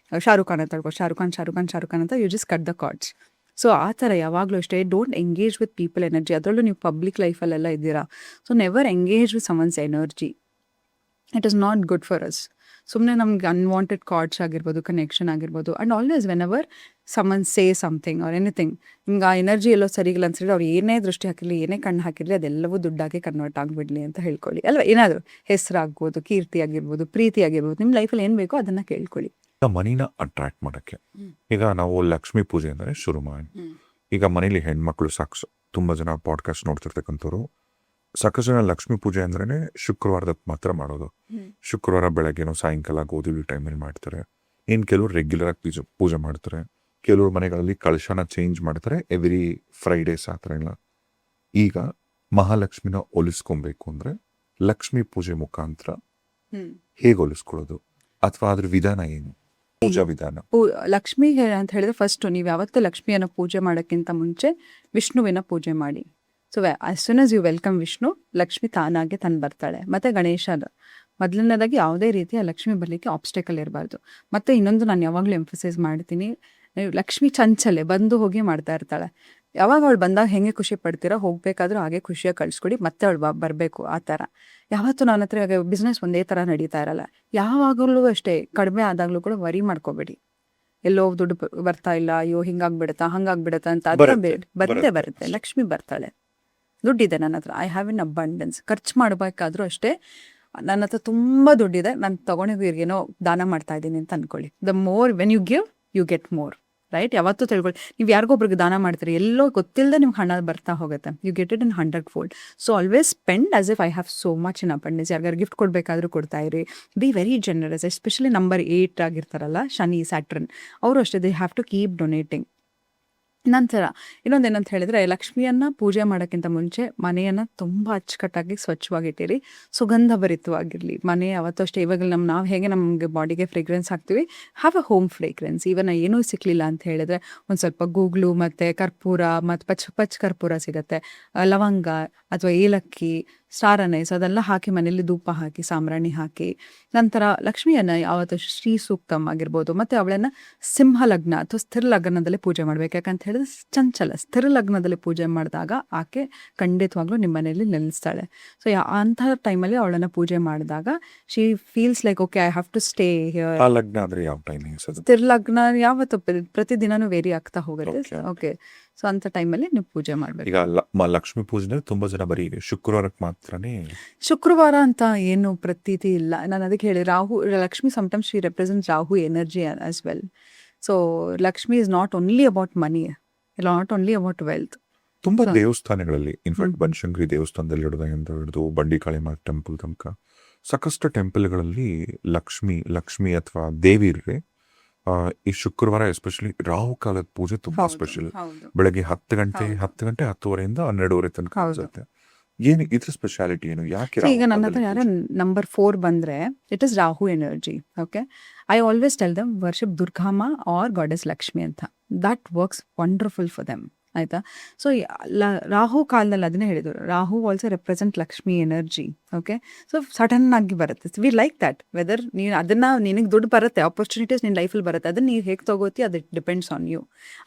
Shahrukh Khan ಅಂತ ಹೇಳ್ಕೊ, ಶಾರುಖ್ ಖಾನ್ ಅಂತ you just cut the cards. So ಆ ಥರ ಯಾವಾಗಲೂ ಅಷ್ಟೇ, don't engage with people energy. ಅದರಲ್ಲೂ ನೀವು ಪಬ್ಲಿಕ್ ಲೈಫಲ್ಲೆಲ್ಲ ಇದ್ದೀರಾ, so never engage with someone's energy. It is not good for us. ಸುಮ್ಮನೆ ನಮ್ಗೆ ಅನ್ವಾಂಟೆಡ್ ಕಾರ್ಡ್ಸ್ ಆಗಿರ್ಬೋದು, ಕನೆಕ್ಷನ್ ಆಗಿರ್ಬೋದು. And always whenever someone say something or anything, ನಿಮ್ಗೆ ಆ ಎನರ್ಜಿ ಎಲ್ಲೋ ಸರಿಗಿಲ್ಲ ಅನ್ಸಿದ್ರೆ, ಅವ್ರು ಏನೇ ದೃಷ್ಟಿ ಹಾಕಿರಲಿ, ಏನೇ ಕಣ್ಣು ಹಾಕಿರಲಿ, ಅದೆಲ್ಲವೂ ದುಡ್ಡಾಗಿ ಕನ್ವರ್ಟ್ ಆಗಿಬಿಡಲಿ ಅಂತ ಹೇಳ್ಕೊಳ್ಳಿ ಅಲ್ವಾ. ಏನಾದರೂ ಹೆಸರಾಗ್ಬೋದು, ಕೀರ್ತಿ ಆಗಿರ್ಬೋದು, ಪ್ರೀತಿ ಆಗಿರ್ಬೋದು, ನಿಮ್ಮ ಲೈಫಲ್ಲಿ ಏನು ಬೇಕೋ ಅದನ್ನು ಕೇಳ್ಕೊಳ್ಳಿ. ಮನಿನ ಅಟ್ರಾಕ್ಟ್ ಮಾಡೋಕ್ಕೆ ಈಗ ನಾವು ಲಕ್ಷ್ಮೀ ಪೂಜೆ ಅಂದರೆ ಶುರು ಮಾಡಿ. ಈಗ ಮನೇಲಿ ಹೆಣ್ಮಕ್ಳು ತುಂಬ ಜನ ಪಾಡ್ಕಾಸ್ಟ್ ನೋಡ್ತಿರ್ತಕ್ಕಂಥವ್ರು, ಸಾಕಷ್ಟು ಜನ ಲಕ್ಷ್ಮೀ ಪೂಜೆ ಅಂದ್ರೇ ಶುಕ್ರವಾರದ ಮಾತ್ರ ಮಾಡೋದು. ಶುಕ್ರವಾರ ಬೆಳಗ್ಗೆನೋ ಸಾಯಂಕಾಲ ಗೋಧಿ ಟೈಮಲ್ಲಿ ಮಾಡ್ತಾರೆ. ಇನ್ನು ಕೆಲವರು ರೆಗ್ಯುಲರ್ ಆಗಿ ಪೂಜೆ ಮಾಡ್ತಾರೆ. ಕೆಲವರು ಮನೆಗಳಲ್ಲಿ ಕಳಶನ ಚೇಂಜ್ ಮಾಡ್ತಾರೆ ಎವ್ರಿ ಫ್ರೈಡೇಸ್ ಆ ಥರ ಎಲ್ಲ. ಈಗ ಮಹಾಲಕ್ಷ್ಮಿನ ಒಲಿಸ್ಕೊಬೇಕು ಅಂದರೆ ಲಕ್ಷ್ಮೀ ಪೂಜೆ ಮುಖಾಂತರ ಹೇಗೆ ಒಲಿಸ್ಕೊಳ್ಳೋದು, ಅಥವಾ ಅದ್ರ ವಿಧಾನ ಏನು, ಪೂಜಾ ವಿಧಾನ? ಲಕ್ಷ್ಮಿ ಅಂತ ಹೇಳಿದ್ರೆ, ಫಸ್ಟ್ ನೀವು ಯಾವತ್ತೂ ಲಕ್ಷ್ಮಿಯನ್ನು ಪೂಜೆ ಮಾಡೋಕ್ಕಿಂತ ಮುಂಚೆ ವಿಷ್ಣುವಿನ ಪೂಜೆ ಮಾಡಿ. So as soon as you welcome Vishnu, Lakshmi ತಾನಾಗೆ ತಂದು ಬರ್ತಾಳೆ. ಮತ್ತು ಗಣೇಶನ ಮೊದಲನೇದಾಗಿ ಯಾವುದೇ ರೀತಿಯ ಲಕ್ಷ್ಮಿ ಬರಲಿಕ್ಕೆ ಆಬ್ಸ್ಟೆಕಲ್ ಇರಬಾರ್ದು. ಮತ್ತು ಇನ್ನೊಂದು ನಾನು ಯಾವಾಗಲೂ ಎಂಫಸೈಸ್ ಮಾಡ್ತೀನಿ, ಲಕ್ಷ್ಮಿ ಚಂಚಲೆ ಬಂದು ಹೋಗಿ ಮಾಡ್ತಾ ಇರ್ತಾಳೆ. ಯಾವಾಗ ಅವಳು ಬಂದಾಗ ಹೆಂಗೆ ಖುಷಿ ಪಡ್ತೀರೋ, ಹೋಗಬೇಕಾದ್ರೂ ಹಾಗೆ ಖುಷಿಯಾಗಿ ಕಳಿಸ್ಕೊಡಿ, ಮತ್ತೆ ಅವಳು ಬರಬೇಕು. ಆ ಥರ ಯಾವತ್ತೂ ನನ್ನ ಹತ್ರ ಬಿಸ್ನೆಸ್ ಒಂದೇ ಥರ ನಡೀತಾ ಇರಲ್ಲ. ಯಾವಾಗಲೂ ಅಷ್ಟೇ, ಕಡಿಮೆ ಆದಾಗಲೂ ಕೂಡ ವರಿ ಮಾಡ್ಕೋಬೇಡಿ, ಎಲ್ಲೋ ದುಡ್ಡು ಬರ್ತಾ ಇಲ್ಲ, ಅಯ್ಯೋ ಹಿಂಗಾಗ್ಬಿಡತ್ತಾ ಹಂಗಾಗ್ಬಿಡತ್ತಾ ಅಂತ. ಅದನ್ನ ಬರುತ್ತೆ, ಲಕ್ಷ್ಮಿ ಬರ್ತಾಳೆ. ದುಡ್ಡಿದೆ ನನ್ನ ಹತ್ರ, ಐ ಹ್ಯಾವ್ ಇನ್ ಅಬಂಡೆನ್ಸ್. ಖರ್ಚು ಮಾಡಬೇಕಾದ್ರೂ ಅಷ್ಟೇ, ನನ್ನ ಹತ್ರ ತುಂಬ ದುಡ್ಡಿದೆ, ನಾನು ತೊಗೊಂಡಿದ್ದೀರಿಗೇನೋ ದಾನ ಮಾಡ್ತಾ ಇದ್ದೀನಿ ಅಂತ ಅಂದ್ಕೊಳ್ಳಿ. The more when you give you get more, right? ಯಾವತ್ತೂ ತಿಳ್ಕೊಳ್ಳಿ, ನೀವು ಯಾರಿಗೊಬ್ರಿಗೆ ದಾನ ಮಾಡ್ತೀರಿ, ಎಲ್ಲೋ ಗೊತ್ತಿಲ್ಲದೆ ನಿಮ್ಗೆ ಹಣ ಬರ್ತಾ ಹೋಗುತ್ತೆ, you get it in 100 fold. So always spend as if I have so much in abundance. ಯಾರಿಗಾರು ಗಿಫ್ಟ್ ಕೊಡಬೇಕಾದ್ರೂ ಕೊಡ್ತಾ ಇರಿ, be very generous. Especially number 8 ಆಗಿರ್ತಾರಲ್ಲ, ಶನಿ, ಸ್ಯಾಟ್ರನ್, ಅವರು ಅಷ್ಟೇ, they have to keep donating. ನಂತರ ಇನ್ನೊಂದೇನಂತ ಹೇಳಿದ್ರೆ, ಲಕ್ಷ್ಮಿಯನ್ನ ಪೂಜೆ ಮಾಡೋಕ್ಕಿಂತ ಮುಂಚೆ ಮನೆಯನ್ನು ತುಂಬ ಅಚ್ಚುಕಟ್ಟಾಗಿ ಸ್ವಚ್ಛವಾಗಿಟ್ಟಿರಿ, ಸುಗಂಧಭರಿತವಾಗಿರಲಿ ಮನೆ. ಯಾವತ್ತೂ ಅಷ್ಟೇ, ಇವಾಗ ನಾವು ಹೇಗೆ ನಮಗೆ ಬಾಡಿಗೆ ಫ್ರೇಗ್ರೆನ್ಸ್ ಹಾಕ್ತೀವಿ, ಹ್ಯಾವ್ ಅ ಹೋಮ್ ಫ್ರೇಗ್ರೆನ್ಸ್. ಇವನ್ ಏನೂ ಸಿಕ್ಕಲಿಲ್ಲ ಅಂತ ಹೇಳಿದ್ರೆ ಒಂದು ಸ್ವಲ್ಪ ಗೂಗ್ಲು ಮತ್ತು ಕರ್ಪೂರ ಮತ್ತು ಪಚ್ಚ ಕರ್ಪೂರ ಸಿಗುತ್ತೆ, ಲವಂಗ ಅಥವಾ ಏಲಕ್ಕಿ, ಸ್ಟಾರ್ ಅನೈಸ್, ಅದೆಲ್ಲ ಹಾಕಿ ಮನೇಲಿ ಧೂಪ ಹಾಕಿ, ಸಾಂಬ್ರಾಣಿ ಹಾಕಿ. ನಂತರ ಲಕ್ಷ್ಮಿಯನ್ನು ಯಾವತ್ತು ಶ್ರೀ ಸೂಕ್ತಮ್ ಆಗಿರ್ಬೋದು, ಮತ್ತು ಅವಳನ್ನು ಸಿಂಹ ಲಗ್ನ ಅಥವಾ ಸ್ಥಿರ ಲಗ್ನದಲ್ಲಿ ಪೂಜೆ ಮಾಡಬೇಕು. ಯಾಕಂತ ಹೇಳಿದ್ರೆ ಚಂಚಲ, ಸ್ಥಿರ ಲಗ್ನದಲ್ಲಿ ಪೂಜೆ ಮಾಡಿದಾಗ ಆಕೆ ಖಂಡಿತವಾಗ್ಲೂ ನಿಮ್ಮ ಮನೆಯಲ್ಲಿ ನೆಲೆಸ್ತಾಳೆ. ಸೊ ಅಂಥ ಟೈಮಲ್ಲಿ ಅವಳನ್ನು ಪೂಜೆ ಮಾಡಿದಾಗ she feels like okay, I have to stay here. ಆ ಲಗ್ನ ಅಂದರೆ ಯಾವ ಟೈಮಿಂಗ್ಸ್ ಅದು? ಸ್ಥಿರ ಲಗ್ನ ಯಾವತ್ತು ಪ್ರತಿದಿನನೂ ವೇರಿ ಆಗ್ತಾ ಹೋಗುತ್ತೆ. ಓಕೆ, ಸೊ ಅಂಥ ಟೈಮಲ್ಲಿ ನೀವು ಪೂಜೆ ಮಾಡಬೇಕು. ಈಗ ಲಕ್ಷ್ಮೀ ಪೂಜೆ ತುಂಬಾ ಜನ ಬರೀ ಶುಕ್ರವಾರಕ್ಕೆ ಮಾತ್ರನೇ. ಶುಕ್ರವಾರ ಅಂತ ಏನು ಪ್ರತೀತಿ ಇಲ್ಲ. ನಾನು ಅದಕ್ಕೆ ಹೇಳಿ, Lakshmi sometimes she represent Rahu energy as well. So Lakshmi is not only about money, not only about wealth. ತುಂಬಾ ದೇವಸ್ಥಾನಗಳಲ್ಲಿ, ಇನ್ಫ್ಯಾಕ್ಟ್ ಬನಶಂಕರಿ ದೇವಸ್ಥಾನದಲ್ಲಿ ಹಿಡಿದು ಬಂಡಿಕಾಳಿಮ್ಮ ಟೆಂಪಲ್ ತನಕ ಸಾಕಷ್ಟು ಟೆಂಪಲ್ಗಳಲ್ಲಿ ಲಕ್ಷ್ಮಿ ಅಥವಾ ದೇವಿಯರಿಗೆ ಈ ಶುಕ್ರವಾರ ಎಸ್ಪೆಷಲಿ ರಾಹುಕಾಲದ ಪೂಜೆ ತುಂಬಾ ಸ್ಪೆಷಲ್. ಬೆಳಗ್ಗೆ 10 ಗಂಟೆ 10:30 12 ತನಕ ಅನ್ಸುತ್ತೆ. ಏನು ಇದ್ರ ಸ್ಪೆಷಾಲಿಟಿ ಏನು? ಯಾಕೆ ಈಗ ನನ್ನ ಹತ್ರ ಯಾರ ನಂಬರ್ 4 ಬಂದ್ರೆ it is Rahu energy. Okay, I always tell them worship Durgamma or goddess Lakshmi ಅಂತ. That works wonderful for them, ಆಯ್ತಾ? ಸೊ ರಾಹು ಕಾಲದಲ್ಲಿ ಅದನ್ನೇ ಹೇಳಿದ್ರು, Rahu also represent Lakshmi energy. Okay, so sudden ಆಗಿ ಬರುತ್ತೆ. We like that. ವೆದರ್ ನೀನು ಅದನ್ನು, ನಿನಗೆ ದುಡ್ಡು ಬರುತ್ತೆ, ಆಪರ್ಚುನಿಟೀಸ್ ನಿನ್ನ ಲೈಫಲ್ಲಿ ಬರುತ್ತೆ, ಅದನ್ನು ನೀವು ಹೇಗೆ ತಗೋತಿ, ಅದು ಡಿಪೆಂಡ್ಸ್ ಆನ್ ಯು.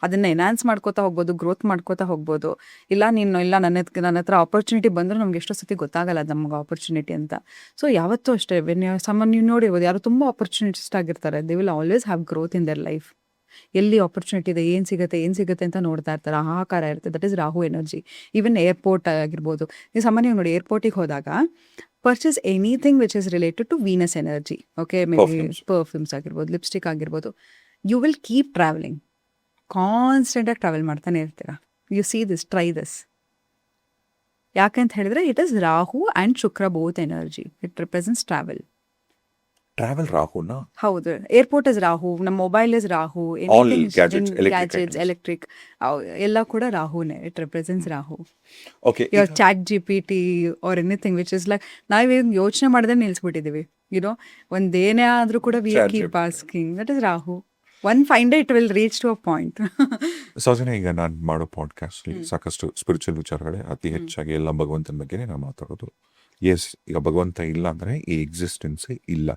ಅದನ್ನು ಎನ್ಹಾನ್ಸ್ ಮಾಡ್ಕೋತಾ ಹೋಗ್ಬೋದು, ಗ್ರೋತ್ ಮಾಡ್ಕೋತಾ ಹೋಗ್ಬೋದು. ನನ್ನ ಹತ್ರ ಆಪರ್ಚುನಿಟಿ ಬಂದರೂ ನಮ್ಗೆ ಎಷ್ಟೋ ಸತಿ ಗೊತ್ತಾಗಲ್ಲ ಅದು ನಮ್ಗೆ ಆಪರ್ಚುನಿಟಿ ಅಂತ. ಸೊ ಯಾವತ್ತೂ ಅಷ್ಟೇ, ನೀವು ನೋಡಿರ್ಬೋದು, ಯಾರು ತುಂಬ ಆಪರ್ಚುನಿಟಿಸ್ಟ್ ಆಗಿರ್ತಾರೆ, they will always have growth in their life. ಎಲ್ಲಿ ಆಪರ್ಚುನಿಟಿ ಇದೆ, ಏನು ಸಿಗುತ್ತೆ ಅಂತ ನೋಡ್ತಾ ಇರ್ತಾರೆ, ಆಹಾಕಾರ ಇರುತ್ತೆ. That is Rahu energy. Even airport ಆಗಿರ್ಬೋದು, ನೀವು ಸಾಮಾನ್ಯವಾಗಿ ನೋಡಿ, ಏರ್ಪೋರ್ಟಿಗೆ ಹೋದಾಗ purchase anything which is related to Venus energy. Okay, maybe perfumes ಆಗಿರ್ಬೋದು, ಲಿಪ್ಸ್ಟಿಕ್ ಆಗಿರ್ಬೋದು, ಯು ವಿಲ್ ಕೀಪ್ ಟ್ರಾವೆಲಿಂಗ್, ಕಾನ್ಸ್ಟೆಂಟಾಗಿ ಟ್ರಾವೆಲ್ ಮಾಡ್ತಾನೆ ಇರ್ತೀರಾ. You see this, try this. ಯಾಕೆಂತ ಹೇಳಿದ್ರೆ it is Rahu and Shukra both energy. It represents travel. ರಾಹುನ? ಹೌದು, airport is Rahu, ನಮ್ಮ mobile is Rahu, gadgets, electric ಎಲ್ಲ ಕೂಡ ರಾಹುನೇ. It represents Rahu. Your chat GPT or anything which is like, ನಾವೇನು ಯೋಚನೆ ಮಾಡದೆ ನಿಲ್ಸ್ಬಿಟ್ಟಿದ್ದೀವಿ. ಯುನೋ, ಒಂದೇನೇ ಆದರೂ ಕೂಡ we keep asking. That is Rahu. One fine day it will reach to a point. Soujanya, ಈಗ ನಾನು ಮಾಡೋ ಪಾಡ್ಕಾಸ್ಟ್ ಸಾಕಷ್ಟು ಸ್ಪಿರಿಚುವಲ್ ವಿಚಾರಗಳೇ, ಅತಿ ಹೆಚ್ಚಾಗಿ ಎಲ್ಲ ಭಗವಂತನ ಬಗ್ಗೆ ನಾನು ಮಾತಾಡೋದು. ಎಸ್, ಈಗ ಭಗವಂತ ಇಲ್ಲ ಅಂದ್ರೆ ಈ ಎಕ್ಸಿಸ್ಟೆನ್ಸೇ ಇಲ್ಲ,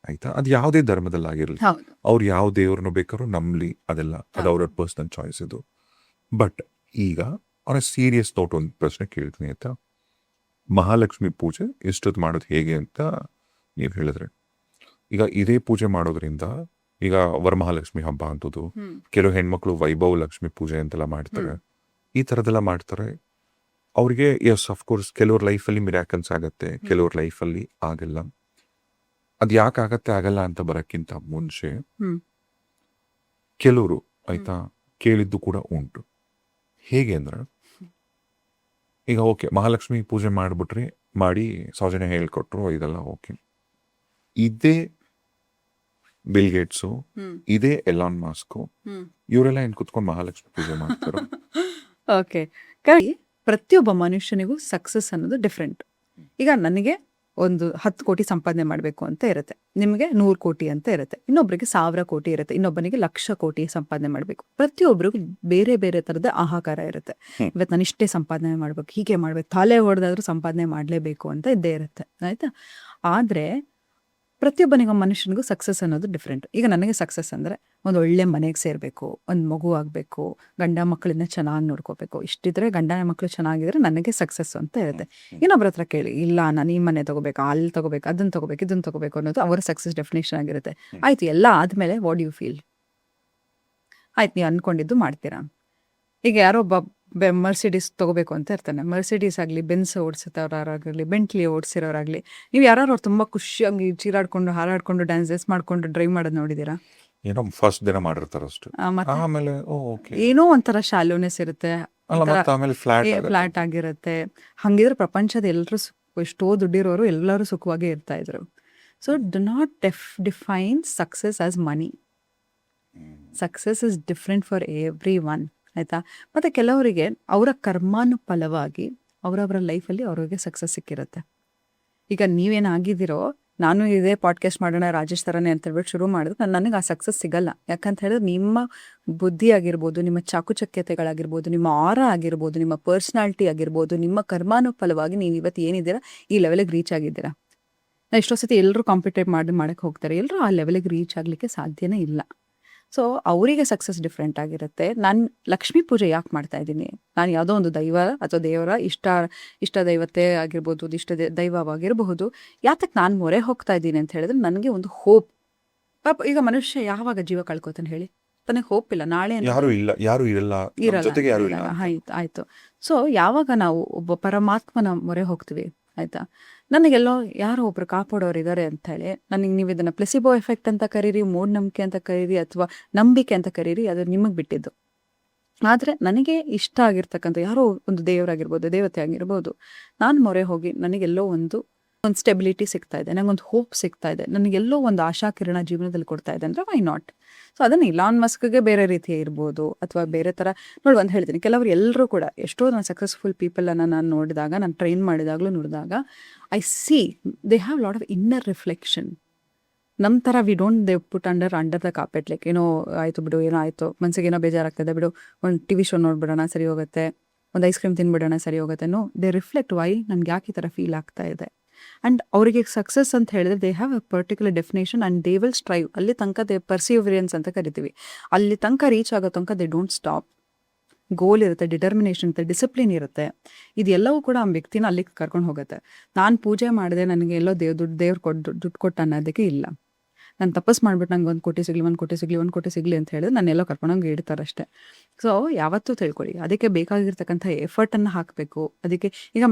ಆಯ್ತಾ? ಅದು ಯಾವುದೇ ಧರ್ಮದಲ್ಲಾಗಿರಲಿ, ಅವ್ರು ಯಾವ ದೇವ್ರನ್ನು ಬೇಕಾದ್ರೂ ನಂಬಲಿ, ಅದೆಲ್ಲ ಅದು ಅವ್ರ ಪರ್ಸನಲ್ ಚಾಯ್ಸ್ ಇದು. ಬಟ್ ಈಗ ಅವನ ಸೀರಿಯಸ್ ನೋಟ್ ಒಂದು ಪ್ರಶ್ನೆ ಕೇಳ್ತೀನಿ, ಆಯ್ತಾ? ಮಹಾಲಕ್ಷ್ಮಿ ಪೂಜೆ ಎಷ್ಟೊತ್ತು ಮಾಡೋದು ಹೇಗೆ ಅಂತ ನೀವು ಹೇಳಿದ್ರೆ, ಈಗ ಇದೇ ಪೂಜೆ ಮಾಡೋದ್ರಿಂದ, ಈಗ ವರಮಹಾಲಕ್ಷ್ಮಿ ಹಬ್ಬ ಅಂತದ್ದು, ಕೆಲವು ಹೆಣ್ಮಕ್ಳು ವೈಭವ ಲಕ್ಷ್ಮಿ ಪೂಜೆ ಅಂತೆಲ್ಲ ಮಾಡ್ತಾರೆ, ಈ ಥರದ್ದೆಲ್ಲ ಮಾಡ್ತಾರೆ. ಅವ್ರಿಗೆ ಎಸ್ ಅಫ್ಕೋರ್ಸ್ ಕೆಲವ್ರ ಲೈಫಲ್ಲಿ ಮಿರಾಕಲ್ಸ್ ಆಗತ್ತೆ, ಕೆಲವ್ರ ಲೈಫಲ್ಲಿ ಆಗಲ್ಲ. ಅದು ಯಾಕೆ ಆಗಲ್ಲ ಅಂತ ಬರೋಕ್ಕಿಂತ ಮುಂಚೆ ಕೆಲವರು, ಆಯ್ತಾ, ಕೇಳಿದ್ದು ಕೂಡ ಉಂಟು. ಹೇಗೆ ಅಂದ್ರೆ, ಈಗ ಓಕೆ ಮಹಾಲಕ್ಷ್ಮಿ ಪೂಜೆ ಮಾಡಿ ಸೌಜನ್ಯ ಹೇಳ್ಕೊಟ್ರು, ಇದೆಲ್ಲ ಓಕೆ. ಇದೇ ಬಿಲ್ ಗೇಟ್ಸು, ಇದೇ ಎಲಾನ್ ಮಾಸ್ಕು, ಇವರೆಲ್ಲ ಏನು ಕುತ್ಕೊಂಡು ಮಹಾಲಕ್ಷ್ಮಿ ಪೂಜೆ ಮಾಡ್ತಾರೋ? ಓಕೆ, ಪ್ರತಿಯೊಬ್ಬ ಮನುಷ್ಯನಿಗೂ ಸಕ್ಸಸ್ ಅನ್ನೋದು ಡಿಫ್ರೆಂಟ್. ಈಗ ನನಗೆ ಒಂದು 10 ಕೋಟಿ ಸಂಪಾದನೆ ಮಾಡಬೇಕು ಅಂತ ಇರುತ್ತೆ, ನಿಮಗೆ 100 ಕೋಟಿ ಅಂತ ಇರುತ್ತೆ, ಇನ್ನೊಬ್ಬರಿಗೆ 1000 ಕೋಟಿ ಇರುತ್ತೆ, ಇನ್ನೊಬ್ಬನಿಗೆ 1,00,000 ಕೋಟಿ ಸಂಪಾದನೆ ಮಾಡಬೇಕು. ಪ್ರತಿಯೊಬ್ಬರಿಗೂ ಬೇರೆ ಬೇರೆ ಥರದ ಆಹಾಕಾರ ಇರುತ್ತೆ. ಇವತ್ತು ನಾನು ಇಷ್ಟೇ ಸಂಪಾದನೆ ಮಾಡಬೇಕು, ಹೀಗೆ ಮಾಡಬೇಕು, ತಲೆ ಹೊಡೆದಾದ್ರೂ ಸಂಪಾದನೆ ಮಾಡಲೇಬೇಕು ಅಂತ ಇದ್ದೇ ಇರುತ್ತೆ, ಆಯಿತಾ? ಆದರೆ ಪ್ರತಿಯೊಬ್ಬನಿಗೂ ಮನುಷ್ಯನಿಗೂ ಸಕ್ಸಸ್ ಅನ್ನೋದು ಡಿಫ್ರೆಂಟ್. ಈಗ ನನಗೆ ಸಕ್ಸಸ್ ಅಂದರೆ ಒಂದು ಒಳ್ಳೆ ಮನೆಗೆ ಸೇರಬೇಕು, ಒಂದು ಮಗು ಆಗಬೇಕು, ಗಂಡ ಮಕ್ಕಳನ್ನ ಚೆನ್ನಾಗಿ ನೋಡ್ಕೋಬೇಕು, ಇಷ್ಟಿದ್ರೆ ಗಂಡ ಮಕ್ಕಳು ಚೆನ್ನಾಗಿದ್ರೆ ನನಗೆ ಸಕ್ಸಸ್ ಅಂತ ಇರುತ್ತೆ. ಇನ್ನೊಬ್ಬರ ಹತ್ರ ಕೇಳಿ, ಇಲ್ಲ ನಾನು ಈ ಮನೆ ತೊಗೋಬೇಕು, ಅಲ್ಲಿ ತೊಗೋಬೇಕು, ಅದನ್ನು ತೊಗೋಬೇಕು, ಇದನ್ನು ತೊಗೋಬೇಕು ಅನ್ನೋದು ಅವರ ಸಕ್ಸಸ್ ಡೆಫಿನೇಷನ್ ಆಗಿರುತ್ತೆ. ಆಯಿತು, ಎಲ್ಲ ಆದಮೇಲೆ ವಾಟ್ ಯು ಫೀಲ್? ಆಯ್ತು, ನೀವು ಅಂದ್ಕೊಂಡಿದ್ದು ಮಾಡ್ತೀರಾ. ಈಗ ಯಾರೋ ಒಬ್ಬ ಮರ್ಸಿಡೀಸ್ ತೊಗೋಬೇಕು ಅಂತ ಇರ್ತಾನೆ. ಮರ್ಸಿಡೀಸ್ ಆಗಲಿ, ಬೆನ್ಸ್ ಓಡಿಸಿದವರಾಗಲಿ, ಬೆಂಟ್ಲಿ ಓಡಿಸಿರೋರಾಗಲಿ, ನೀವು ಯಾರು ಅವ್ರು ತುಂಬ ಖುಷಿಯಾಗಿ ಚೀರಾಡ್ಕೊಂಡು ಹಾರಾಡ್ಕೊಂಡು ಡ್ಯಾನ್ಸ್ ಮಾಡ್ಕೊಂಡು ಡ್ರೈವ್ ಮಾಡೋದು ನೋಡಿದ್ದೀರಾ? ಏನೋ ಫಸ್ಟ್ ದಿನ ಮಾಡಿರ್ತಾರೆ ಅಷ್ಟೇ. ಮತ್ತೆ ಆಮೇಲೆ ಓಕೆ ಏನೋ ಒಂಥರ ಶಾಲೋನೆಸ್ ಇರುತ್ತೆ, ಅಲ್ಲ, ಮತ್ತೆ ಆಮೇಲೆ ಫ್ಲಾಟ್ ಫ್ಲಾಟ್ ಆಗಿರುತ್ತೆ. ಹಂಗಿದ್ರೆ ಪ್ರಪಂಚದ ಎಲ್ಲರೂ ಎಷ್ಟೋ ದುಡ್ಡಿರೋರು ಎಲ್ಲರೂ ಸುಖವಾಗಿ ಇರ್ತಾ ಇದ್ರು. So do not define success as money. Success is different for every one, ಆಯಿತಾ? ಮತ್ತು ಕೆಲವರಿಗೆ ಅವರ ಕರ್ಮಾನುಫಲವಾಗಿ ಅವರವರ ಲೈಫಲ್ಲಿ ಅವ್ರಿಗೆ ಸಕ್ಸಸ್ ಸಿಕ್ಕಿರುತ್ತೆ. ಈಗ ನೀವೇನಾಗಿದ್ದೀರೋ, ನಾನು ಇದೇ ಪಾಡ್ಕಾಸ್ಟ್ ಮಾಡೋಣ ರಾಜೇಶ್ ಥರನೇ ಅಂತ ಹೇಳ್ಬಿಟ್ಟು ಶುರು ಮಾಡಿದ್ರೆ ನನಗೆ ಆ ಸಕ್ಸಸ್ ಸಿಗಲ್ಲ. ಯಾಕಂತ ಹೇಳಿದ್ರೆ ನಿಮ್ಮ ಬುದ್ಧಿ ಆಗಿರ್ಬೋದು, ನಿಮ್ಮ ಚಾಕುಚಕ್ಯತೆಗಳಾಗಿರ್ಬೋದು, ನಿಮ್ಮ ಆರ ಆಗಿರ್ಬೋದು, ನಿಮ್ಮ ಪರ್ಸ್ನಾಲಿಟಿ ಆಗಿರ್ಬೋದು, ನಿಮ್ಮ ಕರ್ಮಾನುಫಲವಾಗಿ ನೀವು ಇವತ್ತು ಏನಿದ್ದೀರಾ ಈ ಲೆವೆಲಿಗೆ ರೀಚ್ ಆಗಿದ್ದೀರಾ. ನಾನು ಎಷ್ಟೋ ಸತಿ ಎಲ್ಲರೂ ಕಾಂಪಿಟೇಟ್ ಮಾಡೋಕ್ಕೆ ಹೋಗ್ತಾರೆ, ಎಲ್ಲರೂ ಆ ಲೆವೆಲಿಗೆ ರೀಚ್ ಆಗಲಿಕ್ಕೆ ಸಾಧ್ಯನೇ ಇಲ್ಲ. ಸೊ ಅವರಿಗೆ ಸಕ್ಸಸ್ ಡಿಫ್ರೆಂಟ್ ಆಗಿರುತ್ತೆ. ನಾನು ಲಕ್ಷ್ಮೀ ಪೂಜೆ ಯಾಕೆ ಮಾಡ್ತಾ ಇದ್ದೀನಿ, ನಾನು ಯಾವುದೋ ಒಂದು ದೈವ ಅಥವಾ ದೇವರ ಇಷ್ಟ ದೈವತೆ ಆಗಿರ್ಬೋದು, ದೈವವಾಗಿರಬಹುದು, ಯಾತಕ್ಕೆ ನಾನು ಮೊರೆ ಹೋಗ್ತಾ ಇದ್ದೀನಿ ಅಂತ ಹೇಳಿದ್ರೆ ನನಗೆ ಒಂದು ಹೋಪ್. ಪಾಪ ಈಗ ಮನುಷ್ಯ ಯಾವಾಗ ಜೀವ ಕಳ್ಕೊತಾನೆ ಹೇಳಿ, ತನಗೆ ಹೋಪ್ ಇಲ್ಲ, ನಾಳೆ ಯಾರು ಇರಲ್ಲ, ಜೊತೆಗೆ ಯಾರು ಇಲ್ಲ. ಆಯ್ತು. ಸೊ ಯಾವಾಗ ನಾವು ಒಬ್ಬ ಪರಮಾತ್ಮನ ಮೊರೆ ಹೋಗ್ತೀವಿ, ಆಯ್ತಾ, ನನಗೆಲ್ಲೋ ಯಾರೋ ಒಬ್ರು ಕಾಪಾಡೋರು ಇದ್ದಾರೆ ಅಂತ ಹೇಳಿ, ನನಗೆ ನೀವು ಇದನ್ನು ಪ್ಲೆಸಿಬೋ ಎಫೆಕ್ಟ್ ಅಂತ ಕರೀರಿ, ಮೂಢನಂಬಿಕೆ ಅಂತ ಕರೀರಿ, ಅಥವಾ ನಂಬಿಕೆ ಅಂತ ಕರೀರಿ, ಅದು ನಿಮಗೆ ಬಿಟ್ಟಿದ್ದು. ಆದರೆ ನನಗೆ ಇಷ್ಟ ಆಗಿರ್ತಕ್ಕಂಥ ಯಾರೋ ಒಂದು ದೇವರಾಗಿರ್ಬೋದು, ದೇವತೆ ಆಗಿರ್ಬೋದು, ನಾನು ಮೊರೆ ಹೋಗಿ ನನಗೆಲ್ಲೋ ಒಂದು ಸ್ಟೆಬಿಲಿಟಿ ಸಿಗ್ತಾ ಇದೆ, ನನಗೊಂದು ಹೋಪ್ ಸಿಗ್ತಾ ಇದೆ, ನನಗೆಲ್ಲೋ ಒಂದು ಆಶಾಕಿರಣ ಜೀವನದಲ್ಲಿ ಕೊಡ್ತಾ ಇದೆ ಅಂದರೆ ವೈ ನಾಟ್? ಸೊ ಅದನ್ನು ಇಲಾನ್ ಮಸ್ಕ್ಗೆ ಬೇರೆ ರೀತಿ ಇರ್ಬೋದು, ಅಥವಾ ಬೇರೆ ಥರ ನೋಡಿ. ಒಂದು ಹೇಳ್ತೀನಿ, ಕೆಲವರು ಎಲ್ಲರೂ ಕೂಡ ಎಷ್ಟೋ ನಾನು ಸಕ್ಸಸ್ಫುಲ್ ಪೀಪಲನ್ನು ನಾನು ನೋಡಿದಾಗ, ನಾನು ಟ್ರೈನ್ ಮಾಡಿದಾಗಲೂ ನೋಡಿದಾಗ, I C they have lot of inner reflection. ನಮ್ಮ ಥರ we don't they put under the carpet, like ಏನೋ ಆಯಿತು ಬಿಡು, ಏನೋ ಆಯಿತು, ಮನಸ್ಸಿಗೆ ಏನೋ ಬೇಜಾರಾಗ್ತದೆ ಬಿಡು, ಒಂದು ಟಿ ವಿ ಶೋ ನೋಡ್ಬಿಡೋಣ ಸರಿ ಹೋಗುತ್ತೆ, ಒಂದು ಐಸ್ ಕ್ರೀಮ್ ತಿನ್ಬಿಡೋಣ ಸರಿ ಹೋಗುತ್ತೆ. ನೋ, ದೇ ರಿಫ್ಲೆಕ್ಟ್ ವೈ ನನಗೆ ಯಾಕೆ ಈ ಥರ ಫೀಲ್ ಆಗ್ತಾ ಇದೆ. ಆ್ಯಂಡ್ ಅವರಿಗೆ ಸಕ್ಸಸ್ ಅಂತ ಹೇಳಿದ್ರೆ they have A particular definition and they will strive. ಅಲ್ಲಿ ತನಕ ದೇ ಪರ್ಸಿವರಿಯನ್ಸ್ ಅಂತ ಕರಿತೀವಿ, ಅಲ್ಲಿ ತನಕ ರೀಚ್ ಆಗೋ ತನಕ ದೇ ಡೋಂಟ್ ಸ್ಟಾಪ್. ಗೋಲ್ ಇರುತ್ತೆ, ಡಿಟರ್ಮಿನೇಷನ್ ಇರುತ್ತೆ, ಡಿಸಿಪ್ಲಿನ್ ಇರುತ್ತೆ. ಇದೆಲ್ಲವೂ ಕೂಡ ಆ ವ್ಯಕ್ತಿನ ಅಲ್ಲಿಗೆ ಕರ್ಕೊಂಡು ಹೋಗುತ್ತೆ. ನಾನು ಪೂಜೆ ಮಾಡಿದೆ, ನನಗೆ ಎಲ್ಲೋ ದೇವ್ರು ದುಡ್ಡು ಕೊಟ್ಟು ಅನ್ನೋದಕ್ಕೆ ಇಲ್ಲ. ನಾನು ತಪಸ್ ಮಾಡಿಬಿಟ್ಟು ನಂಗೆ 1 ಕೋಟಿ ಸಿಗಲಿ, 1 ಕೋಟಿ ಸಿಗಲಿ, 1 ಕೋಟಿ ಸಿಗಲಿ ಅಂತ ಹೇಳಿದ್ರೆ ನಾನೆಲ್ಲೋ ಕರ್ಕೊಂಡೋಗಿ ಇಡ್ತಾರೆ ಅಷ್ಟೇ. ಸೊ ಯಾವತ್ತೂ ತಿಳ್ಕೊಳ್ಳಿ, ಅದಕ್ಕೆ ಬೇಕಾಗಿರ್ತಕ್ಕಂಥ ಎಫರ್ಟನ್ನು ಹಾಕಬೇಕು. ಅದಕ್ಕೆ ಈಗ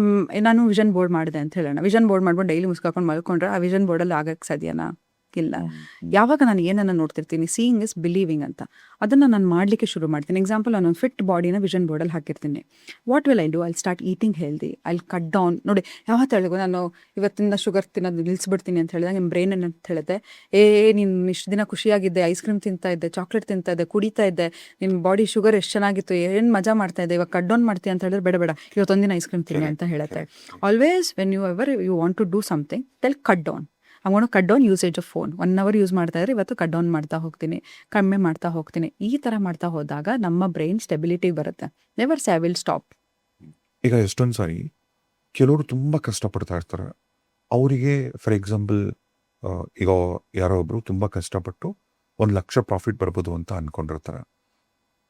ನಾನು ವಿಷನ್ ಬೋರ್ಡ್ ಮಾಡಿದೆ ಅಂತ ಹೇಳೋಣ, ವಿಷನ್ ಬೋರ್ಡ್ ಮಾಡ್ಕೊಂಡು ಡೈಲಿ ಮುಸ್ಕಾಕೊಂಡು ಮಲ್ಕೊಂಡ್ರೆ ಆ ವಿಷನ್ ಬೋರ್ಡಲ್ಲಿ ಆಗಕ್ಕೆ ಸಾಧ್ಯನಾ? ಇಲ್ಲ. ಯಾವಾಗ ನಾನು ಏನನ್ನು ನೋಡ್ತಿರ್ತೀನಿ, ಸೀಯಿಂಗ್ ಇಸ್ ಬಿಲೀವಿಂಗ್ ಅಂತ, ಅದನ್ನು ನಾನು ಮಾಡಲಿಕ್ಕೆ ಶುರು ಮಾಡ್ತೀನಿ. ಎಕ್ಸಾಂಪಲ್, ನಾನು ಫಿಟ್ ಬಾಡಿನ ವಿಷನ್ ಬೋರ್ಡಲ್ಲಿ ಹಾಕಿರ್ತೀನಿ. What will I do? I start eating healthy, I cut down. ನೋಡಿ, ಯಾವತ್ತು ಹೇಳಿಗೋ ನಾನು ಇವತ್ತಿಂದ ಶುಗರ್ ತಿನ್ನೋದು ನಿಲ್ಲಿಸ್ಬಿಡ್ತೀನಿ ಅಂತ ಹೇಳಿದಾಗ ನಿಮ್ಮ ಬ್ರೈನ್ ಅಂತ ಹೇಳುತ್ತೆ, ನೀನು ಇಷ್ಟು ದಿನ ಖುಷಿಯಾಗಿದ್ದೆ, ಐಸ್ ಕ್ರೀಮ್ ತಿಂತಾ ಇದ್ದೆ, ಚಾಕ್ಲೇಟ್ ತಿಂತಾ ಇದ್ದೆ, ಕುಡಿತಾ ಇದ್ದೆ, ನಿಮ್ಮ ಬಾಡಿ ಶುಗರ್ ಎಷ್ಟು ಚೆನ್ನಾಗಿತ್ತು, ಏನು ಮಜಾ ಮಾಡ್ತಾ ಇದ್ದೆ, ಇವಾಗ ಕಟ್ ಡೌನ್ ಮಾಡ್ತೀಯ ಅಂತ ಹೇಳಿದ್ರೆ ಬೇಡ ಇವತ್ತೊಂದಿನ ಐಸ್ ಕ್ರೀಮ್ ತಿನ್ನಿ ಅಂತ ಹೇಳುತ್ತೆ. Always when you want to do something, tell cut down. ಅವನು cut down usage of phone. 1 hour use ಮಾಡ್ತಾ ಇದ್ರೆ ಇವತ್ತು ಕಟ್ ಡೌನ್ ಮಾಡ್ತಾ ಹೋಗ್ತೀನಿ, ಕಡಿಮೆ ಮಾಡ್ತಾ ಹೋಗ್ತೀನಿ. ಈ ಥರ ಮಾಡ್ತಾ ಹೋದಾಗ ನಮ್ಮ ಬ್ರೈನ್ ಸ್ಟೆಬಿಲಿಟಿ ಬರುತ್ತೆ. Never say I will stop. ಈಗ ಎಷ್ಟೊಂದು ಸಾರಿ ಕೆಲವರು ತುಂಬ ಕಷ್ಟಪಡ್ತಾ ಇರ್ತಾರೆ. ಅವರಿಗೆ ಫಾರ್ ಎಕ್ಸಾಂಪಲ್ ಈಗ ಯಾರೋ ಒಬ್ರು ತುಂಬ ಕಷ್ಟಪಟ್ಟು 1 ಲಕ್ಷ ಪ್ರಾಫಿಟ್ ಬರ್ಬೋದು ಅಂತ ಅಂದ್ಕೊಂಡಿರ್ತಾರೆ.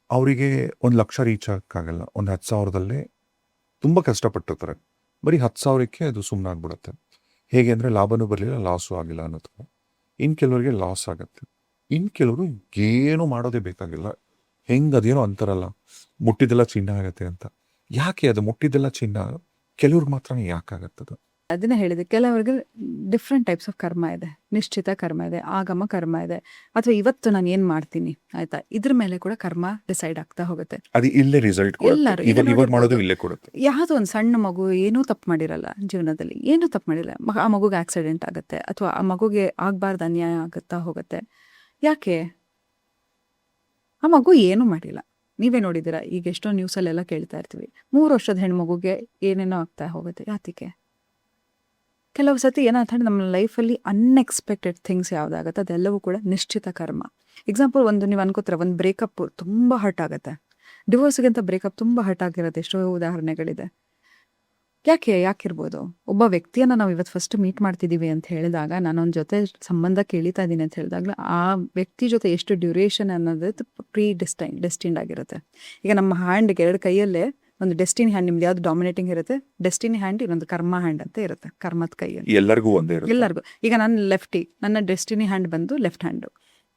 ಅವರಿಗೆ 1 ಲಕ್ಷ ರೀಚ್ ಆಗೋಕ್ಕಾಗಲ್ಲ. ಒಂದು 10,000ದಲ್ಲೇ ತುಂಬ ಕಷ್ಟಪಟ್ಟಿರ್ತಾರೆ, ಬರೀ 10,000ಕ್ಕೆ ಅದು ಸುಮ್ಮನಾಗ್ಬಿಡುತ್ತೆ. ಹೇಗೆ ಅಂದರೆ ಲಾಭನೂ ಬರಲಿಲ್ಲ, ಲಾಸು ಆಗಿಲ್ಲ ಅನ್ನೋದು. ಇನ್ನು ಕೆಲವರಿಗೆ ಲಾಸ್ ಆಗುತ್ತೆ, ಇನ್ನು ಕೆಲವರು ಏನೂ ಮಾಡೋದೇ ಬೇಕಾಗಿಲ್ಲ. ಹೆಂಗೆ ಅದೇನೋ ಅಂತಾರಲ್ಲ, ಮುಟ್ಟಿದೆಲ್ಲ ಚಿನ್ನ ಆಗುತ್ತೆ ಅಂತ. ಯಾಕೆ ಅದು ಮುಟ್ಟಿದೆಲ್ಲ ಚಿನ್ನ ಕೆಲವ್ರಿಗೆ ಮಾತ್ರ ಯಾಕಾಗತ್ತದು? ಅದನ್ನೇ ಹೇಳಿದೆ, ಕೆಲವರಿಗೆ ಡಿಫ್ರೆಂಟ್ ಟೈಪ್ಸ್ ಆಫ್ ಕರ್ಮ ಇದೆ. ನಿಶ್ಚಿತ ಕರ್ಮ ಇದೆ, ಆಗಮ ಕರ್ಮ ಇದೆ, ಅಥವಾ ಇವತ್ತು ನಾನು ಏನು ಮಾಡ್ತೀನಿ, ಆಯ್ತಾ, ಇದ್ರ ಮೇಲೆ ಕೂಡ ಕರ್ಮ ಡಿಸೈಡ್ ಆಗ್ತಾ ಹೋಗುತ್ತೆ. ಅದು ಇಲ್ಲೇ ರಿಸಲ್ಟ್ ಮಾಡೋದು ಇಲ್ಲೇ ಕೊಡುತ್ತೆ. ಯಾವುದೋ ಒಂದು ಸಣ್ಣ ಮಗು ಏನೂ ತಪ್ಪು ಮಾಡಿರಲ್ಲ ಜೀವನದಲ್ಲಿ, ಏನೂ ತಪ್ಪು ಮಾಡಿಲ್ಲ, ಆ ಮಗುಗೆ ಆಕ್ಸಿಡೆಂಟ್ ಆಗುತ್ತೆ, ಅಥವಾ ಆ ಮಗುಗೆ ಆಗಬಾರ್ದು ಅನ್ಯಾಯ ಆಗುತ್ತಾ ಹೋಗುತ್ತೆ. ಯಾಕೆ? ಆ ಮಗು ಏನೂ ಮಾಡಿಲ್ಲ. ನೀವೇ ನೋಡಿದ್ದೀರಾ, ಈಗ ಎಷ್ಟೋ ನ್ಯೂಸಲ್ಲೆಲ್ಲ ಕೇಳ್ತಾ ಇರ್ತೀವಿ, 3 ವರ್ಷದ ಹೆಣ್ಮಗುಗೆ ಏನೇನೋ ಆಗ್ತಾ ಹೋಗುತ್ತೆ. ಯಾತಿಗೆ? ಕೆಲವು ಸತಿ ಏನಾಗ್ತಂದ್ರೆ ನಮ್ಮ ಲೈಫಲ್ಲಿ ಅನ್ಎಕ್ಸ್ಪೆಕ್ಟೆಡ್ ಥಿಂಗ್ಸ್ ಯಾವುದಾಗುತ್ತೆ ಅದೆಲ್ಲವೂ ಕೂಡ ನಿಶ್ಚಿತ ಕರ್ಮ. ಎಕ್ಸಾಂಪಲ್, ನೀವು ಅನ್ಕೋತೀರ, ಒಂದು ಬ್ರೇಕಪ್ ತುಂಬ ಹರ್ಟ್ ಆಗುತ್ತೆ, ಡಿವೋರ್ಸ್ಗಿಂತ ಬ್ರೇಕಪ್ ತುಂಬ ಹರ್ಟ್ ಆಗಿರುತ್ತೆ. ಎಷ್ಟೋ ಉದಾಹರಣೆಗಳಿದೆ. ಯಾಕಿರ್ಬೋದು? ಒಬ್ಬ ವ್ಯಕ್ತಿಯನ್ನು ನಾವು ಇವತ್ತು ಫಸ್ಟ್ ಮೀಟ್ ಮಾಡ್ತಿದ್ದೀವಿ ಅಂತ ಹೇಳಿದಾಗ, ನಾನೊಂದು ಜೊತೆ ಸಂಬಂಧ ಕೇಳಿತಾ ಇದ್ದೀನಿ ಅಂತ ಹೇಳಿದಾಗಲೂ ಆ ವ್ಯಕ್ತಿ ಜೊತೆ ಎಷ್ಟು ಡ್ಯೂರೇಷನ್ ಅನ್ನೋದು ಡೆಸ್ಟಿನ್ಡ್ ಆಗಿರುತ್ತೆ. ಈಗ ನಮ್ಮ ಹ್ಯಾಂಡ್ಗೆ 2 ಕೈಯಲ್ಲೇ ಒಂದು ಡೆಸ್ಟಿನಿ ಹ್ಯಾಂಡ್, ನಿಮ್ದು ಯಾವ್ದು ಡಾಮಿನೇಟಿಂಗ್ ಇರುತ್ತೆ, ಡೆಸ್ಟಿನಿ ಹ್ಯಾಂಡ್, ಇನ್ನೊಂದು ಕರ್ಮ ಹ್ಯಾಂಡ್ ಅಂತ ಇರುತ್ತೆ. ಕರ್ಮದ ಕೈ ಎಲ್ಲರಿಗೂ ಒಂದೇ ಇರುತ್ತೆ. ಎಲ್ಲರಿಗೂ. ಈಗ ನಾನು ಲೆಫ್ಟಿ, ನನ್ನ ಡೆಸ್ಟಿನಿ ಹ್ಯಾಂಡ್ ಬಂದು ಲೆಫ್ಟ್ ಹ್ಯಾಂಡು.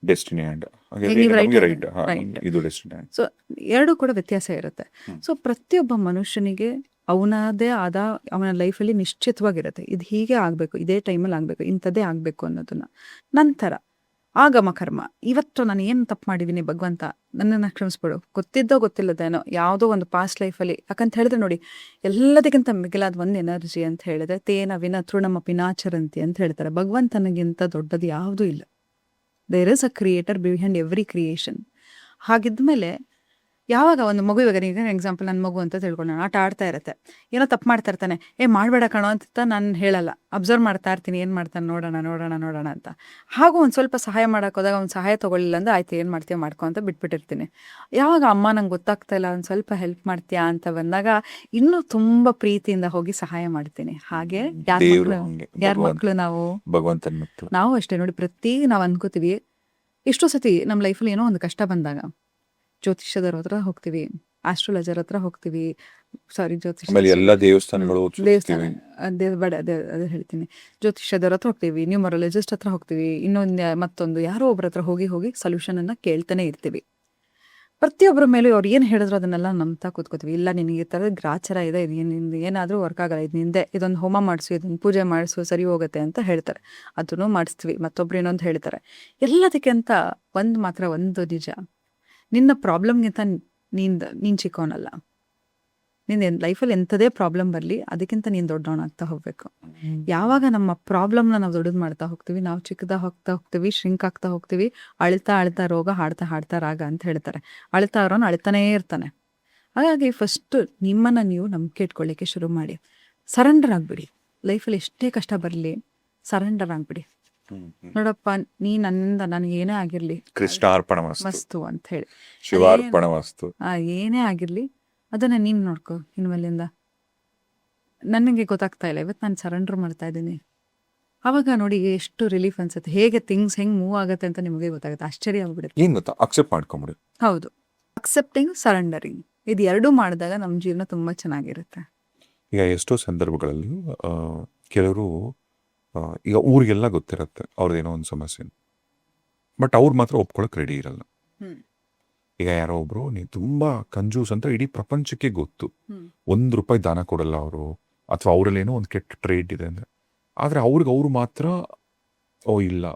ಡೆಸ್ಟಿನಿ ಹ್ಯಾಂಡ್ ನೀವು ನಮಗೆ right ರೈಟ್ right. ಇದು ಡೆಸ್ಟಿನಿ ಹ್ಯಾಂಡ್. ಸೊ ಎರಡೂ ಕೂಡ ವ್ಯತ್ಯಾಸ ಇರುತ್ತೆ. ಹ್ಮ್. ಸೊ ಪ್ರತಿಯೊಬ್ಬ ಮನುಷ್ಯನಿಗೆ ಅವನದೇ ಆದ ಅವನ ಲೈಫಲ್ಲಿ ನಿಶ್ಚಿತವಾಗಿರುತ್ತೆ, ಇದು ಹೀಗೆ ಆಗಬೇಕು, ಇದೇ ಟೈಮಲ್ಲಿ ಆಗಬೇಕು, ಇಂಥದ್ದೇ ಆಗಬೇಕು ಅನ್ನೋದನ್ನ. ನಂತರ ಆಗಮ ಕರ್ಮ, ಇವತ್ತು ನಾನು ಏನು ತಪ್ಪು ಮಾಡಿದ್ದೀನಿ ಭಗವಂತ ನನ್ನನ್ನು ಕ್ಷಮಿಸ್ಬಿಡು, ಗೊತ್ತಿದ್ದೋ ಗೊತ್ತಿಲ್ಲದೇನೋ ಯಾವುದೋ ಒಂದು ಪಾಸ್ಟ್ ಲೈಫಲ್ಲಿ. ಯಾಕಂತ ಹೇಳಿದ್ರೆ ನೋಡಿ, ಎಲ್ಲದಕ್ಕಿಂತ ಮಿಗಿಲಾದ ಒಂದು ಎನರ್ಜಿ ಅಂತ ಹೇಳಿದ್ರೆ ತೇನ ವಿನ ತೃಣಮ ಪಿನಾಚರಂತಿ ಅಂತ ಹೇಳ್ತಾರೆ. ಭಗವಂತನಿಗಿಂತ ದೊಡ್ಡದು ಯಾವುದೂ ಇಲ್ಲ. There is a creator behind every creation. ಹಾಗಿದ್ಮೇಲೆ ಯಾವಾಗ ಒಂದು ಮಗು, ಇವಾಗ ಈಗ ಎಕ್ಸಾಂಪಲ್ ನನ್ನ ಮಗು ಅಂತ ತಿಳ್ಕೊಳ್ಳೋಣ, ಆಟ ಆಡ್ತಾ ಇರುತ್ತೆ, ಏನೋ ತಪ್ಪು ಮಾಡ್ತಾ ಇರ್ತಾನೆ, ಮಾಡಬೇಡ ಕಣೋ ಅಂತ ನಾನು ಹೇಳಲ್ಲ, ಅಬ್ಸರ್ವ್ ಮಾಡ್ತಾ ಇರ್ತೀನಿ, ಏನು ಮಾಡ್ತಾನೆ ನೋಡೋಣ ನೋಡೋಣ ನೋಡೋಣ ಅಂತ. ಹಾಗೂ ಒಂದು ಸ್ವಲ್ಪ ಸಹಾಯ ಮಾಡೋಕೆ ಹೋದಾಗ ಅವ್ನು ಸಹಾಯ ತೊಗೊಳ್ಳಿಲ್ಲ ಅಂದ್ರೆ ಆಯ್ತು ಏನು ಮಾಡ್ತೀಯ ಮಾಡ್ಕೊ ಅಂತ ಬಿಟ್ಬಿಟ್ಟಿರ್ತೀನಿ. ಯಾವಾಗ ಅಮ್ಮ ನಂಗೆ ಗೊತ್ತಾಗ್ತಾ ಇಲ್ಲ, ಒಂದು ಸ್ವಲ್ಪ ಹೆಲ್ಪ್ ಮಾಡ್ತೀಯಾ ಅಂತ ಬಂದಾಗ ಇನ್ನೂ ತುಂಬ ಪ್ರೀತಿಯಿಂದ ಹೋಗಿ ಸಹಾಯ ಮಾಡ್ತೀನಿ. ಹಾಗೆ ದೇವ್ರು ಹಂಗೆ, ಯಾರ ಭಗವಂತ ಮಕ್ಕಳು ನಾವು ಭಗವಂತನ ಮಕ್ಕಳು. ನಾವು ಅಷ್ಟೇ ನೋಡಿ, ನಾವು ಅನ್ಕೋತೀವಿ ಎಷ್ಟೋ ಸತಿ ನಮ್ಮ ಲೈಫಲ್ಲಿ ಏನೋ ಒಂದು ಕಷ್ಟ ಬಂದಾಗ ಜ್ಯೋತಿಷ್ಯದವ್ರ ಹತ್ರ ಹೋಗ್ತೀವಿ, ಆಸ್ಟ್ರಾಲಜರ್ ಹತ್ರ ಹೋಗ್ತೀವಿ, ಸಾರಿ ಆಮೇಲೆ ಎಲ್ಲ ದೇವಸ್ಥಾನಗಳು ದೇವಸ್ಥಾನ ಅದೇ ಹೇಳ್ತೀನಿ, ಜ್ಯೋತಿಷ್ಯದವ್ರ ಹತ್ರ ಹೋಗ್ತೀವಿ, ನ್ಯೂಮರಾಲಜಿಸ್ಟ್ ಹತ್ರ ಹೋಗ್ತೀವಿ, ಇನ್ನೊಂದು ಮತ್ತೊಂದು ಯಾರೋ ಒಬ್ರ ಹತ್ರ ಹೋಗಿ ಸೊಲ್ಯೂಷನ್ ಅನ್ನ ಕೇಳ್ತಾನೆ ಇರ್ತೀವಿ. ಪ್ರತಿಯೊಬ್ಬರ ಮೇಲೂ ಅವ್ರು ಏನು ಹೇಳಿದ್ರು ಅದನ್ನೆಲ್ಲ ನಂಬ್ತಾ ಕೂತ್ಕೋತೀವಿ. ಇಲ್ಲ ನಿನಗೆ ಈ ಥರದ ಗ್ರಾಚಾರ ಇದೆ, ಇದು ಏನಾದರೂ ವರ್ಕ್ ಆಗಲ್ಲ, ಇದು ನಿಂದೆ, ಇದೊಂದು ಹೋಮ ಮಾಡಿಸು, ಇದೊಂದು ಪೂಜೆ ಮಾಡಿಸು, ಸರಿ ಹೋಗುತ್ತೆ ಅಂತ ಹೇಳ್ತಾರೆ. ಅದನ್ನು ಮಾಡಿಸ್ತೀವಿ. ಮತ್ತೊಬ್ರು ಇನ್ನೊಂದು ಹೇಳ್ತಾರೆ. ಎಲ್ಲದಕ್ಕಿಂತ ಒಂದು ನಿಜ, ನಿನ್ನ ಪ್ರಾಬ್ಲಮ್ಗಿಂತ ನೀನು ಚಿಕ್ಕವನಲ್ಲ. ನಿನ್ನ ಲೈಫಲ್ಲಿ ಎಂಥದೇ ಪ್ರಾಬ್ಲಮ್ ಬರಲಿ ಅದಕ್ಕಿಂತ ನೀನು ದೊಡ್ಡವನಾಗ್ತಾ ಹೋಗ್ಬೇಕು. ಯಾವಾಗ ನಮ್ಮ ಪ್ರಾಬ್ಲಮ್ನ ನಾವು ದೊಡ್ಡದು ಮಾಡ್ತಾ ಹೋಗ್ತೀವಿ, ನಾವು ಚಿಕ್ಕದಾಗ ಹೋಗ್ತೀವಿ, ಶ್ರಿಂಕ್ ಆಗ್ತಾ ಹೋಗ್ತೀವಿ. ಅಳ್ತಾ ರೋಗ, ಹಾಡ್ತಾ ರಾಗ ಅಂತ ಹೇಳ್ತಾರೆ. ಅಳ್ತಾ ಇರೋನು ಅಳ್ತಾನೇ ಇರ್ತಾನೆ. ಹಾಗಾಗಿ ಫಸ್ಟು ನಿಮ್ಮನ್ನು ನೀವು ನಂಬಿಕೆ ಇಟ್ಕೊಳ್ಳಿಕ್ಕೆ ಶುರು ಮಾಡಿ. ಸರೆಂಡರ್ ಆಗಿಬಿಡಿ. ಲೈಫಲ್ಲಿ ಎಷ್ಟೇ ಕಷ್ಟ ಬರಲಿ ಸರೆಂಡರ್ ಆಗಿಬಿಡಿ. ನೋಡಪ್ಪ, ನೀ ನನ್ನಿಂದ ನನಗೆ ಏನೇ ಆಗಿರಲಿ ಕೃಷ್ಣ ಅರ್ಪಣಮಸ್ತು ಮಸ್ತು ಅಂತ ಹೇಳಿ, ಶಿವಾರ್ಪಣಮಸ್ತು, ಏನೇ ಆಗಿರಲಿ ಅದನ್ನು ನೀನು ನೋಡ್ಕೊ. ಇನ್ಮೇಲಿಂದ ನನಗೆ ಗೊತ್ತಾಗ್ತಾ ಇಲ್ಲ, ಇವತ್ತು ನಾನು ಸರೆಂಡರ್ ಮಾಡ್ತಾ ಇದ್ದೀನಿ. ಆವಾಗ ನೋಡಿ ಎಷ್ಟು ರಿಲೀಫ್ ಅನ್ಸುತ್ತೆ, ಹೇಗೆ ಥಿಂಗ್ಸ್ ಹೆಂಗೆ ಮೂವ್ ಆಗುತ್ತೆ ಅಂತ ನಿಮಗೆ ಗೊತ್ತಾಗುತ್ತೆ. ಆಶ್ಚರ್ಯ ಆಗ್ಬಿಡುತ್ತೆ. ಏನ್ ಗೊತ್ತಾ, ಅಕ್ಸೆಪ್ಟ್ ಮಾಡ್ಕೊಂಬಿಡಿ. ಹೌದು, ಅಕ್ಸೆಪ್ಟಿಂಗ್, ಸರೆಂಡರಿಂಗ್, ಇದು ಎರಡೂ ಮಾಡಿದಾಗ ನಮ್ಮ ಜೀವನ ತುಂಬ ಚೆನ್ನಾಗಿರುತ್ತೆ. ಈಗ ಎಷ್ಟೋ ಸಂದರ್ಭಗಳಲ್ಲಿ ಕೆಲವರು ಈಗ ಊರಿಗೆಲ್ಲ ಗೊತ್ತಿರುತ್ತೆ ಅವ್ರದ್ದೇನೋ ಒಂದು ಸಮಸ್ಯೆ, ಬಟ್ ಅವ್ರು ಮಾತ್ರ ಒಪ್ಕೊಳಕ್ ರೆಡಿ ಇರಲ್ಲ. ಈಗ ಯಾರೋ ಒಬ್ರು ನೀ ತುಂಬಾ ಕಂಜೂಸ್ ಅಂತ ಇಡೀ ಪ್ರಪಂಚಕ್ಕೆ ಗೊತ್ತು, ₹1 ದಾನ ಕೊಡಲ್ಲ ಅವರು, ಅಥವಾ ಅವರಲ್ಲೇನೋ ಒಂದು ಕೆಟ್ಟ ಟ್ರೇಡ್ ಇದೆ ಅಂದ್ರೆ, ಆದ್ರೆ ಅವ್ರು ಮಾತ್ರ ಓ ಇಲ್ಲ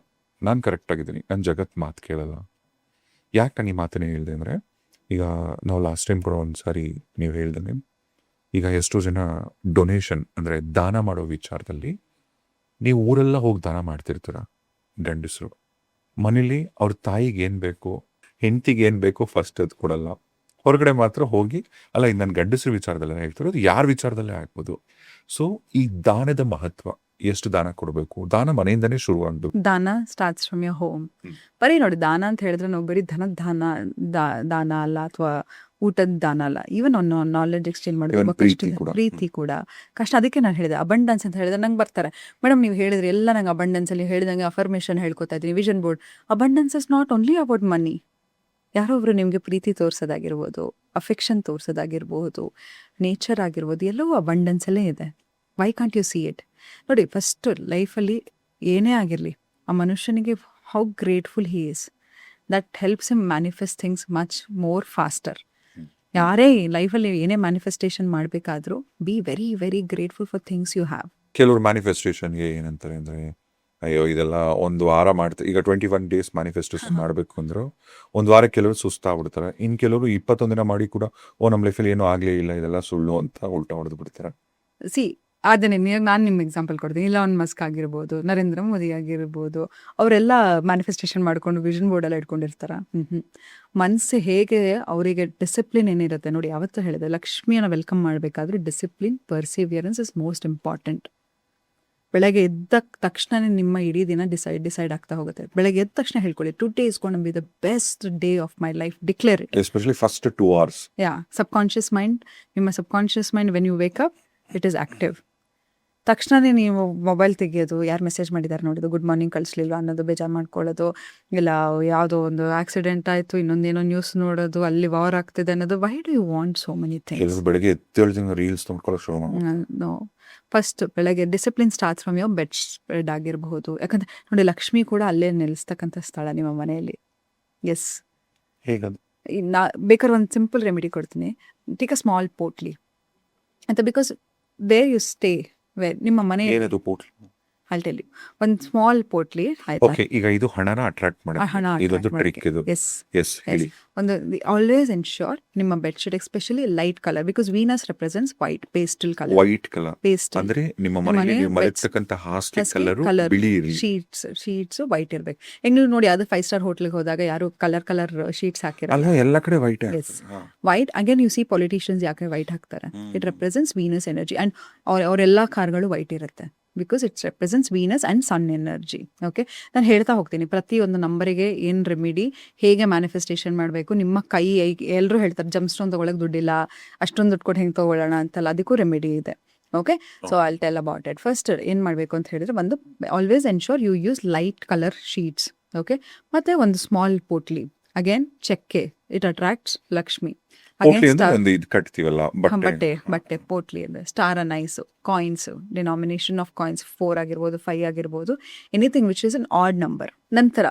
ನಾನು ಕರೆಕ್ಟ್ ಆಗಿದ್ದೀನಿ, ನನ್ನ ಜಗತ್ ಮಾತು ಕೇಳಲ್ಲ. ಯಾಕೆ ನಾನು ಈ ಮಾತನ್ನೇ ಹೇಳಿದೆ ಅಂದ್ರೆ, ಈಗ ನಾವು ಲಾಸ್ಟ್ ಟೈಮ್ ಕೂಡ ಒಂದ್ಸಾರಿ ನೀವು ಹೇಳ್ದಂಗೆ, ಈಗ ಎಷ್ಟೋ ಜನ ಡೊನೇಷನ್ ಅಂದ್ರೆ ದಾನ ಮಾಡೋ ವಿಚಾರದಲ್ಲಿ ನೀವು ಊರೆಲ್ಲ ಹೋಗಿ ದಾನ ಮಾಡ್ತಿರ್ತೀರ. ಗಂಡಸರು ಮನೇಲಿ ಅವ್ರ ತಾಯಿಗೆ ಏನು ಬೇಕು, ಹೆಂಡತಿಗೆ ಏನು ಬೇಕು ಫಸ್ಟ್ ಅದು ಕೊಡಲ್ಲ. ಹೊರಗಡೆ ಮಾತ್ರ ಹೋಗಿ, ಅಲ್ಲ ಇದು ನನ್ನ ಗಂಡಸರ ವಿಚಾರದಲ್ಲೇ ಹೇಳ್ತಿರೋದು, ಯಾರ ವಿಚಾರದಲ್ಲೇ ಆಗ್ಬೋದು. ಸೊ ಈ ದಾನದ ಮಹತ್ವ, ಎಷ್ಟು ದಾನ ಕೊಡಬೇಕು, ದಾನ ಮನೆಯಿಂದನೇ ಶುರು ಆಗ್ಬೇಕು. ದಾನ ಸ್ಟಾರ್ಟ್ಸ್ ಫ್ರಮ್ ಯೋರ್ ಹೋಮ್. ಬರೀ ನೋಡಿ, ದಾನ ಅಂತ ಹೇಳಿದ್ರೆ ನಾವು ಬರೀ ಧನದ ದಾನ ಅಲ್ಲ, ಅಥವಾ ಊಟದ ದಾನ ಅಲ್ಲ, ಈವನ್ ನಾಲೆಡ್ಜ್ ಎಕ್ಸ್ಚೇಂಜ್ ಮಾಡೋದು, ಪ್ರೀತಿ ಕೂಡ ಕಷ್ಟ. ಅದಕ್ಕೆ ನಾನು ಹೇಳಿದೆ ಅಬಂಡೆನ್ಸ್ ಅಂತ ಹೇಳಿದ್ರೆ ನಂಗೆ ಬರ್ತಾರೆ, ಮೇಡಮ್ ನೀವು ಹೇಳಿದ್ರೆ ಎಲ್ಲ ನಂಗೆ ಅಬಂಡೆನ್ಸ್ ಅಲ್ಲಿ ಹೇಳಿದಂಗೆ ಅಫರ್ಮೇಷನ್ ಹೇಳ್ಕೊತಾ ಇದ್ದೀನಿ, vision board. Abundance is not only about money. ಯಾರೋ ಒಬ್ರು ನಿಮಗೆ ಪ್ರೀತಿ ತೋರಿಸೋದಾಗಿರ್ಬೋದು, ಅಫೆಕ್ಷನ್ ತೋರಿಸೋದಾಗಿರ್ಬೋದು, ನೇಚರ್ ಆಗಿರ್ಬೋದು, ಎಲ್ಲವೂ ಅಬಂಡೆನ್ಸಲ್ಲೇ ಇದೆ. Why can't you see it? ನೋಡಿ, ಫಸ್ಟ್ ಲೈಫಲ್ಲಿ ಏನೇ ಆಗಿರಲಿ, ಆ ಮನುಷ್ಯನಿಗೆ how grateful he is, that helps him manifest things much more faster. ಯಾರೇ ಲೈಫಲ್ಲಿ ಏನೇ ಮ್ಯಾನಿಫೆಸ್ಟೇಷನ್ ಮಾಡಬೇಕಾದ್ರೂ be very very grateful for things you have. ಕೆಲವರು ಮ್ಯಾನಿಫೆಸ್ಟೇಷನ್ಗೆ ಏನಂತಾರೆ ಅಂದರೆ, ಅಯ್ಯೋ ಇದೆಲ್ಲ ಒಂದು ವಾರ ಮಾಡ್ತಾರೆ. ಈಗ 21 days ಮ್ಯಾನಿಫೆಸ್ಟೇಷನ್ ಮಾಡಬೇಕು ಅಂದ್ರು ಒಂದು ವಾರ ಕೆಲವರು ಸುಸ್ತಾಗ್ಬಿಡ್ತಾರೆ. ಇನ್ನು ಕೆಲವರು 21 ದಿನ ಮಾಡಿ ಕೂಡ ನಮ್ಮ ಲೈಫಲ್ಲಿ ಏನೂ ಆಗಲೇ ಇಲ್ಲ, ಇದೆಲ್ಲ ಸುಳ್ಳು ಅಂತ ಉಲ್ಟಾ ಹೊಡೆದು ಬಿಡ್ತಾರೆ. ಸಿ ಅದನ್ನೇ ನಾನು ನಿಮ್ಮ ಎಕ್ಸಾಂಪಲ್ ಕೊಡ್ತೀನಿ. ಇಲಾನ್ ಮಸ್ಕ್ ಆಗಿರ್ಬೋದು, ನರೇಂದ್ರ ಮೋದಿ ಆಗಿರ್ಬೋದು, ಅವರೆಲ್ಲ ಮ್ಯಾನಿಫೆಸ್ಟೇಷನ್ ಮಾಡ್ಕೊಂಡು ವಿಷನ್ ಬೋರ್ಡೆಲ್ಲ ಇಟ್ಕೊಂಡಿರ್ತಾರ. ಮನಸ್ಸು ಹೇಗೆ ಅವರಿಗೆ ಡಿಸಿಪ್ಲಿನ್ ಏನಿರುತ್ತೆ ನೋಡಿ, ಯಾವತ್ತೂ ಹೇಳಿದೆ, ಲಕ್ಷ್ಮಿಯನ್ನು ವೆಲ್ಕಮ್ ಮಾಡಬೇಕಾದ್ರೆ discipline, perseverance is most important. ಬೆಳಗ್ಗೆ ಎದ್ದ ತಕ್ಷಣನೇ ನಿಮ್ಮ ಇಡೀ ದಿನ ಡಿಸೈಡ್ ಆಗ್ತಾ ಹೋಗುತ್ತೆ. ಬೆಳಗ್ಗೆ ಎದ್ದ ತಕ್ಷಣ ಹೇಳ್ಕೊಳ್ಳಿ, today is gonna be the best day of my life, declare it. Especially first 2 hours. Subconscious mind, ನಿಮ್ಮ subconscious mind when you wake up it is active. ತಕ್ಷಣವೇ ನೀವು ಮೊಬೈಲ್ ತೆಗಿಯೋದು, ಯಾರು ಮೆಸೇಜ್ ಮಾಡಿದ್ದಾರೆ ನೋಡೋದು, ಗುಡ್ ಮಾರ್ನಿಂಗ್ ಕಳಿಸ್ಲಿಲ್ಲ ಅನ್ನೋದು ಬೇಜಾರು ಮಾಡ್ಕೊಳ್ಳೋದು, ಇಲ್ಲ ಯಾವುದೋ ಒಂದು ಆಕ್ಸಿಡೆಂಟ್ ಆಯಿತು, ಇನ್ನೊಂದೇನೋ ನ್ಯೂಸ್ ನೋಡೋದು, ಅಲ್ಲಿ ವಾರ್ ಆಗ್ತಿದೆ ಅನ್ನೋದು. Why do you want so many things? ಬೆಳಗ್ಗೆ ಎದ್ದೇಳ್ತೀನಿ ರೀಲ್ಸ್ ನೋಡ್ಕೊಳ್ಳೋಕೆ ಶುರು ಮಾಡಿ. ನೋ, ಫಸ್ಟ್ ಬೆಳಗ್ಗೆ discipline starts from your bedspread ಆಗಿರಬಹುದು. ಯಾಕಂದರೆ ನೋಡಿ, ಲಕ್ಷ್ಮಿ ಕೂಡ ಅಲ್ಲೇ ನೆಲೆಸ್ತಕ್ಕಂಥ ಸ್ಥಳ ನಿಮ್ಮ ಮನೆಯಲ್ಲಿ. ಎಸ್. ಹೇಗದು? ಬೇಕಾದ್ರೆ ಒಂದು ಸಿಂಪಲ್ ರೆಮಿಡಿ ಕೊಡ್ತೀನಿ. ಟೇಕ್ ಅ ಸ್ಮಾಲ್ ಪೋಟ್ಲಿ ಅಂತ, because where you stay, where ನಿಮ್ಮ ಮನೆ, ಏನದು ಪೋಟ್ಲಿ? I'll tell you. ಒಂದು ಸ್ಮಾಲ್ ಪೋಟ್ಲಿ, ಆಯ್ತಾ? ಓಕೆ, ಈಗ ಇದು ಹಣನ ಅಟ್ರಾಕ್ಟ್ ಹಣ ಮಾಡುತ್ತೆ, ಇದೊಂದು ಟ್ರಿಕ್ ಇದು. ಎಸ್. ಎಸ್, ಹೇಳಿ. ಒಂದು ಆಲ್ವೇಸ್ ಎನ್ಶೋರ್ ನಿಮ್ಮ bedsheet especially light colour, because Venus represents white, pastel colour. White colour pastel ಅಂದ್ರೆ ನಿಮ್ಮ ಮನೆಯಲ್ಲಿ ನೀವು ಮಲಗ್ತಕ್ಕಂತ ಹಾಸಿಗೆ ಕಲರ್ ಬಿಳಿ ಇರಲಿ, ಶೀಟ್ಸ್ ವೈಟ್ ಇರ್ಬೇಕು. ಹೆಂಗ್ ನೀವು ನೋಡಿ, ಅದು 5 ಸ್ಟಾರ್ ಹೋಟ್ಲಿಗೆ ಹೋದಾಗ ಯಾರು ಕಲರ್ ಶೀಟ್ಸ್ ಹಾಕಿರಲ್ಲ. ಅಲ್ಲ, ಎಲ್ಲ ಕಡೆ white. White again you see politicians ಯಾಕೆ ವೈಟ್ ಹಾಕ್ತಾರೆ? It represents Venus energy, and ಅವರೆಲ್ಲ ಕಾರ್ಗಳು ವೈಟ್ ಇರುತ್ತೆ, because it's represents Venus and sun energy. Okay, ನಾನು ಹೇಳ್ತಾ ಹೋಗ್ತೀನಿ ಪ್ರತಿಯೊಂದು ನಂಬರಿಗೆ ಏನು ರೆಮಿಡಿ, ಹೇಗೆ ಮ್ಯಾನಿಫೆಸ್ಟೇಷನ್ ಮಾಡಬೇಕು. ನಿಮ್ಮ ಕೈ ಎಲ್ಲರೂ ಹೇಳ್ತಾರೆ ಜಮ್ ಸ್ಟೋನ್ ತೊಗೊಳಕ್ಕೆ ದುಡ್ಡಿಲ್ಲ, ಅಷ್ಟೊಂದು ದುಡ್ಡು ಕೊಟ್ಟು ಹೆಂಗೆ ತೊಗೊಳ್ಳೋಣ ಅಂತಲ್ಲ, ಅದಕ್ಕೂ ರೆಮಿಡಿ ಇದೆ. Okay, so I'll tell about it. First ಏನು ಮಾಡಬೇಕು ಅಂತ ಹೇಳಿದ್ರೆ, ಒಂದು always ensure you use light colour sheets. Okay, ಮತ್ತು ಒಂದು ಸ್ಮಾಲ್ ಪೋಟ್ಲಿ, ಅಗೇನ್ ಚೆಕ್ಕೆ, ಇಟ್ ಅಟ್ರಾಕ್ಟ್ಸ್ ಲಕ್ಷ್ಮಿ. ಪೋಟ್ಲಿ ಅಂದ್ರೆ ಒಂದು ಇದು ಕಟ್ತೀವಲ್ಲ, ಬಟ್ಟೆ ಪೋಟ್ಲಿ ಅಂದ್ರೆ star anise, coins, denomination of coins 4 ಆಗಿರ್ಬೋದು, 5 ಆಗಿರ್ಬೋದು, anything which is an odd number. ನಂತರ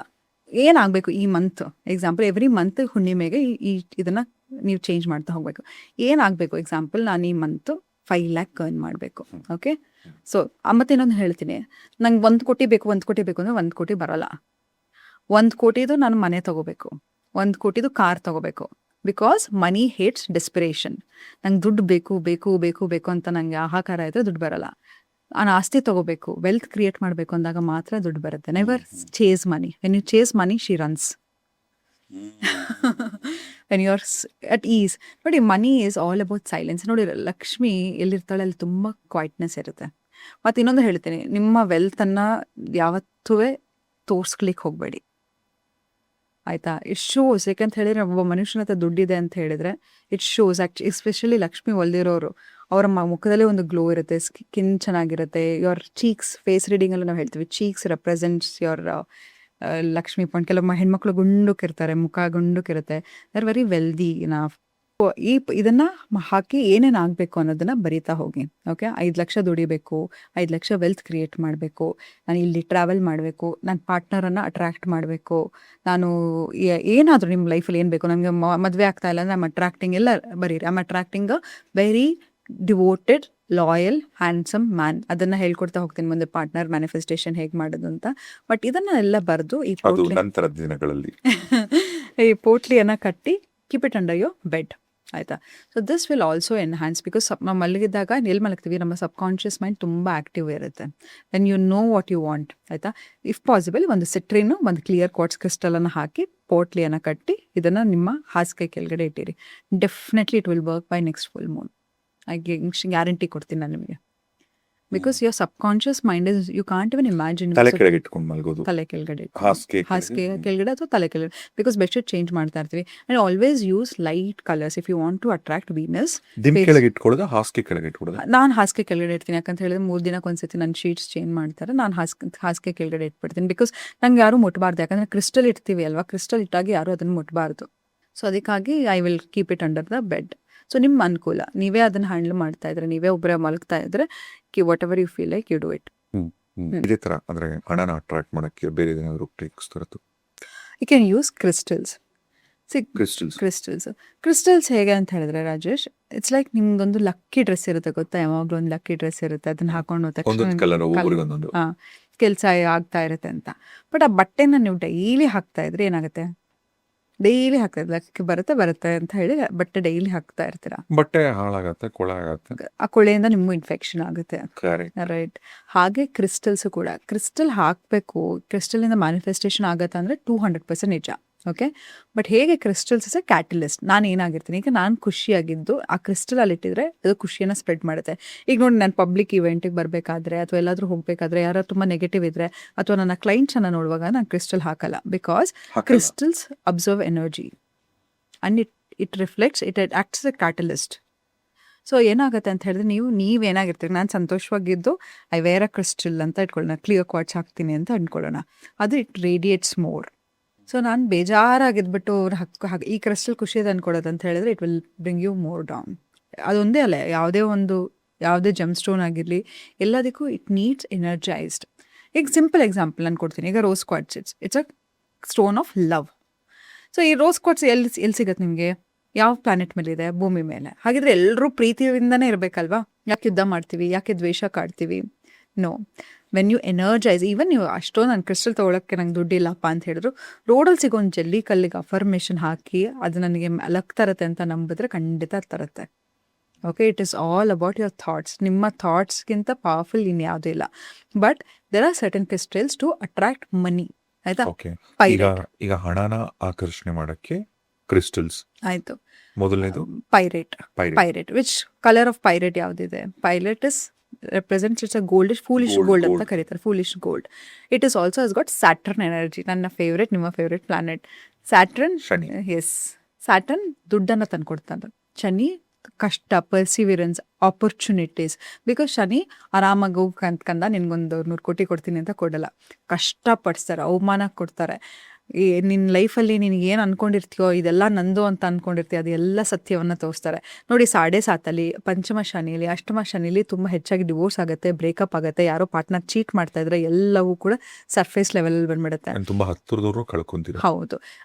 ಏನಾಗಬೇಕು ಈ ಮಂತ್, ಎಕ್ಸಾಂಪಲ್ ಎವ್ರಿ ಮಂತ್ ಹುಣ್ಣಿಮೆಗೆ ಇದನ್ನ ನೀವು ಚೇಂಜ್ ಮಾಡ್ತಾ ಹೋಗ್ಬೇಕು. ಏನಾಗಬೇಕು, ಎಕ್ಸಾಂಪಲ್ ನಾನು ಈ ಮಂತ್ 5 lakh ಅರ್ನ್ ಮಾಡಬೇಕು. ಓಕೆ, ಸೊ ಮತ್ತೆ ಇನ್ನೊಂದು ಹೇಳ್ತೀನಿ, ನಂಗೆ 1 ಕೋಟಿ ಬೇಕು ಅಂದರೆ 1 ಕೋಟಿ ಬರಲ್ಲ. 1 ಕೋಟಿದು ನಾನು ಮನೆ ತಗೋಬೇಕು, 1 ಕೋಟಿದು ಕಾರ್ ತಗೋಬೇಕು. Because money hates desperation. ನಂಗೆ ದುಡ್ಡು ಬೇಕು ಅಂತ ನಂಗೆ ಹಾಹಾಕಾರ ಇದ್ರೆ ದುಡ್ಡು ಬರಲ್ಲ. ನಾನು ಆಸ್ತಿ ತಗೋಬೇಕು, ವೆಲ್ತ್ ಕ್ರಿಯೇಟ್ ಮಾಡಬೇಕು ಅಂದಾಗ ಮಾತ್ರ ದುಡ್ಡು ಬರುತ್ತೆ. Never chase money. When you chase money she runs. When you are at ease. ನೋಡಿ, money is all about silence. ನೋಡಿ, ಲಕ್ಷ್ಮಿ ಎಲ್ಲಿರ್ತಾಳೆ ಅಲ್ಲಿ ತುಂಬ ಕ್ವೈಟ್ನೆಸ್ ಇರುತ್ತೆ. ಮತ್ತು ಇನ್ನೊಂದು ಹೇಳ್ತೀನಿ, ನಿಮ್ಮ ವೆಲ್ತನ್ನು ಯಾವತ್ತೂ ತೋರ್ಸ್ಲಿಕ್ಕೆ ಹೋಗಬೇಡಿ, ಆಯಿತಾ? It shows. ಯಾಕಂತ ಹೇಳಿದ್ರೆ, ಒಬ್ಬ ಮನುಷ್ಯನ ಹತ್ರ ದುಡ್ಡಿದೆ ಅಂತ ಹೇಳಿದ್ರೆ ಇಟ್ ಶೋಸ್. ಎಸ್ಪೆಷಲಿ ಲಕ್ಷ್ಮಿ ಒಲ್ದಿರೋರು, ಅವರ ಮುಖದಲ್ಲೇ ಒಂದು ಗ್ಲೋ ಇರುತ್ತೆ, ಸ್ಕಿನ್ ಚೆನ್ನಾಗಿರುತ್ತೆ. ಯುವರ್ ಚೀಕ್ಸ್, ಫೇಸ್ ರೀಡಿಂಗಲ್ಲಿ ನಾವು ಹೇಳ್ತೀವಿ cheeks represents your Lakshmi point. ಕೆಲವು ಹೆಣ್ಮಕ್ಳು ಗುಂಡುಕಿರ್ತಾರೆ, ಮುಖ ಗುಂಡುಕಿರುತ್ತೆ, they are very wealthy enough. ಇದನ್ನ ಹಾಕಿ ಏನೇನು ಆಗಬೇಕು ಅನ್ನೋದನ್ನ ಬರೀತಾ ಹೋಗಿ. ಓಕೆ, 5 ಲಕ್ಷ ದುಡಿಬೇಕು, 5 ಲಕ್ಷ ವೆಲ್ತ್ ಕ್ರಿಯೇಟ್ ಮಾಡಬೇಕು, ನಾನು ಇಲ್ಲಿ ಟ್ರಾವೆಲ್ ಮಾಡಬೇಕು, ನನ್ನ ಪಾರ್ಟ್ನರನ್ನು ಅಟ್ರಾಕ್ಟ್ ಮಾಡಬೇಕು, ನಾನು ಏನಾದರೂ ನಿಮ್ಮ ಲೈಫಲ್ಲಿ ಏನು ಬೇಕು, ನನಗೆ ಮದುವೆ ಆಗ್ತಾ ಇಲ್ಲ ಅಂದರೆ ಐಮ್ ಅಟ್ರಾಕ್ಟಿಂಗ್, ಎಲ್ಲ ಬರೀರಿ. I'm attracting a very devoted, loyal, handsome man. ಅದನ್ನು ಹೇಳ್ಕೊಡ್ತಾ ಹೋಗ್ತೀನಿ ಮುಂದೆ, ಪಾರ್ಟ್ನರ್ ಮ್ಯಾನಿಫೆಸ್ಟೇಷನ್ ಹೇಗೆ ಮಾಡೋದು ಅಂತ. ಬಟ್ ಇದನ್ನ ಎಲ್ಲ ಬರೆದು ಈ ನಂತರದ ದಿನಗಳಲ್ಲಿ ಈ ಪೋಟ್ಲಿಯನ್ನು ಕಟ್ಟಿ keep it under your bed, ಆಯಿತಾ? So this will also enhance, because ನಾವು ಮಲಗಿದಾಗ ಎಲ್ಲಿ ಮಲಗ್ತೀವಿ, ನಮ್ಮ ಸಬ್ಕಾನ್ಷಿಯಸ್ ಮೈಂಡ್ ತುಂಬ ಆ್ಯಕ್ಟಿವ್ ಇರುತ್ತೆ. Then you know what you want, ಆಯಿತಾ? ಇಫ್ ಪಾಸಿಬಲ್ ಒಂದು ಸಿಟ್ರಿನು, ಒಂದು ಕ್ಲಿಯರ್ ಕ್ವಾರ್ಟ್ಸ್ ಕ್ರಿಸ್ಟಲನ್ನು ಹಾಕಿ ಪೋಟ್ಲಿಯನ್ನು ಕಟ್ಟಿ ಇದನ್ನು ನಿಮ್ಮ ಹಾಸಿಗೆ ಕೆಳಗಡೆ ಇಟ್ಟಿರಿ. Definitely it will work by next full moon. I guarantee ಕೊಡ್ತೀನಿ ನಾನು ನಿಮಗೆ. Because your subconscious mind is, you can't even imagine. ತಲೆ ಕೆಳಗೆ ಇಟ್ಕೊಂಡು ಮಲಗೋದು, ತಲೆ ಕೆಳಗಡೆ, ಹಾಸಿಗೆ ಕೆಳಗಡೆ ಅಥವಾ ತಲೆ ಕೆಳಗಡೆ, ಬಿಕಾಸ್ ಬೆಡ್ಶೀಟ್ ಚೇಂಜ್ ಮಾಡ್ತಾ ಇರ್ತೀವಿ. And always use light colours if you want to attract Venus. ದಿಮ್ ಕೆಳಗೆ ಇಟ್ಕೊಳ್ಳೋದು, ಹಾಸಿಗೆ ಕೆಳಗೆ ಇಟ್ಕೊಳ್ಳೋದು. ನಾನು ಹಾಸಿಗೆ ಕೆಳಗಡೆ ಇಡ್ತೀನಿ, ಯಾಕಂತ ಹೇಳಿದ್ರೆ 3 ದಿನಕ್ಕೆ ಒಂದ್ಸತಿ ನನ್ನ ಶೀಟ್ಸ್ ಚೇಂಜ್ ಮಾಡ್ತಾರೆ, ನಾನು ಹಾಸಿಗೆ ಕೆಳಗಡೆ ಇಟ್ಬಿಡ್ತೀನಿ. ಬಿಕಾಸ್ ನಂಗೆ ಯಾರು ಮುಟ್ಬಾರ್ದು, ಯಾಕಂದ್ರೆ ಕ್ರಿಸ್ಟಲ್ ಇಡ್ತೀವಿ ಅಲ್ವಾ, ಕ್ರಿಸ್ಟಲ್ ಇಟ್ಟಾಗಿ ಯಾರು ಅದನ್ನು ಮುಟ್ಬಾರ್ದು. ಸೊ ಅದಕ್ಕಾಗಿ I will keep it under the bed. So ನಿಮ್ಮ ಅನುಕೂಲ, ನೀವೇ ಅದನ್ನು ಹ್ಯಾಂಡಲ್ ಮಾಡ್ತಾ ಇದ್ರೆ, ನೀವೇ ಒಬ್ಬರೇ ಮಲಗ್ತಾ ಇದ್ರೆ, whatever you feel like you do it. ಇದೇ ಥರ ಅಂದರೆ ಹಣನ ಅಟ್ರಾಕ್ಟ್ ಮಾಡೋಕ್ಕೆ ಬೇರೆ ಏನಾದರೂ ಟ್ರಿಕ್ಸ್ ತರತ್ತು? You can use crystals. Crystals ಹೇಗೆ ಅಂತ ಹೇಳಿದ್ರೆ ರಾಜೇಶ್, ಇಟ್ಸ್ ಲೈಕ್ ನಿಮ್ದೊಂದು ಲಕ್ಕಿ ಡ್ರೆಸ್ ಇರುತ್ತೆ ಗೊತ್ತಾ, ಯಾವಾಗಲೂ ಒಂದು ಲಕ್ಕಿ ಡ್ರೆಸ್ ಇರುತ್ತೆ, ಅದನ್ನ ಹಾಕೊಂಡು ಕೆಲಸ ಆಗ್ತಾ ಇರುತ್ತೆ ಅಂತ. ಬಟ್ ಆ ಬಟ್ಟೆನ ನೀವು ಡೈಲಿ ಹಾಕ್ತಾ ಇದ್ರೆ ಏನಾಗುತ್ತೆ, ಡೈಲಿ ಹಾಕ್ತಾ ಇದ್ರೆ ಲಕ್ಕಿ ಬರುತ್ತೆ ಅಂತ ಹೇಳಿ ಬಟ್ಟೆ ಡೈಲಿ ಹಾಕ್ತಾ ಇರ್ತೀರಾ, ಬಟ್ಟೆ ಹಾಳಾಗತ್ತೆ, ಕೊಳೆ ಆಗತ್ತೆ, ಆ ಕೊಳೆಯಿಂದ ನಿಮಗೂ ಇನ್ಫೆಕ್ಷನ್ ಆಗುತ್ತೆ, ರೈಟ್? ಹಾಗೆ ಕ್ರಿಸ್ಟಲ್ಸು ಕೂಡ, ಕ್ರಿಸ್ಟಲ್ ಹಾಕಬೇಕು. ಕ್ರಿಸ್ಟಲಿಂದ ಮ್ಯಾನಿಫೆಸ್ಟೇಷನ್ ಆಗತ್ತೆ ಅಂದರೆ 200% ನಿಜ. ಓಕೆ, ಬಟ್ ಹೇಗೆ ಕ್ರಿಸ್ಟಲ್ಸ್ ಇಸ್ ಎ ಕ್ಯಾಟಲಿಸ್ಟ್. ನಾನು ಏನಾಗಿರ್ತೀನಿ, ಈಗ ನಾನು ಖುಷಿಯಾಗಿದ್ದು ಆ ಕ್ರಿಸ್ಟಲಲ್ಲಿ ಇಟ್ಟಿದ್ರೆ ಅದು ಖುಷಿಯನ್ನು ಸ್ಪ್ರೆಡ್ ಮಾಡುತ್ತೆ. ಈಗ ನೋಡಿ, ನಾನು ಪಬ್ಲಿಕ್ ಇವೆಂಟಿಗೆ ಬರಬೇಕಾದ್ರೆ ಅಥವಾ ಎಲ್ಲಾದರೂ ಹೋಗಬೇಕಾದ್ರೆ ಯಾರು ತುಂಬ ನೆಗೆಟಿವ್ ಇದ್ದರೆ ಅಥವಾ ನನ್ನ ಕ್ಲೈಂಟ್ಸನ್ನು ನೋಡುವಾಗ ನಾನು ಕ್ರಿಸ್ಟಲ್ ಹಾಕಲ್ಲ. Because crystals observe energy and it reflects, it acts A catalyst. So ಏನಾಗುತ್ತೆ ಅಂತ ಹೇಳಿದ್ರೆ, ನೀವೇನಾಗಿರ್ತೀರಿ, ನಾನು ಸಂತೋಷವಾಗಿದ್ದು ಐ ವೇರ್ ಅ ಕ್ರಿಸ್ಟಲ್ ಅಂತ ಇಟ್ಕೊಳ್ಳೋಣ, ಕ್ಲಿಯರ್ ಕ್ವಾರ್ಟ್ಸ್ ಹಾಕ್ತೀನಿ ಅಂತ ಅಂದ್ಕೊಳ್ಳೋಣ, ಅದು ಇಟ್ ರೇಡಿಯೇಟ್ಸ್ ಮೋರ್. ಸೊ ನಾನು ಬೇಜಾರಾಗಿದ್ಬಿಟ್ಟು ಈ ಕ್ರಿಸ್ಟಲ್ ಖುಷಿ ಇದೆ ಅಂದ್ಕೊಡೋದು ಅಂತ ಹೇಳಿದ್ರೆ it will bring you more down. ಅದೊಂದೇ ಅಲ್ಲ, ಯಾವುದೇ ಜಮ್ ಸ್ಟೋನ್ ಆಗಿರಲಿ, ಎಲ್ಲದಕ್ಕೂ ಇಟ್ ನೀಡ್ಸ್ ಎನರ್ಜೈಸ್ಡ್. ಈಗ ಸಿಂಪಲ್ ಎಕ್ಸಾಂಪಲ್ ನಾನು ಕೊಡ್ತೀನಿ. ಈಗ rose quartz, it's a stone of love. So ಈ ರೋಸ್ ಕ್ವಾರ್ಟ್ಸ್ ಎಲ್ಲಿ ಸಿಗುತ್ತೆ ನಿಮಗೆ? ಯಾವ ಪ್ಲಾನೆಟ್ ಮೇಲಿದೆ? ಭೂಮಿ ಮೇಲೆ. ಹಾಗಿದ್ರೆ ಎಲ್ಲರೂ ಪ್ರೀತಿಯಿಂದನೇ ಇರಬೇಕಲ್ವಾ? ಯಾಕೆ ಯುದ್ಧ ಮಾಡ್ತೀವಿ? ಯಾಕೆ ದ್ವೇಷ ಕಾಡ್ತೀವಿ? No. When you energise, even ನೀವು ಅಷ್ಟೊಂದು ನಾನು ಕ್ರಿಸ್ಟಲ್ ತೊಗೊಳಕ್ಕೆ ನಂಗೆ ದುಡ್ಡಿಲ್ಲಪ್ಪ ಅಂತ ಹೇಳಿದ್ರು, ರೋಡಲ್ಲಿ ಸಿಗೋ ಒಂದು ಜಲ್ಲಿ ಕಲ್ಲಿಗೆ ಅಫರ್ಮೇಷನ್ ಹಾಕಿ ಅದು ನನಗೆ ಲಕ್ ತರುತ್ತೆ ಅಂತ ನಂಬಿದ್ರೆ ಖಂಡಿತ ತರುತ್ತೆ. Okay, it is all about your thoughts. ನಿಮ್ಮ ಥಾಟ್ಸ್ಗಿಂತ ಪವರ್ಫುಲ್ ಇನ್ಯಾವುದೂ ಇಲ್ಲ. But there are certain crystals to attract money. ಆಯ್ತಾ? ಓಕೆ. ಈಗ ಪೈರೇಟ್ ಈಗ ಹಣನ ಆಕರ್ಷಣೆ ಮಾಡಕ್ಕೆ ಕ್ರಿಸ್ಟಲ್ಸ್. ಆಯ್ತು. ಮೊದಲನೇದು pyrite. Pyrite. Pyrite which colour of pyrite ಯಾವುದಿದೆ? Pyrite is represents it's a goldish foolish Gold, gold ಅಂತ gold. ಕರೀತಾರೆ. Foolish gold. It is also has got Saturn energy. ನನ್ನ ಫೇವ್ರೆಟ್, ನಿಮ್ಮ favourite planet Saturn. Shani. Yes, Saturn ದುಡ್ಡನ್ನು ತಂದ್ಕೊಡ್ತಾನೆ. ಶನಿ ಕಷ್ಟ, ಪರ್ಸಿವಿರೆನ್ಸ್, opportunities. Because Shani ಆರಾಮಾಗಿ ಹೋಗಿ ಕಂದ ನಿನ್ಗೊಂದು 100 ಕೋಟಿ ಕೊಡ್ತೀನಿ ಅಂತ ಕೊಡಲ್ಲ. ಕಷ್ಟಪಡಿಸ್ತಾರೆ, ಅವಮಾನ ಕೊಡ್ತಾರೆ. ನಿನ್ನ ಲೈಫಲ್ಲಿ ನಿನಗೆ ಏನು ಅನ್ಕೊಂಡಿರ್ತೀಯೋ ಇದೆಲ್ಲ ನಂದು ಅಂತ ಅನ್ಕೊಂಡಿರ್ತೀಯ, ಅದೆಲ್ಲ ಸತ್ಯವನ್ನು ತೋರಿಸ್ತಾರೆ. ನೋಡಿ, 7.5 ಪಂಚಮ ಶನಿಲಿ, ಅಷ್ಟಮ ಶನಿಲಿ ತುಂಬ ಹೆಚ್ಚಾಗಿ ಡಿವೋರ್ಸ್ ಆಗುತ್ತೆ, ಬ್ರೇಕಪ್ ಆಗುತ್ತೆ, ಯಾರೋ ಪಾರ್ಟ್ನರ್ ಚೀಟ್ ಮಾಡ್ತಾ ಇದ್ರೆ ಎಲ್ಲವೂ ಕೂಡ ಸರ್ಫೇಸ್ ಲೆವೆಲಲ್ಲಿ ಬಂದ್ಬಿಡುತ್ತೆ. ತುಂಬಾ ಹತ್ತಿರದವರು ಕಳ್ಕೊಂತೀರ. ಹೌದು.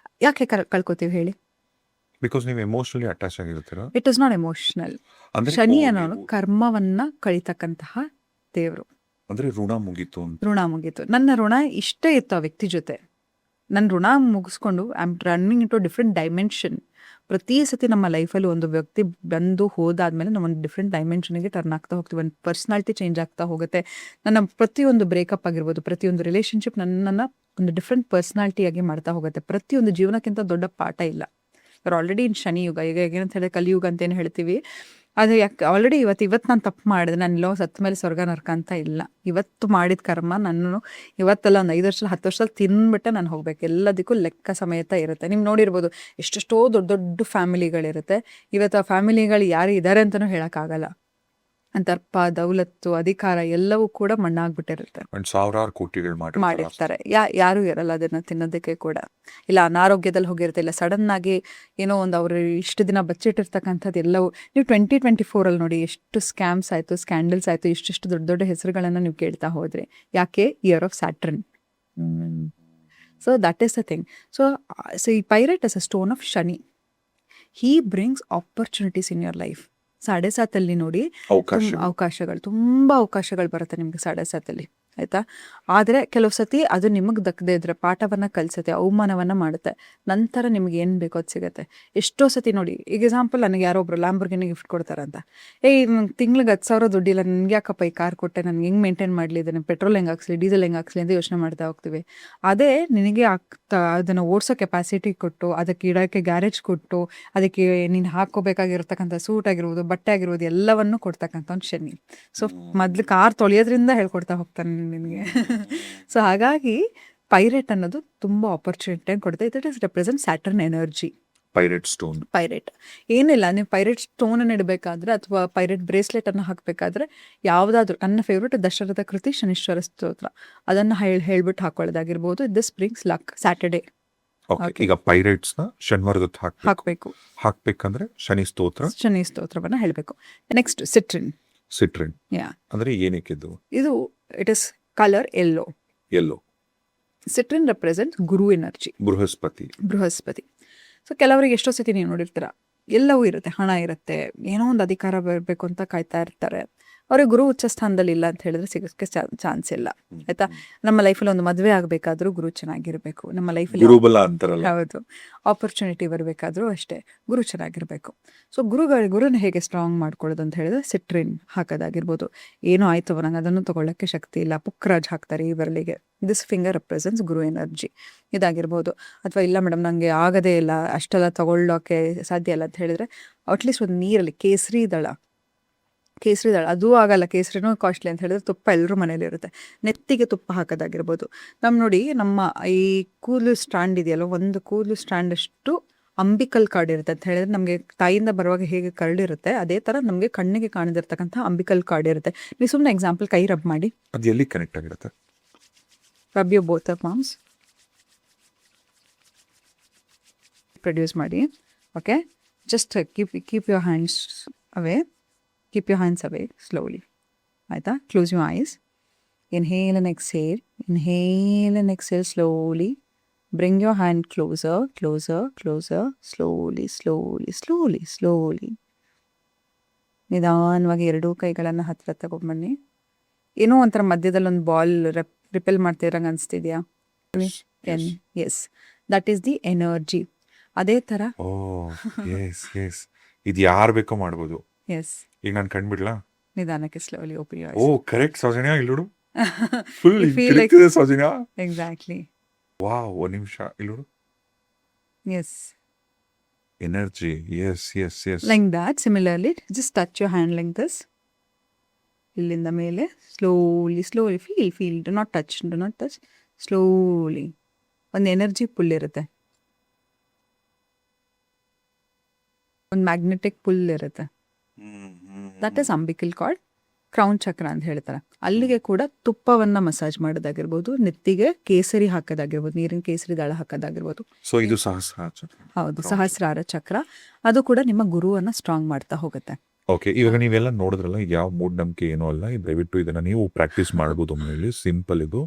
ಯಾಕೆ ಕಳ್ಕೊತೀವಿ ಹೇಳಿ? ಬಿಕಾಸ್ ನೀವು ಎಮೋಷನಲಿ ಅಟ್ಯಾಚ್ ಆಗಿರ್ತೀರ. It is not emotional. ಅಂದ್ರೆ ಶನಿ ಓ, ಅನ್ನೋನು ನೀವು- ಕರ್ಮವನ್ನ ಕಳಿತಕ್ಕಂತಹ ದೇವರು. ಅಂದ್ರೆ ಋಣ ಮುಗೀತು ಅಂತ. ಋಣ ಮುಗೀತು. ನನ್ನ ಋಣ ಇಷ್ಟೇ ಇತ್ತು ಆ ವ್ಯಕ್ತಿ ಜೊತೆ. ನನ್ನ ಋಣ ಮುಗಿಸ್ಕೊಂಡು I am running into different dimension. ಪ್ರತಿ ಸತಿ ನಮ್ಮ ಲೈಫಲ್ಲಿ ಒಂದು ವ್ಯಕ್ತಿ ಬಂದು ಹೋದಾದ್ಮೇಲೆ ನಾವು ಒಂದು ಡಿಫ್ರೆಂಟ್ ಡೈಮೆನ್ಷನ್ಗೆ ಟರ್ನ್ ಆಗ್ತಾ ಹೋಗ್ತೀವಿ. ಒಂದು ಪರ್ಸ್ನಾಲಿಟಿ ಚೇಂಜ್ ಆಗ್ತಾ ಹೋಗುತ್ತೆ. ನನ್ನ ಪ್ರತಿಯೊಂದು ಬ್ರೇಕಪ್ ಆಗಿರ್ಬೋದು, ಪ್ರತಿಯೊಂದು ರಿಲೇಷನ್ಶಿಪ್ ನನ್ನನ್ನು ಒಂದು ಡಿಫ್ರೆಂಟ್ ಪರ್ಸ್ನಾಲಿಟಿಯಾಗಿ ಮಾಡ್ತಾ ಹೋಗುತ್ತೆ. ಪ್ರತಿಯೊಂದು ಜೀವನಕ್ಕಿಂತ ದೊಡ್ಡ ಪಾಠ ಇಲ್ಲ. ಆಲ್ರೆಡಿ ಇನ್ ಶನಿ ಯುಗ, ಈಗ ಏನಂತ ಹೇಳಿದ್ರೆ ಕಲಿಯುಗ ಅಂತ ಏನು ಹೇಳ್ತೀವಿ, ಅದು ಯಾಕೆ ಆಲ್ರೆಡಿ ಇವತ್ತು ನಾನು ತಪ್ಪು ಮಾಡಿದೆ, ನಾನು ಎಲ್ಲೋ ಸತ್ತ ಮೇಲೆ ಸ್ವರ್ಗ ನರ್ಕ ಅಂತ ಇಲ್ಲ. ಇವತ್ತು ಮಾಡಿದ ಕರ್ಮ ನಾನು ಇವತ್ತೆಲ್ಲ ಒಂದು 5 ವರ್ಷ 10 ವರ್ಷದಲ್ಲಿ ತಿನ್ಬಿಟ್ಟೆ ನಾನು ಹೋಗ್ಬೇಕು. ಎಲ್ಲದಕ್ಕೂ ಲೆಕ್ಕ ಸಮೇತ ಇರುತ್ತೆ. ನೀವು ನೋಡಿರ್ಬೋದು, ಎಷ್ಟೆಷ್ಟೋ ದೊಡ್ಡ ದೊಡ್ಡ ಫ್ಯಾಮಿಲಿಗಳಿರುತ್ತೆ. ಇವತ್ತು ಆ ಫ್ಯಾಮಿಲಿಗಳು ಯಾರು ಇದ್ದಾರೆ ಅಂತಲೂ ಹೇಳೋಕ್ಕಾಗಲ್ಲ. ದರ್ಪ, ದೌಲತ್ತು, ಅಧಿಕಾರ ಎಲ್ಲವೂ ಕೂಡ ಮಣ್ಣಾಗ್ಬಿಟ್ಟಿರುತ್ತೆ. ಒಂದ್ ಸಾವಿರಾರು ಕೋಟಿಗಳು ಮಾಡಿರ್ತಾರೆ. ಯಾರೂ ಇರಲ್ಲ ಅದನ್ನ ತಿನ್ನೋದಕ್ಕೆ ಕೂಡ. ಇಲ್ಲ ಅನಾರೋಗ್ಯದಲ್ಲಿ ಹೋಗಿರುತ್ತೆ, ಇಲ್ಲ ಸಡನ್ ಆಗಿ ಏನೋ ಒಂದು ಅವರು ಇಷ್ಟು ದಿನ ಬಚ್ಚಿಟ್ಟಿರ್ತಕ್ಕಂಥದ್ದು ಎಲ್ಲವೂ. ನೀವು 2024 ನೋಡಿ ಎಷ್ಟು ಸ್ಕ್ಯಾಮ್ಸ್ ಆಯಿತು, ಸ್ಕ್ಯಾಂಡಲ್ಸ್ ಆಯಿತು, ಇಷ್ಟಿಷ್ಟು ದೊಡ್ಡ ದೊಡ್ಡ ಹೆಸರುಗಳನ್ನು ನೀವು ಕೇಳ್ತಾ ಹೋದ್ರಿ. ಯಾಕೆ? Year of Saturn. So that is the thing. So ಈ pyrite is a stone of Shani. He brings opportunities in your life. 7.5 ನೋಡಿ, ಅವಕಾಶಗಳು, ತುಂಬ ಅವಕಾಶಗಳು ಬರುತ್ತೆ ನಿಮ್ಗೆ 7.5. ಆಯಿತಾ? ಆದರೆ ಕೆಲವು ಸತಿ ಅದು ನಿಮಗೆ ದಕ್ಕದೇ ಇದ್ರೆ ಪಾಠವನ್ನು ಕಲಿಸುತ್ತೆ, ಅವಮಾನವನ್ನು ಮಾಡುತ್ತೆ. ನಂತರ ನಿಮ್ಗೆ ಏನು ಬೇಕೋ ಅದು ಸಿಗುತ್ತೆ. ಎಷ್ಟೋ ಸತಿ ನೋಡಿ, ಎಕ್ಸಾಂಪಲ್, ನನಗೆ ಯಾರೋ ಒಬ್ರು ಲ್ಯಾಂಬೋರ್ಗಿನಿ ಗಿಫ್ಟ್ ಕೊಡ್ತಾರಂತ. ತಿಂಗ್ಳಿಗೆ 10,000 ದುಡ್ಡಿಲ್ಲ, ನನಗೆ ಯಾಕಪ್ಪ ಈ ಕಾರ್ ಕೊಟ್ಟೆ, ನನಗೆ ಹೆಂಗೆ ಮೇಂಟೈನ್ ಮಾಡಲಿ, ಇದನ್ನು ಪೆಟ್ರೋಲ್ ಹೆಂಗೆ ಹಾಕ್ಸ್ಲಿ, ಡೀಸೆಲ್ ಹೆಂಗೆ ಹಾಕ್ಸ್ಲಿ ಅಂತ ಯೋಚನೆ ಮಾಡ್ತಾ ಹೋಗ್ತೀವಿ. ಅದೇ ನಿನಗೆ ಅದನ್ನು ಓಡಿಸೋ ಕೆಪಾಸಿಟಿ ಕೊಟ್ಟು, ಅದಕ್ಕೆ ಇಡೋಕ್ಕೆ ಗ್ಯಾರೇಜ್ ಕೊಟ್ಟು, ಅದಕ್ಕೆ ನೀನು ಹಾಕ್ಕೋಬೇಕಾಗಿರ್ತಕ್ಕಂಥ ಸೂಟ್ ಆಗಿರ್ಬೋದು, ಬಟ್ಟೆ ಆಗಿರ್ಬೋದು, ಎಲ್ಲವನ್ನೂ ಕೊಡ್ತಕ್ಕಂಥ ಒಂದು ಶನಿ. ಸೊ ಮೊದಲು ಕಾರ್ ತೊಳೆಯೋದ್ರಿಂದ ಹೇಳ್ಕೊಡ್ತಾ ಹೋಗ್ತಾನೆ ನಿನಗೆ. ಸೊ ಹಾಗಾಗಿ ಪೈರೇಟ್ ಅನ್ನೋದು ತುಂಬ ಆಪರ್ಚುನಿಟಿ ಕೊಡುತ್ತೆ. It is represent Saturn energy. Pirate stone. Pirate ಏನಿಲ್ಲ, ನೀವು ಪೈರೇಟ್ ಸ್ಟೋನನ್ನು ಇಡಬೇಕಾದ್ರೆ ಅಥವಾ ಪೈರೇಟ್ ಬ್ರೇಸ್ಲೆಟನ್ನು ಹಾಕಬೇಕಾದ್ರೆ ಯಾವುದಾದ್ರೂ, ನನ್ನ ಫೇವ್ರೇಟ್ ದಶರಥ ಕೃತಿ ಶನೀಶ್ವರ ಸ್ತೋತ್ರ, ಅದನ್ನು ಹೇಳ್ಬಿಟ್ಟು ಹಾಕೊಳ್ಳೋದಾಗಿರ್ಬೋದು. This brings luck. ಸ್ಯಾಟರ್ಡೇ ಈಗ ಪೈರೇಟ್ಸ್ ನ ಶನಿವಾರದ ಹಾಕಬೇಕು. ಹಾಕ್ಬೇಕಂದ್ರೆ ಶನಿ ಸ್ತೋತ್ರವನ್ನು ಹೇಳಬೇಕು. Next citrine. ಸಿಟ್ರಿನ್ ಯಾ, ಅಂದ್ರೆ ಏನಕ್ಕೆ ಇದು it is colour yellow. Citrine represent Guru energy, Brihaspati. So ಕೆಲವರಿಗೆ ಎಷ್ಟೋ ಸತಿ ನೀವು ನೋಡಿರ್ತೀರ, ಎಲ್ಲವೂ ಇರುತ್ತೆ, ಹಣ ಇರುತ್ತೆ, ಏನೋ ಒಂದು ಅಧಿಕಾರ ಬರಬೇಕು ಅಂತ ಕಾಯ್ತಾ ಇರ್ತಾರೆ. ಅವ್ರಿಗೆ ಗುರು ಉಚ್ಚ ಸ್ಥಾನದಲ್ಲಿ ಇಲ್ಲ ಅಂತ ಹೇಳಿದ್ರೆ ಸಿಗೋಕ್ಕೆ ಚಾನ್ಸ್ ಇಲ್ಲ. ಆಯ್ತಾ? ನಮ್ಮ ಲೈಫಲ್ಲಿ ಒಂದು ಮದುವೆ ಆಗಬೇಕಾದ್ರೂ ಗುರು ಚೆನ್ನಾಗಿರಬೇಕು. ನಮ್ಮ ಲೈಫಲ್ಲಿ ಹೌದು, ಆಪರ್ಚುನಿಟಿ ಬರಬೇಕಾದ್ರೂ ಅಷ್ಟೇ ಗುರು ಚೆನ್ನಾಗಿರಬೇಕು. ಸೊ ಗುರುನ ಹೇಗೆ ಸ್ಟ್ರಾಂಗ್ ಮಾಡ್ಕೊಳ್ಳೋದು ಅಂತ ಹೇಳಿದ್ರೆ ಸಿಟ್ರಿನ್ ಹಾಕೋದಾಗಿರ್ಬೋದು. ಏನೋ ಆಯ್ತು ನಂಗೆ ಅದನ್ನು ತಗೊಳ್ಳೋಕ್ಕೆ ಶಕ್ತಿ ಇಲ್ಲ, ಪುಕ್ರಾಜ್ ಹಾಕ್ತಾರೆ ಈ ಬೆರಳಿಗೆ. This finger represents Guru energy. ಇದಾಗಿರ್ಬೋದು. ಅಥವಾ ಇಲ್ಲ ಮೇಡಮ್ ನನಗೆ ಆಗದೇ ಇಲ್ಲ, ಅಷ್ಟೆಲ್ಲ ತಗೊಳ್ಳೋಕ್ಕೆ ಸಾಧ್ಯ ಇಲ್ಲ ಅಂತ ಹೇಳಿದ್ರೆ ಅಟ್ಲೀಸ್ಟ್ ಒಂದು ನೀರಲ್ಲಿ ಕೇಸರಿ ದಳ, ಅದೂ ಆಗಲ್ಲ, ಕೇಸರಿನೂ ಕಾಸ್ಟ್ಲಿ ಅಂತ ಹೇಳಿದ್ರೆ ತುಪ್ಪ ಎಲ್ಲರೂ ಮನೇಲಿ ಇರುತ್ತೆ, ನೆತ್ತಿಗೆ ತುಪ್ಪ ಹಾಕೋದಾಗಿರ್ಬೋದು. ನೋಡಿ, ನಮ್ಮ ಈ ಕೂದಲು ಸ್ಟ್ಯಾಂಡ್ ಇದೆಯಲ್ಲ, ಒಂದು ಕೂದಲು ಸ್ಟ್ಯಾಂಡ್ ಅಷ್ಟು ಅಂಬಿಕಲ್ ಕಾರ್ಡ್ ಇರುತ್ತೆ ಅಂತ ಹೇಳಿದ್ರೆ, ನಮಗೆ ತಾಯಿಯಿಂದ ಬರುವಾಗ ಹೇಗೆ ಕರಳಿರುತ್ತೆ ಅದೇ ಥರ ನಮಗೆ ಕಣ್ಣಿಗೆ ಕಾಣದಿರ್ತಕ್ಕಂಥ ಅಂಬಿಕಲ್ ಕಾರ್ಡ್ ಇರುತ್ತೆ. ನೀವು ಸುಮ್ಮನೆ ಎಕ್ಸಾಂಪಲ್ ಕೈ ರಬ್ ಮಾಡಿ, ಅದು ಎಲ್ಲಿ ಕನೆಕ್ಟ್ ಆಗಿರುತ್ತೆ? Rub you both of palms, produce ಮಾಡಿ. Okay, just keep your hands away. Keep your hands away slowly. ಆಯಿತಾ? Close your eyes. Inhale and exhale. Inhale and exhale slowly. Bring your hand closer closer closer, slowly slowly slowly slowly. ನಿಧಾನವಾಗಿ ಎರಡೂ ಕೈಗಳನ್ನು ಹತ್ರ ತಗೊಂಬನ್ನಿ. ಏನೋ ಒಂಥರ ಮಧ್ಯದಲ್ಲಿ ಒಂದು ಬಾಲ್ ರಿಪೆಲ್ ಮಾಡ್ತಿರಂಗೆ ಅನಿಸ್ತಿದ್ಯಾ? Yes, that is the energy. ಅದೇ ಥರ ಓ ಎಸ್ ಎಸ್, ಇದು ಯಾರು ಬೇಕೋ ಮಾಡ್ಬೋದು. ಎಸ್, ಈಗ ನಾನು ಕಂಡ್ಬಿಡ್ಲಾ? ನಿಧಾನಕ್ಕೆ ಸ್ಲೋಲಿ ಓಪನ್ ಯೋರ್ ಓ ಕರೆಕ್ಟ್ ಸೌಜನ್ಯ, ಇಲ್ಲೋಡು ಫುಲ್ feel like- ತಿರುಗ್ತಿದೆ ಸೌಜನ್ಯ. ಎಕ್ಸಾಕ್ಟ್ಲಿ. ವಾವ್, ಒಂದು ನಿಮಿಷ ಇಲ್ಲೋಡು. Yes, energy, yes yes yes. Like that. Similarly just touch your hand like this. ಇಲ್ಲಿಂದ ಮೇಲೆ slowly slowly feel do not touch slowly. ಒಂದು ಎನರ್ಜಿ ಪುಲ್ ಇರುತ್ತೆ, ಒಂದು ಮ್ಯಾಗ್ನೆಟಿಕ್ ಪುಲ್ ಇರುತ್ತೆ. That is umbilical cord, crown chakra ಅಂತ ಹೇಳ್ತಾರೆ. ಅಲ್ಲಿಗೆ ಕೂಡ ತುಪ್ಪವನ್ನ ಮಸಾಜ್ ಮಾಡೋದಾಗಿರ್ಬೋದು, ನೆತ್ತಿಗೆ ಕೇಸರಿ ಹಾಕೋದಾಗಿರ್ಬೋದು, ನೀರಿನ ಕೇಸರಿ ದಾಳ ಹಾಕೋದಾಗಿರ್ಬೋದು. ಸೊ ಇದು ಸಹಸ್ರಾರ ಚಕ್ರ. ಹೌದು, ಸಹಸ್ರಾರ ಚಕ್ರ. ಅದು ಕೂಡ ನಿಮ್ಮ ಗುರುವನ್ನ ಸ್ಟ್ರಾಂಗ್ ಮಾಡ್ತಾ ಹೋಗುತ್ತೆ. ಓಕೆ, ಇವಾಗ ನೀವೆಲ್ಲ ನೋಡಿದ್ರಲ್ಲ, ಇದು ಯಾವ ಮೂಢನಂಬಿಕೆ ಏನೋ ಅಲ್ಲ. ದಯವಿಟ್ಟು ಇದನ್ನ ನೀವು ಪ್ರಾಕ್ಟೀಸ್ ಮಾಡ್ಬೋದು ಮನೇಲಿ. ಸಿಂಪಲ್ ಇದು.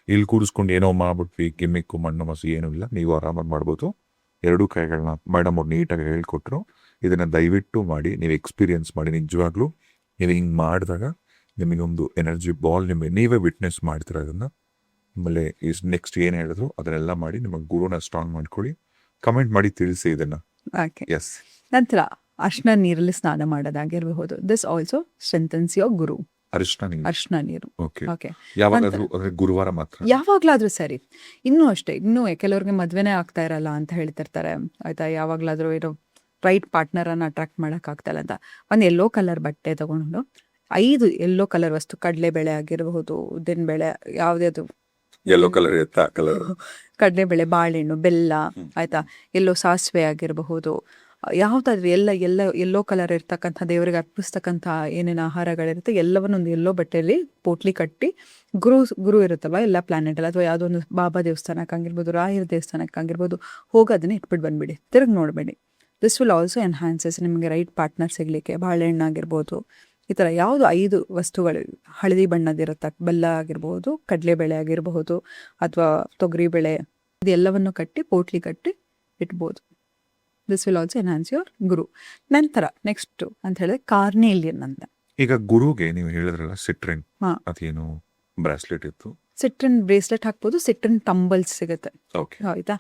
ಇಲ್ಲಿ ಕೂರಿಸ್ಕೊಂಡು ಏನೋ ಮಾಡ್ಬಿಟ್ವಿ ಗಿಮ್ಮಿಕ್ಕು ಮಣ್ಣು ಮಸು ಏನೂ ಇಲ್ಲ. ನೀವು ಆರಾಮಾಗಿ ಮಾಡ್ಬೋದು. ಎರಡೂ ಕೈಗಳನ್ನ ಮೇಡಮ್ ಅವ್ರು ನೀಟಾಗಿ ಹೇಳ್ಕೊಟ್ರು. ಇದನ್ನ ದಯವಿಟ್ಟು ಮಾಡಿ, ನೀವು ಎಕ್ಸ್ಪೀರಿಯನ್ಸ್ ಮಾಡಿ. ನಿಜವಾಗ್ಲೂ ನೀವು ಹಿಂಗೆ ಮಾಡಿದಾಗ ನಿಮಗೊಂದು ಎನರ್ಜಿ ಬಾಲ್ ನೀವೇ ವಿಟ್ನೆಸ್ ಮಾಡ್ತೀರ ಅದನ್ನ. ಆಮೇಲೆ ನೆಕ್ಸ್ಟ್ ಏನು ಹೇಳಿದ್ರು ಅದನ್ನೆಲ್ಲ ಮಾಡಿ ನಿಮ್ಮ ಗುರುನ ಸ್ಟ್ರಾಂಗ್ ಮಾಡ್ಕೊಳ್ಳಿ. ಕಮೆಂಟ್ ಮಾಡಿ ತಿಳಿಸಿ ಇದನ್ನ. Okay, yes. ನಂತರ ಅರ್ಶಿನ ನೀರಲ್ಲಿ ಸ್ನಾನ ಮಾಡೋದಾಗಿರಬಹುದು. This also strengthens your guru. ಅರಿಶಿನ ನೀರು. ಅರ್ಶಿನ ನೀರು. ಓಕೆ. ಓಕೆ, ಯಾವಾಗಾದ್ರೂ ಅಂದ್ರೆ ಗುರುವಾರ ಮಾತ್ರ? ಯಾವಾಗ್ಲಾದ್ರೂ ಸರಿ. ಇನ್ನೂ ಅಷ್ಟೇ, ಇನ್ನೂ ಕೆಲವ್ರಿಗೆ ಮದ್ವೆನೇ ಆಗ್ತಾ ಇರಲ್ಲ ಅಂತ ಹೇಳ್ತಿರ್ತಾರೆ. ಆಯ್ತಾ, ಯಾವಾಗ್ಲಾದ್ರೂ ಏನೋ ರೈಟ್ ಪಾರ್ಟ್ನರನ್ನು ಅಟ್ರಾಕ್ಟ್ ಮಾಡೋಕ್ಕಾಗ್ತಲ್ಲ ಅಂತ ಒಂದು ಯೆಲ್ಲೋ ಕಲರ್ ಬಟ್ಟೆ ತಗೊಂಡು 5 ಯೆಲ್ಲೋ ಕಲರ್ ವಸ್ತು, ಕಡಲೆಬೇಳೆ ಆಗಿರಬಹುದು, ಉದ್ದಿನಬೇಳೆ, ಯಾವುದೇ ಯೆಲ್ಲೋ ಕಲರ್ ಇರುತ್ತೆ ಆ ಕಲರ್. ಕಡಲೆಬೇಳೆ, ಬಾಳೆಹಣ್ಣು, ಬೆಲ್ಲ, ಆಯ್ತಾ, ಎಲ್ಲೋ ಸಾಸಿವೆ ಆಗಿರಬಹುದು, ಯಾವುದಾದ್ರೂ ಎಲ್ಲೋ ಕಲರ್ ಇರ್ತಕ್ಕಂಥ ದೇವರಿಗೆ ಅರ್ಪಿಸ್ತಕ್ಕಂಥ ಏನೇನು ಆಹಾರಗಳಿರುತ್ತೆ ಎಲ್ಲವನ್ನೂ ಒಂದು ಎಲ್ಲೋ ಬಟ್ಟೆಯಲ್ಲಿ ಪೋಟ್ಲಿ ಕಟ್ಟಿ, ಗುರು ಇರುತ್ತಲ್ವ ಎಲ್ಲ ಪ್ಲಾನೆಟಲ್ಲಿ, ಅಥವಾ ಯಾವುದೋ ಒಂದು ಬಾಬಾ ದೇವಸ್ಥಾನಕ್ಕೆ ಆಗಿರ್ಬೋದು, ರಾಯರ ದೇವಸ್ಥಾನಕ್ಕೆ ಆಗಿರ್ಬೋದು, ಹೋಗಿ ಅದನ್ನ ಇಟ್ಬಿಟ್ಟು ಬಂದ್ಬಿಡಿ, ತಿರುಗಿ ನೋಡಬೇಡಿ. ದಿಸ್ ವಿಲ್ ಆಲ್ಸೋ ಎನ್ಹಾನ್ಸಸ್ ನಿಮಗೆ ರೈಟ್ ಪಾರ್ಟ್ನರ್ ಸಿಗಲಿಕ್ಕೆ. ಬಾಳೆಹಣ್ಣು ಆಗಿರ್ಬೋದು, ಈ ಥರ ಯಾವುದು 5 ವಸ್ತುಗಳು ಹಳದಿ ಬಣ್ಣದಿರುತ್ತೆ, ಬೆಲ್ಲ ಆಗಿರ್ಬೋದು, ಕಡಲೆಬೇಳೆ ಆಗಿರಬಹುದು, ಅಥವಾ ತೊಗರಿಬೇಳೆ, ಇದೆಲ್ಲವನ್ನು ಕಟ್ಟಿ ಪೋಟ್ಲಿ ಕಟ್ಟಿ ಇಟ್ಬೋದು. This will also enhance your Guru. ನಂತರ ನೆಕ್ಸ್ಟ್ ಅಂತ ಹೇಳಿದ್ರೆ ಕಾರ್ನೇಲಿಯನ್ ಅಂತ. ಈಗ ಗುರುಗೆ ನೀವು ಹೇಳಿದ್ರಲ್ಲ ಸಿಟ್ರಿನ್, ಹಾ. ಅದೇನು ಬ್ರಾಸ್ಲೆಟ್ ಇತ್ತು? ಸಿಟ್ರಿನ್ ಬ್ರೇಸ್ಲೆಟ್ ಹಾಕ್ಬೋದು, ಸಿಟ್ರಿನ್ ಟಂಬಲ್ಸ್ ಸಿಗುತ್ತೆ. ಓಕೆ. ಆಯ್ತಾ,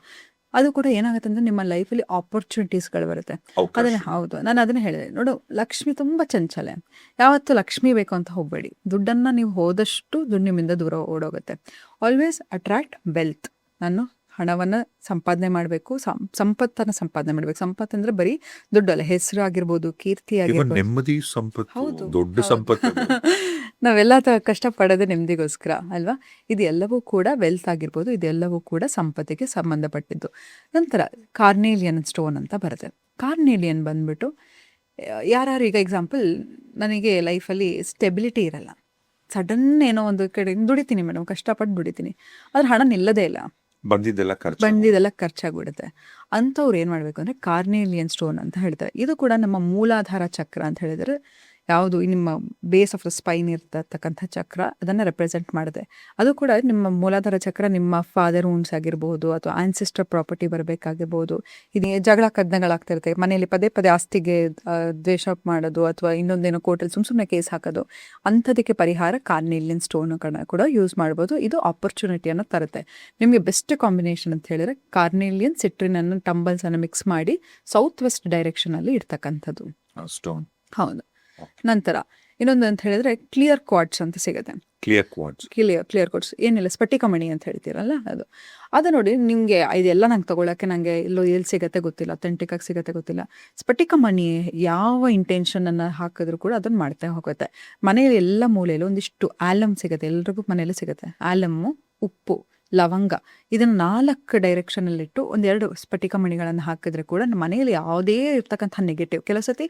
ಅದು ಕೂಡ ಏನಾಗುತ್ತೆ ಅಂದ್ರೆ ನಿಮ್ಮ ಲೈಫಲ್ಲಿ ಆಪರ್ಚುನಿಟೀಸ್ಗಳು ಬರುತ್ತೆ. ಅದನ್ನೇ ಹೌದು, ನಾನು ಅದನ್ನೇ ಹೇಳಿದೆ ನೋಡು, ಲಕ್ಷ್ಮಿ ತುಂಬ ಚಂಚಲೆ. ಯಾವತ್ತೂ ಲಕ್ಷ್ಮಿ ಬೇಕು ಅಂತ ಹೋಗಬೇಡಿ. ದುಡ್ಡನ್ನು ನೀವು ಹೋದಷ್ಟು ದುಡ್ಡು ನಿಮ್ಮಿಂದ ದೂರ ಓಡೋಗುತ್ತೆ. Always attract wealth. ನಾನು ಹಣವನ್ನು ಸಂಪಾದನೆ ಮಾಡಬೇಕು, ಸಂಪತ್ತನ್ನು ಸಂಪಾದನೆ ಮಾಡಬೇಕು. ಸಂಪತ್ತು ಅಂದ್ರೆ ಬರೀ ದುಡ್ಡಲ್ಲ, ಹೆಸರು ಆಗಿರ್ಬೋದು, ಕೀರ್ತಿ ಆಗಿರ್ಬೋದು. ನೆಮ್ಮದಿ ಸಂಪತ್ತು ಹೌದು, ದೊಡ್ಡ ಸಂಪತ್ತು. ನಾವೆಲ್ಲ ಕಷ್ಟಪಡೋದೇ ನೆಮ್ಮದಿಗೋಸ್ಕರ ಅಲ್ವಾ. ಇದೆಲ್ಲವೂ ಕೂಡ ವೆಲ್ತ್ ಆಗಿರ್ಬೋದು, ಇದೆಲ್ಲವೂ ಕೂಡ ಸಂಪತ್ತಿಗೆ ಸಂಬಂಧಪಟ್ಟಿದ್ದು. ನಂತರ ಕಾರ್ನೇಲಿಯನ್ ಸ್ಟೋನ್ ಅಂತ ಬರುತ್ತೆ. ಕಾರ್ನೇಲಿಯನ್ ಬಂದ್ಬಿಟ್ಟು ಯಾರು ಈಗ ಎಕ್ಸಾಂಪಲ್, ನನಗೆ ಲೈಫಲ್ಲಿ ಸ್ಟೆಬಿಲಿಟಿ ಇರಲ್ಲ, ಸಡನ್ ಏನೋ ಒಂದು ಕಡೆ ದುಡಿತೀನಿ ಮೇಡಮ್, ಕಷ್ಟಪಟ್ಟು ದುಡಿತೀನಿ, ಆದ್ರೆ ಹಣ ನಿಲ್ಲದೇ ಇಲ್ಲ, ಬಂದಿದ್ದೆಲ್ಲ ಖರ್ಚಾಗ್ಬಿಡುತ್ತೆ. ಅಂಥವ್ರು ಏನು ಮಾಡಬೇಕು ಅಂದರೆ ಕಾರ್ನೇಲಿಯನ್ ಸ್ಟೋನ್ ಅಂತ ಹೇಳ್ತಾರೆ. ಇದು ಕೂಡ ನಮ್ಮ ಮೂಲಾಧಾರ ಚಕ್ರ ಅಂತ ಹೇಳಿದರೆ, ಯಾವುದು ನಿಮ್ಮ ಬೇಸ್ ಆಫ್ ದ ಸ್ಪೈನ್ ಇರ್ತಕ್ಕಂಥ ಚಕ್ರ, ಅದನ್ನು ರೆಪ್ರೆಸೆಂಟ್ ಮಾಡುತ್ತೆ. ಅದು ಕೂಡ ನಿಮ್ಮ ಮೂಲಾಧಾರ ಚಕ್ರ ನಿಮ್ಮ ಫಾದರ್ ವುಂಡ್ಸ್ ಆಗಿರ್ಬೋದು, ಅಥವಾ ಆನ್ಸೆಸ್ಟರ್ ಪ್ರಾಪರ್ಟಿ ಬರಬೇಕಾಗಿರ್ಬೋದು, ಇದು ಜಗಳ ಕದನಗಳಾಗ್ತಿರುತ್ತೆ ಮನೆಯಲ್ಲಿ, ಪದೇ ಪದೇ ಆಸ್ತಿಗೆ ದ್ವೇಷ ಮಾಡೋದು, ಅಥವಾ ಇನ್ನೊಂದೇನೋ ಕೋರ್ಟಲ್ಲಿ ಸುಮ್ಮನೆ ಕೇಸ್ ಹಾಕೋದು, ಅಂಥದಕ್ಕೆ ಪರಿಹಾರ ಕಾರ್ನೇಲಿಯನ್ ಸ್ಟೋನ್ಗಳನ್ನ ಕೂಡ ಯೂಸ್ ಮಾಡ್ಬೋದು. ಇದು ಆಪರ್ಚುನಿಟಿಯನ್ನು ತರುತ್ತೆ. ನಿಮಗೆ ಬೆಸ್ಟ್ ಕಾಂಬಿನೇಷನ್ ಅಂತ ಹೇಳಿದ್ರೆ ಕಾರ್ನೇಲಿಯನ್, ಸಿಟ್ರಿನ್ ಅನ್ನು, ಟಂಬಲ್ಸ್ ಅನ್ನು ಮಿಕ್ಸ್ ಮಾಡಿ ಸೌತ್ ವೆಸ್ಟ್ ಡೈರೆಕ್ಷನಲ್ಲಿ ಇರ್ತಕ್ಕಂಥದ್ದು ಸ್ಟೋನ್. ಹೌದು. ನಂತರ ಇನ್ನೊಂದು ಅಂತ ಹೇಳಿದ್ರೆ ಕ್ಲಿಯರ್ ಕ್ವಾರ್ಟ್ಸ್ ಅಂತ ಸಿಗುತ್ತೆ. ಕ್ಲಿಯರ್ ಕ್ವಾರ್ಟ್ಸ್ ಏನಿಲ್ಲ, ಸ್ಫಟಿಕಮಣಿ ಅಂತ ಹೇಳ್ತೀರಲ್ಲ ಅದು ನೋಡಿ, ನಿಮಗೆ ಇದೆಲ್ಲ ನಂಗೆ ತಗೊಳಕ್ಕೆ ನನಗೆ ಎಲ್ಲಿ ಸಿಗತ್ತೆ ಗೊತ್ತಿಲ್ಲ, ಅಥೆಂಟಿಕ್ ಆಗಿ ಸಿಗತ್ತೆ ಗೊತ್ತಿಲ್ಲ. ಸ್ಫಟಿಕಮಣಿ ಯಾವ ಇಂಟೆನ್ಷನನ್ನು ಹಾಕಿದ್ರು ಕೂಡ ಅದನ್ನು ಮಾಡ್ತಾ ಹೋಗುತ್ತೆ. ಮನೆಯಲ್ಲಿ ಎಲ್ಲ ಮೂಲೆಯಲ್ಲಿ ಒಂದಿಷ್ಟು ಆಲಮ್ ಸಿಗುತ್ತೆ, ಎಲ್ರಿಗೂ ಮನೆಯಲ್ಲಿ ಸಿಗುತ್ತೆ. ಆಲಮ್ಮು, ಉಪ್ಪು, ಲವಂಗ, ಇದನ್ನು 4 ಡೈರೆಕ್ಷನಲ್ಲಿಟ್ಟು 1-2 ಸ್ಫಟಿಕ ಮಣಿಗಳನ್ನು ಹಾಕಿದ್ರೆ ಕೂಡ ನಮ್ಮ ಮನೆಯಲ್ಲಿ ಯಾವುದೇ ಇರ್ತಕ್ಕಂಥ ನೆಗೆಟಿವ್, ಕೆಲವು ಸತಿ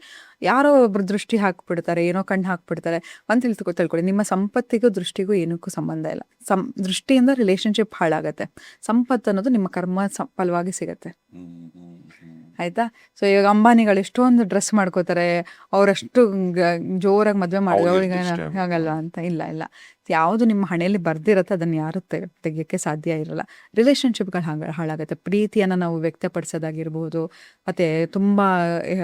ಯಾರೋ ಒಬ್ರು ದೃಷ್ಟಿ ಹಾಕ್ಬಿಡ್ತಾರೆ, ಏನೋ ಕಣ್ಣು ಹಾಕ್ಬಿಡ್ತಾರೆ ಅಂತ ತಿಳ್ಕೊಳ್ಳಿ. ನಿಮ್ಮ ಸಂಪತ್ತಿಗೂ ದೃಷ್ಟಿಗೂ ಏನಕ್ಕೂ ಸಂಬಂಧ ಇಲ್ಲ. ದೃಷ್ಟಿಯಿಂದ ರಿಲೇಶನ್ಶಿಪ್ ಹಾಳಾಗತ್ತೆ. ಸಂಪತ್ತು ಅನ್ನೋದು ನಿಮ್ಮ ಕರ್ಮ ಫಲವಾಗಿ ಸಿಗತ್ತೆ. ಆಯ್ತಾ. ಸೊ ಈಗ ಅಂಬಾನಿಗಳು ಎಷ್ಟೊಂದು ಡ್ರೆಸ್ ಮಾಡ್ಕೋತಾರೆ, ಅವರಷ್ಟು ಜೋರಾಗಿ ಮದುವೆ ಮಾಡಿದ್ರೆ ಅವ್ರಿಗೆ ಆಗಲ್ವಾ ಅಂತ ಇಲ್ಲ. ಯಾವುದು ನಿಮ್ಮ ಹಣೆಯಲ್ಲಿ ಬರ್ದಿರತ್ತೆ ಅದನ್ನು ಯಾರು ತೆಗಿಯೋಕ್ಕೆ ಸಾಧ್ಯ ಇರಲ್ಲ. ರಿಲೇಷನ್ಶಿಪ್ಗಳು ಹಾಳಾಗುತ್ತೆ. ಪ್ರೀತಿಯನ್ನು ನಾವು ವ್ಯಕ್ತಪಡಿಸೋದಾಗಿರ್ಬೋದು, ಮತ್ತು ತುಂಬ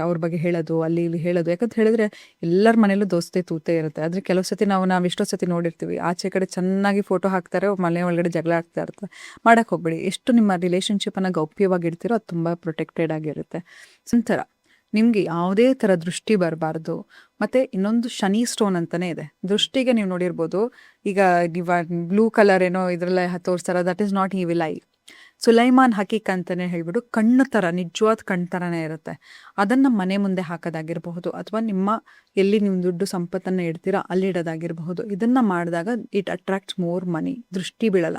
ಅವ್ರ ಬಗ್ಗೆ ಹೇಳೋದು, ಅಲ್ಲಿ ಇಲ್ಲಿ ಹೇಳೋದು. ಯಾಕಂತ ಹೇಳಿದ್ರೆ ಎಲ್ಲರ ಮನೇಲೂ ದೋಸ್ತಿ ತೂತೆ ಇರುತ್ತೆ. ಆದರೆ ಕೆಲವು ಸತಿ ನಾವು ಎಷ್ಟೋ ಸತಿ ನೋಡಿರ್ತೀವಿ, ಆಚೆ ಕಡೆ ಚೆನ್ನಾಗಿ ಫೋಟೋ ಹಾಕ್ತಾರೆ, ಮನೆ ಒಳಗಡೆ ಜಗಳ ಆಗ್ತಾ ಇರ್ತಾರೆ. ಮಾಡೋಕ್ಕೆ ಹೋಗ್ಬೇಡಿ. ಎಷ್ಟು ನಿಮ್ಮ ರಿಲೇಷನ್ಶಿಪ್ಪನ್ನು ಗೌಪ್ಯವಾಗಿರ್ತೀರೋ ಅದು ತುಂಬ ಪ್ರೊಟೆಕ್ಟೆಡ್ ಆಗಿರುತ್ತೆ. ಒಂಥರ ನಿಮಗೆ ಯಾವುದೇ ಥರ ದೃಷ್ಟಿ ಬರಬಾರ್ದು. ಮತ್ತು ಇನ್ನೊಂದು ಶನಿ ಸ್ಟೋನ್ ಅಂತಲೇ ಇದೆ. ದೃಷ್ಟಿಗೆ ನೀವು ನೋಡಿರ್ಬೋದು, ಈಗ ನೀವು ಬ್ಲೂ ಕಲರ್ ಏನೋ ಇದರಲ್ಲೇ ತೋರಿಸ್ತಾರ, that is not evil eye. Sulaiman Hakik ಅಂತಲೇ ಹೇಳ್ಬಿಟ್ಟು ಕಣ್ಣು ಥರ, ನಿಜವಾದ ಕಣ್ಣು ಥರನೇ ಇರುತ್ತೆ. ಅದನ್ನು ಮನೆ ಮುಂದೆ ಹಾಕೋದಾಗಿರಬಹುದು, ಅಥವಾ ನಿಮ್ಮ ಎಲ್ಲಿ ನೀವು ದುಡ್ಡು ಸಂಪತ್ತನ್ನು ಇಡ್ತೀರಾ ಅಲ್ಲಿ ಇಡೋದಾಗಿರಬಹುದು. ಇದನ್ನು ಮಾಡಿದಾಗ ಇಟ್ ಅಟ್ರಾಕ್ಟ್ಸ್ ಮೋರ್ ಮನಿ. ದೃಷ್ಟಿ ಬೀಳಲ್ಲ.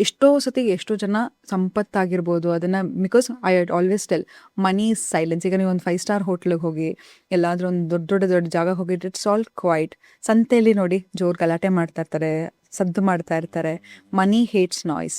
ಎಷ್ಟೋ ಸತಿ ಎಷ್ಟೋ ಜನ ಸಂಪತ್ತಾಗಿರ್ಬೋದು ಅದನ್ನು, because I always tell money is silence. ಈಗ ನೀವು ಒಂದು 5 ಸ್ಟಾರ್ ಹೋಟ್ಲಿಗೆ ಹೋಗಿ, ಎಲ್ಲಾದರೂ ಒಂದು ದೊಡ್ಡ ಜಾಗ ಹೋಗಿ, ಇಟ್ಸ್ ಆಲ್ ಕ್ವೈಟ್. ಸಂತೆಯಲ್ಲಿ ನೋಡಿ ಜೋರು ಗಲಾಟೆ ಮಾಡ್ತಾ ಇರ್ತಾರೆ, ಸದ್ದು ಮಾಡ್ತಾ ಇರ್ತಾರೆ. ಮನಿ ಹೇಟ್ಸ್ ನಾಯ್ಸ್.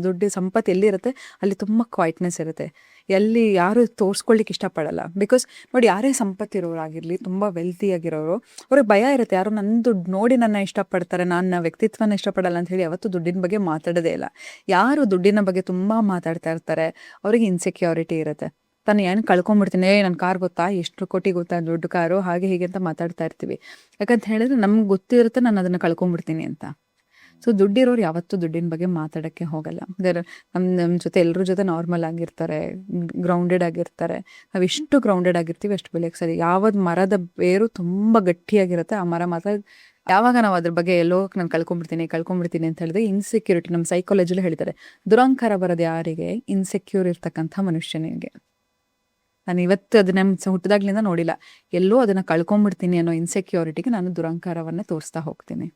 ದುಡ್ಡು ಸಂಪತ್ತು ಎಲ್ಲಿರುತ್ತೆ ಅಲ್ಲಿ ತುಂಬ ಕ್ವೈಟ್ನೆಸ್ ಇರುತ್ತೆ. ಎಲ್ಲಿ ಯಾರು ತೋರಿಸ್ಕೊಳ್ಳಿಕ್ಕೆ ಇಷ್ಟಪಡಲ್ಲ. ಬಿಕಾಸ್ ನೋಡಿ, ಯಾರೇ ಸಂಪತ್ತಿರೋರಾಗಿರಲಿ, ತುಂಬ ವೆಲ್ತಿ ಆಗಿರೋರು, ಅವ್ರಿಗೆ ಭಯ ಇರುತ್ತೆ, ಯಾರು ನನ್ನ ದುಡ್ಡು ನೋಡಿ ನನ್ನ ಇಷ್ಟಪಡ್ತಾರೆ, ನನ್ನ ವ್ಯಕ್ತಿತ್ವನ ಇಷ್ಟಪಡಲ್ಲ ಅಂತ ಹೇಳಿ ಯಾವತ್ತೂ ದುಡ್ಡಿನ ಬಗ್ಗೆ ಮಾತಾಡೋದೇ ಇಲ್ಲ. ಯಾರು ದುಡ್ಡಿನ ಬಗ್ಗೆ ತುಂಬ ಮಾತಾಡ್ತಾ ಇರ್ತಾರೆ ಅವ್ರಿಗೆ ಇನ್ಸೆಕ್ಯೂರಿಟಿ ಇರುತ್ತೆ. ತಾನು ಏನು ಕಳ್ಕೊಂಬಿಡ್ತೀನಿ, ನನ್ನ ಕಾರ್ ಗೊತ್ತಾ, ಎಷ್ಟು ಕೋಟಿ ಗೊತ್ತಾ, ದೊಡ್ಡ ಕಾರು, ಹಾಗೆ ಹೀಗೆ ಅಂತ ಮಾತಾಡ್ತಾ ಇರ್ತೀವಿ. ಯಾಕಂತ ಹೇಳಿದ್ರೆ ನಮ್ಗೆ ಗೊತ್ತಿರುತ್ತೆ ನಾನು ಅದನ್ನು ಕಳ್ಕೊಂಬಿಡ್ತೀನಿ ಅಂತ. ಸೊ ದುಡ್ಡಿರೋರು ಯಾವತ್ತೂ ದುಡ್ಡಿನ ಬಗ್ಗೆ ಮಾತಾಡೋಕ್ಕೆ ಹೋಗಲ್ಲ. ನಮ್ಮ ಜೊತೆ ಎಲ್ಲರ ಜೊತೆ ನಾರ್ಮಲ್ ಆಗಿರ್ತಾರೆ, ಗ್ರೌಂಡೆಡ್ ಆಗಿರ್ತಾರೆ. ನಾವು ಎಷ್ಟು ಗ್ರೌಂಡೆಡ್ ಆಗಿರ್ತೀವಿ ಅಷ್ಟು ಬೆಲೆಗೆ ಸರಿ. ಯಾವ್ದು ಮರದ ಬೇರು ತುಂಬ ಗಟ್ಟಿಯಾಗಿರುತ್ತೆ, ಆ ಮರ ಮಾತ್ರ ಯಾವಾಗ ನಾವು ಅದ್ರ ಬಗ್ಗೆ ಎಲ್ಲೋ ನಾನು ಕಳ್ಕೊಂಬಿಡ್ತೀನಿ ಅಂತ ಹೇಳಿದ್ರೆ ಇನ್ಸೆಕ್ಯೂರಿಟಿ. ನಮ್ಮ ಸೈಕಾಲಜಿಲಿ ಹೇಳ್ತಾರೆ, ದುರಂಕಾರ ಬರೋದು ಯಾರಿಗೆ? ಇನ್ಸೆಕ್ಯೂರ್ ಇರ್ತಕ್ಕಂಥ ಮನುಷ್ಯನಿಗೆ. ನಾನು ಇವತ್ತು ಅದನ್ನ ಹುಟ್ಟಿದಾಗ್ಲಿಂದ ನೋಡಿಲ್ಲ, ಎಲ್ಲೋ ಅದನ್ನು ಕಳ್ಕೊಂಬಿಡ್ತೀನಿ ಅನ್ನೋ ಇನ್ಸೆಕ್ಯೂರಿಟಿಗೆ ನಾನು ದುರಂಕಾರವನ್ನೇ ತೋರಿಸ್ತಾ ಹೋಗ್ತೀನಿ.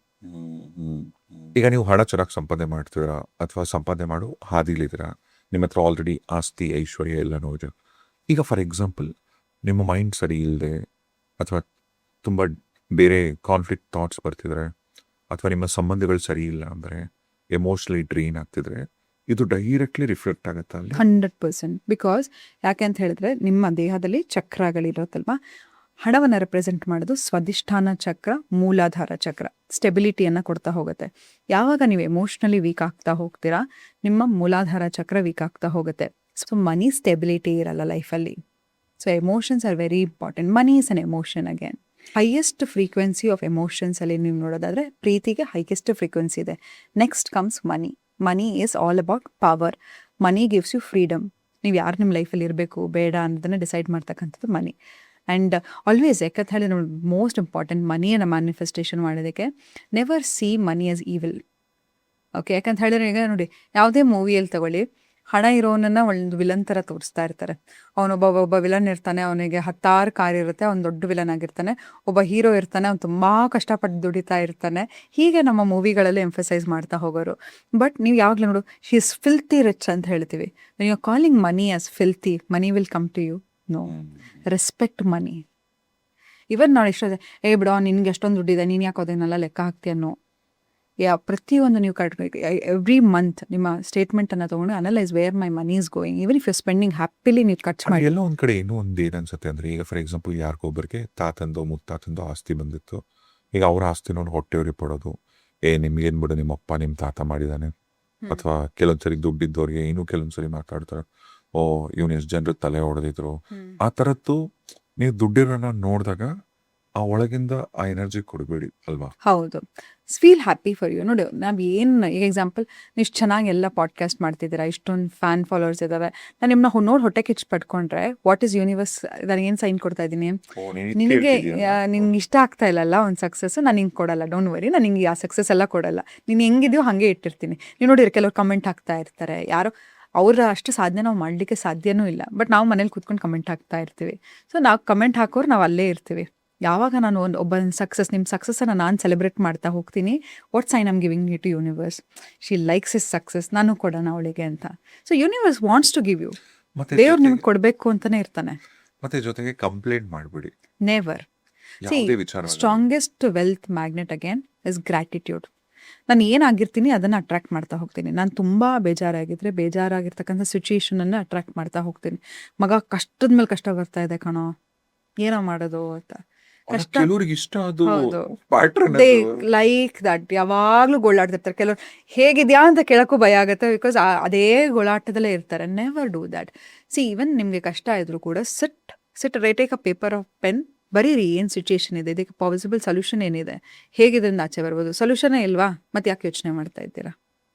ಈಗ ನೀವು ಹಣ ಚೆನ್ನಾಗಿ ಸಂಪಾದನೆ ಮಾಡ್ತೀರಾ, ಅಥವಾ ಸಂಪಾದನೆ ಮಾಡೋ ಹಾದಿಲಿದ್ದೀರಾ, ನಿಮ್ಮ ಹತ್ರ ಆಲ್ರೆಡಿ ಆಸ್ತಿ ಐಶ್ವರ್ಯ ಎಲ್ಲನೂ ಇದೆ. ಈಗ ಫಾರ್ ಎಕ್ಸಾಂಪಲ್ ನಿಮ್ಮ ಮೈಂಡ್ ಸರಿ ಇಲ್ಲದೆ, ಅಥವಾ ತುಂಬ ಬೇರೆ ಕಾನ್ಫ್ಲಿಕ್ಟ್ ಥಾಟ್ಸ್ ಬರ್ತಿದ್ರೆ, ಅಥವಾ ನಿಮ್ಮ ಸಂಬಂಧಗಳು ಸರಿ ಇಲ್ಲ ಅಂದರೆ, ಎಮೋಷ್ನಲಿ ಡ್ರೈನ್ ಆಗ್ತಿದ್ರೆ, ಇದು ಡೈರೆಕ್ಟ್ಲಿ ರಿಫ್ಲೆಕ್ಟ್ ಆಗುತ್ತೆ ಅಲ್ಲಿ. 100%. ಬಿಕಾಸ್ ಯಾಕೆ ಅಂತ ಹೇಳಿದ್ರೆ ನಿಮ್ಮ ದೇಹದಲ್ಲಿ ಚಕ್ರಗಳಿರುತ್ತಲ್ವ, ಹಣವನ್ನು ರೆಪ್ರೆಸೆಂಟ್ ಮಾಡೋದು ಸ್ವಾಧಿಷ್ಠಾನ ಚಕ್ರ, ಮೂಲಾಧಾರ ಚಕ್ರ. ಸ್ಟೆಬಿಲಿಟಿಯನ್ನು ಕೊಡ್ತಾ ಹೋಗುತ್ತೆ. ಯಾವಾಗ ನೀವು ಎಮೋಷ್ನಲಿ ವೀಕ್ ಆಗ್ತಾ ಹೋಗ್ತೀರಾ, ನಿಮ್ಮ ಮೂಲಾಧಾರ ಚಕ್ರ ವೀಕ್ ಆಗ್ತಾ ಹೋಗುತ್ತೆ. ಸೊ ಮನಿ ಸ್ಟೆಬಿಲಿಟಿ ಇರಲ್ಲ ಲೈಫಲ್ಲಿ. So emotions are very important. Money is an emotion again. Highest frequency of ಎಮೋಷನ್ಸಲ್ಲಿ ನೀವು ನೋಡೋದಾದರೆ ಪ್ರೀತಿಗೆ ಹೈಯೆಸ್ಟ್ ಫ್ರೀಕ್ವೆನ್ಸಿ ಇದೆ. Next comes money. Money is all about power. Money gives you freedom. ನೀವು ಯಾರು ನಿಮ್ಮ ಲೈಫಲ್ಲಿ ಇರಬೇಕು ಬೇಡ ಅನ್ನೋದನ್ನು ಡಿಸೈಡ್ ಮಾಡ್ತಕ್ಕಂಥದ್ದು ಮನಿ. ಆ್ಯಂಡ್ ಆಲ್ವೇಸ್ ಯಾಕಂತ ಹೇಳಿ ನೋಡಿ, ಮೋಸ್ಟ್ ಇಂಪಾರ್ಟೆಂಟ್ ಮನಿಯನ್ನು ಮ್ಯಾನಿಫೆಸ್ಟೇಷನ್ ಮಾಡೋದಕ್ಕೆ ನೆವರ್ ಸಿ ಮನಿ ಆಸ್ ಈವಿಲ್. ಓಕೆ, ಯಾಕಂತ ಹೇಳಿದ್ರೆ ಈಗ ನೋಡಿ, ಯಾವುದೇ ಮೂವಿಯಲ್ಲಿ ತಗೊಳ್ಳಿ, ಹಣ ಇರೋನನ್ನು ಒಂದು ವಿಲನ್ ಥರ ತೋರಿಸ್ತಾ ಇರ್ತಾರೆ. ಒಬ್ಬ ವಿಲನ್ ಇರ್ತಾನೆ, ಅವನಿಗೆ 10 ಕಾರ್ ಇರುತ್ತೆ, ಅವ್ನು ದೊಡ್ಡ ವಿಲನ್ ಆಗಿರ್ತಾನೆ. ಒಬ್ಬ ಹೀರೋ ಇರ್ತಾನೆ, ಅವ್ನು ತುಂಬ ಕಷ್ಟಪಟ್ಟು ದುಡಿತಾ ಇರ್ತಾನೆ. ಹೀಗೆ ನಮ್ಮ ಮೂವಿಗಳಲ್ಲಿ ಎಂಫಸೈಸ್ ಮಾಡ್ತಾ ಹೋಗೋರು. ಬಟ್ ನೀವು ಯಾವಾಗಲೂ ನೋಡು, ಶಿ ಇಸ್ ಫಿಲ್ತಿ ರಿಚ್ ಅಂತ ಹೇಳ್ತೀವಿ. You are calling money as filthy, money will come to you. No, respect money. Even ನೋಡಿ ಎಷ್ಟೋ ಬಿಡೋ ನಿನ್ಗೆ ಎಷ್ಟೊಂದು ದುಡ್ಡಿದೆ, ನೀನು ಯಾಕೆ ಅದನ್ನೆಲ್ಲ ಲೆಕ್ಕ ಹಾಕ್ತೀಯನ್ನೋ. ಪ್ರತಿಯೊಂದು ನೀವು ಎವ್ರಿ ಮಂತ್ ನಿಮ್ಮ ಸ್ಟೇಟ್ಮೆಂಟನ್ನು ತೊಗೊಂಡು analyse where my money is going. Even if you spending happily ನೀವು ಖರ್ಚು ಮಾಡಿ. ಎಲ್ಲ ಒಂದು ಕಡೆ ಇನ್ನೂ ಒಂದು ಏನು ಅನ್ಸುತ್ತೆ ಅಂದರೆ, ಈಗ ಫಾರ್ ಎಕ್ಸಾಂಪಲ್ ಯಾರಿಗೊಬ್ಬರಿಗೆ ತಾತಂದೋ ಮುತ್ತಾತಂದೋ ಆಸ್ತಿ ಬಂದಿತ್ತು. ಈಗ ಅವ್ರ ಆಸ್ತಿ ನೋಡಿ ಹೊಟ್ಟೆವ್ರಿ ಪಡೋದು, ನಿಮ್ಗೇನು ಬಿಡು ನಿಮ್ಮ ಅಪ್ಪ ನಿಮ್ಮ ತಾತ ಮಾಡಿದ್ದಾನೆ. ಅಥವಾ ಕೆಲವೊಂದ್ಸರಿ ದುಡ್ಡಿದ್ದವ್ರಿಗೆ ಇನ್ನೂ ಕೆಲವೊಂದ್ಸರಿ ಮಾತಾಡ್ತಾರೆ, ಇವನು ಎಷ್ಟು ಜನರು ತಲೆ ಹೊಡೆದಿದ್ರು. ಆ ಥರದ್ದು ನೀವು ದುಡ್ಡಿರೋನ ನೋಡಿದಾಗ ಆ ಒಳಗಿಂದ ಆ ಎನರ್ಜಿ ಕೊಡಬೇಡಿ ಅಲ್ವಾ? ಹೌದು, ಫೀಲ್ ಹ್ಯಾಪಿ ಫಾರ್ ಯು. ನೋಡಿ, ನಾವು ಏನು ಈಗ ಎಕ್ಸಾಂಪಲ್, ನೀವು ಚೆನ್ನಾಗಿ ಎಲ್ಲ ಪಾಡ್ಕಾಸ್ಟ್ ಮಾಡ್ತಿದ್ದೀರಾ, ಇಷ್ಟೊಂದು ಫ್ಯಾನ್ ಫಾಲೋವರ್ಸ್ ಇದ್ದಾರೆ. ನಾನು ನಿಮ್ಮನ್ನ ನೋಡಿ ಹೊಟ್ಟೆ ಕಿಚ್ಚು ಪಡ್ಕೊಂಡ್ರೆ ವಾಟ್ ಈಸ್ ಯೂನಿವರ್ಸ್ ನನಗೇನು ಸೈನ್ ಕೊಡ್ತಾ ಇದ್ದೀನಿ? ನಿನಗೆ ನಿನ್ಗೆ ಇಷ್ಟ ಆಗ್ತಾ ಇಲ್ಲಲ್ಲ ಒಂದು ಸಕ್ಸಸ್, ನಾನು ಹಿಂಗೆ ಕೊಡಲ್ಲ, ಡೋಂಟ್ ವರಿ, ನಾನು ಹಿಂಗೆ ಆ ಸಕ್ಸಸ್ ಎಲ್ಲ ಕೊಡಲ್ಲ. ನೀನು ಹೆಂಗಿದೆಯೋ ಹಾಗೆ ಇಟ್ಟಿರ್ತೀನಿ. ನೀವು ನೋಡಿರಿ, ಕೆಲವ್ರು ಕಮೆಂಟ್ ಹಾಕ್ತಾ ಇರ್ತಾರೆ, ಯಾರೋ ಅವ್ರ ಅಷ್ಟು ಸಾಧನೆ ನಾವು ಮಾಡಲಿಕ್ಕೆ ಸಾಧ್ಯನೂ ಇಲ್ಲ, ಬಟ್ ನಾವು ಮನೇಲಿ ಕೂತ್ಕೊಂಡು ಕಮೆಂಟ್ ಹಾಕ್ತಾ ಇರ್ತೀವಿ. ಸೊ ನಾವು ಕಮೆಂಟ್ ಹಾಕೋರು ನಾವು ಅಲ್ಲೇ ಇರ್ತೀವಿ. ಯಾವಾಗ ನಾನು ಒಬ್ಬ ಸಕ್ಸಸ್, ನಿಮ್ಮ ಸಕ್ಸಸ್ಸನ್ನು ನಾನು ಸೆಲೆಬ್ರೇಟ್ ಮಾಡ್ತಾ ಹೋಗ್ತೀನಿ, what sign am giving it to universe. She likes is success, ನಾನು ಕೊಡೋಣ ಅವಳಿಗೆ ಅಂತ. So universe wants to give you. ದೇವ್ರು ನಿಮ್ಗೆ ಕೊಡಬೇಕು ಅಂತಾನೆ ಇರ್ತಾನೆ. ಮತ್ತೆ ಜೊತೆಗೆ ಕಂಪ್ಲೇಂಟ್ ಮಾಡಬೇಡಿ, never. Strongest wealth magnet again is gratitude. ನಾನು ಏನಾಗಿರ್ತೀನಿ ಅದನ್ನು ಅಟ್ರಾಕ್ಟ್ ಮಾಡ್ತಾ ಹೋಗ್ತೀನಿ. ನಾನು ತುಂಬ ಬೇಜಾರಾಗಿರ್ತಕ್ಕಂಥ ಸಿಚುಯೇಷನನ್ನು ಅಟ್ರಾಕ್ಟ್ ಮಾಡ್ತಾ ಹೋಗ್ತೀನಿ. ಮಗ ಕಷ್ಟದ ಮೇಲೆ ಕಷ್ಟ ಬರ್ತಾ ಇದೆ ಕಣೋ, ಏನೋ ಮಾಡೋದು ಅಂತ. ಕಷ್ಟ ಕೆಲವ್ರಿಗೆ ಇಷ್ಟ ಅದು ಹೌದು. ಪ್ಯಾಟ್ರನ್ ದೇ ಅದು. ಲೈಕ್ ದಟ್ ಯಾವಾಗ್ಲೂ ಗೋಳಾಡ್ತಿರ್ತಾರೆ. ಕೆಲವ್ರು ಹೇಗಿದ್ಯಾ ಅಂತ ಕೇಳಕ್ಕೂ ಭಯ ಆಗುತ್ತೆ, ಬಿಕಾಸ್ ಅದೇ ಗೋಳಾಟದಲ್ಲೇ ಇರ್ತಾರೆ. Never do that. See even ನಿಮ್ಗೆ ಕಷ್ಟ ಇದ್ರು ಕೂಡ sit take a paper of pen, ಬರೀರಿ ಏನು ಸಿಚುಯೇಷನ್ ಇದೆ, ಇದಕ್ಕೆ ಪಾಸಿಬಲ್ ಸೊಲ್ಯೂಷನ್ ಏನಿದೆ, ಹೇಗಿದ್ರಿಂದ ಆಚೆ ಬರ್ಬೋದು. ಸೊಲ್ಯೂಷನೇ ಇಲ್ವಾ, ಮತ್ತೆ ಯಾಕೆ ಯೋಚನೆ ಮಾಡ್ತಾ ಇದ್ದೀರಾ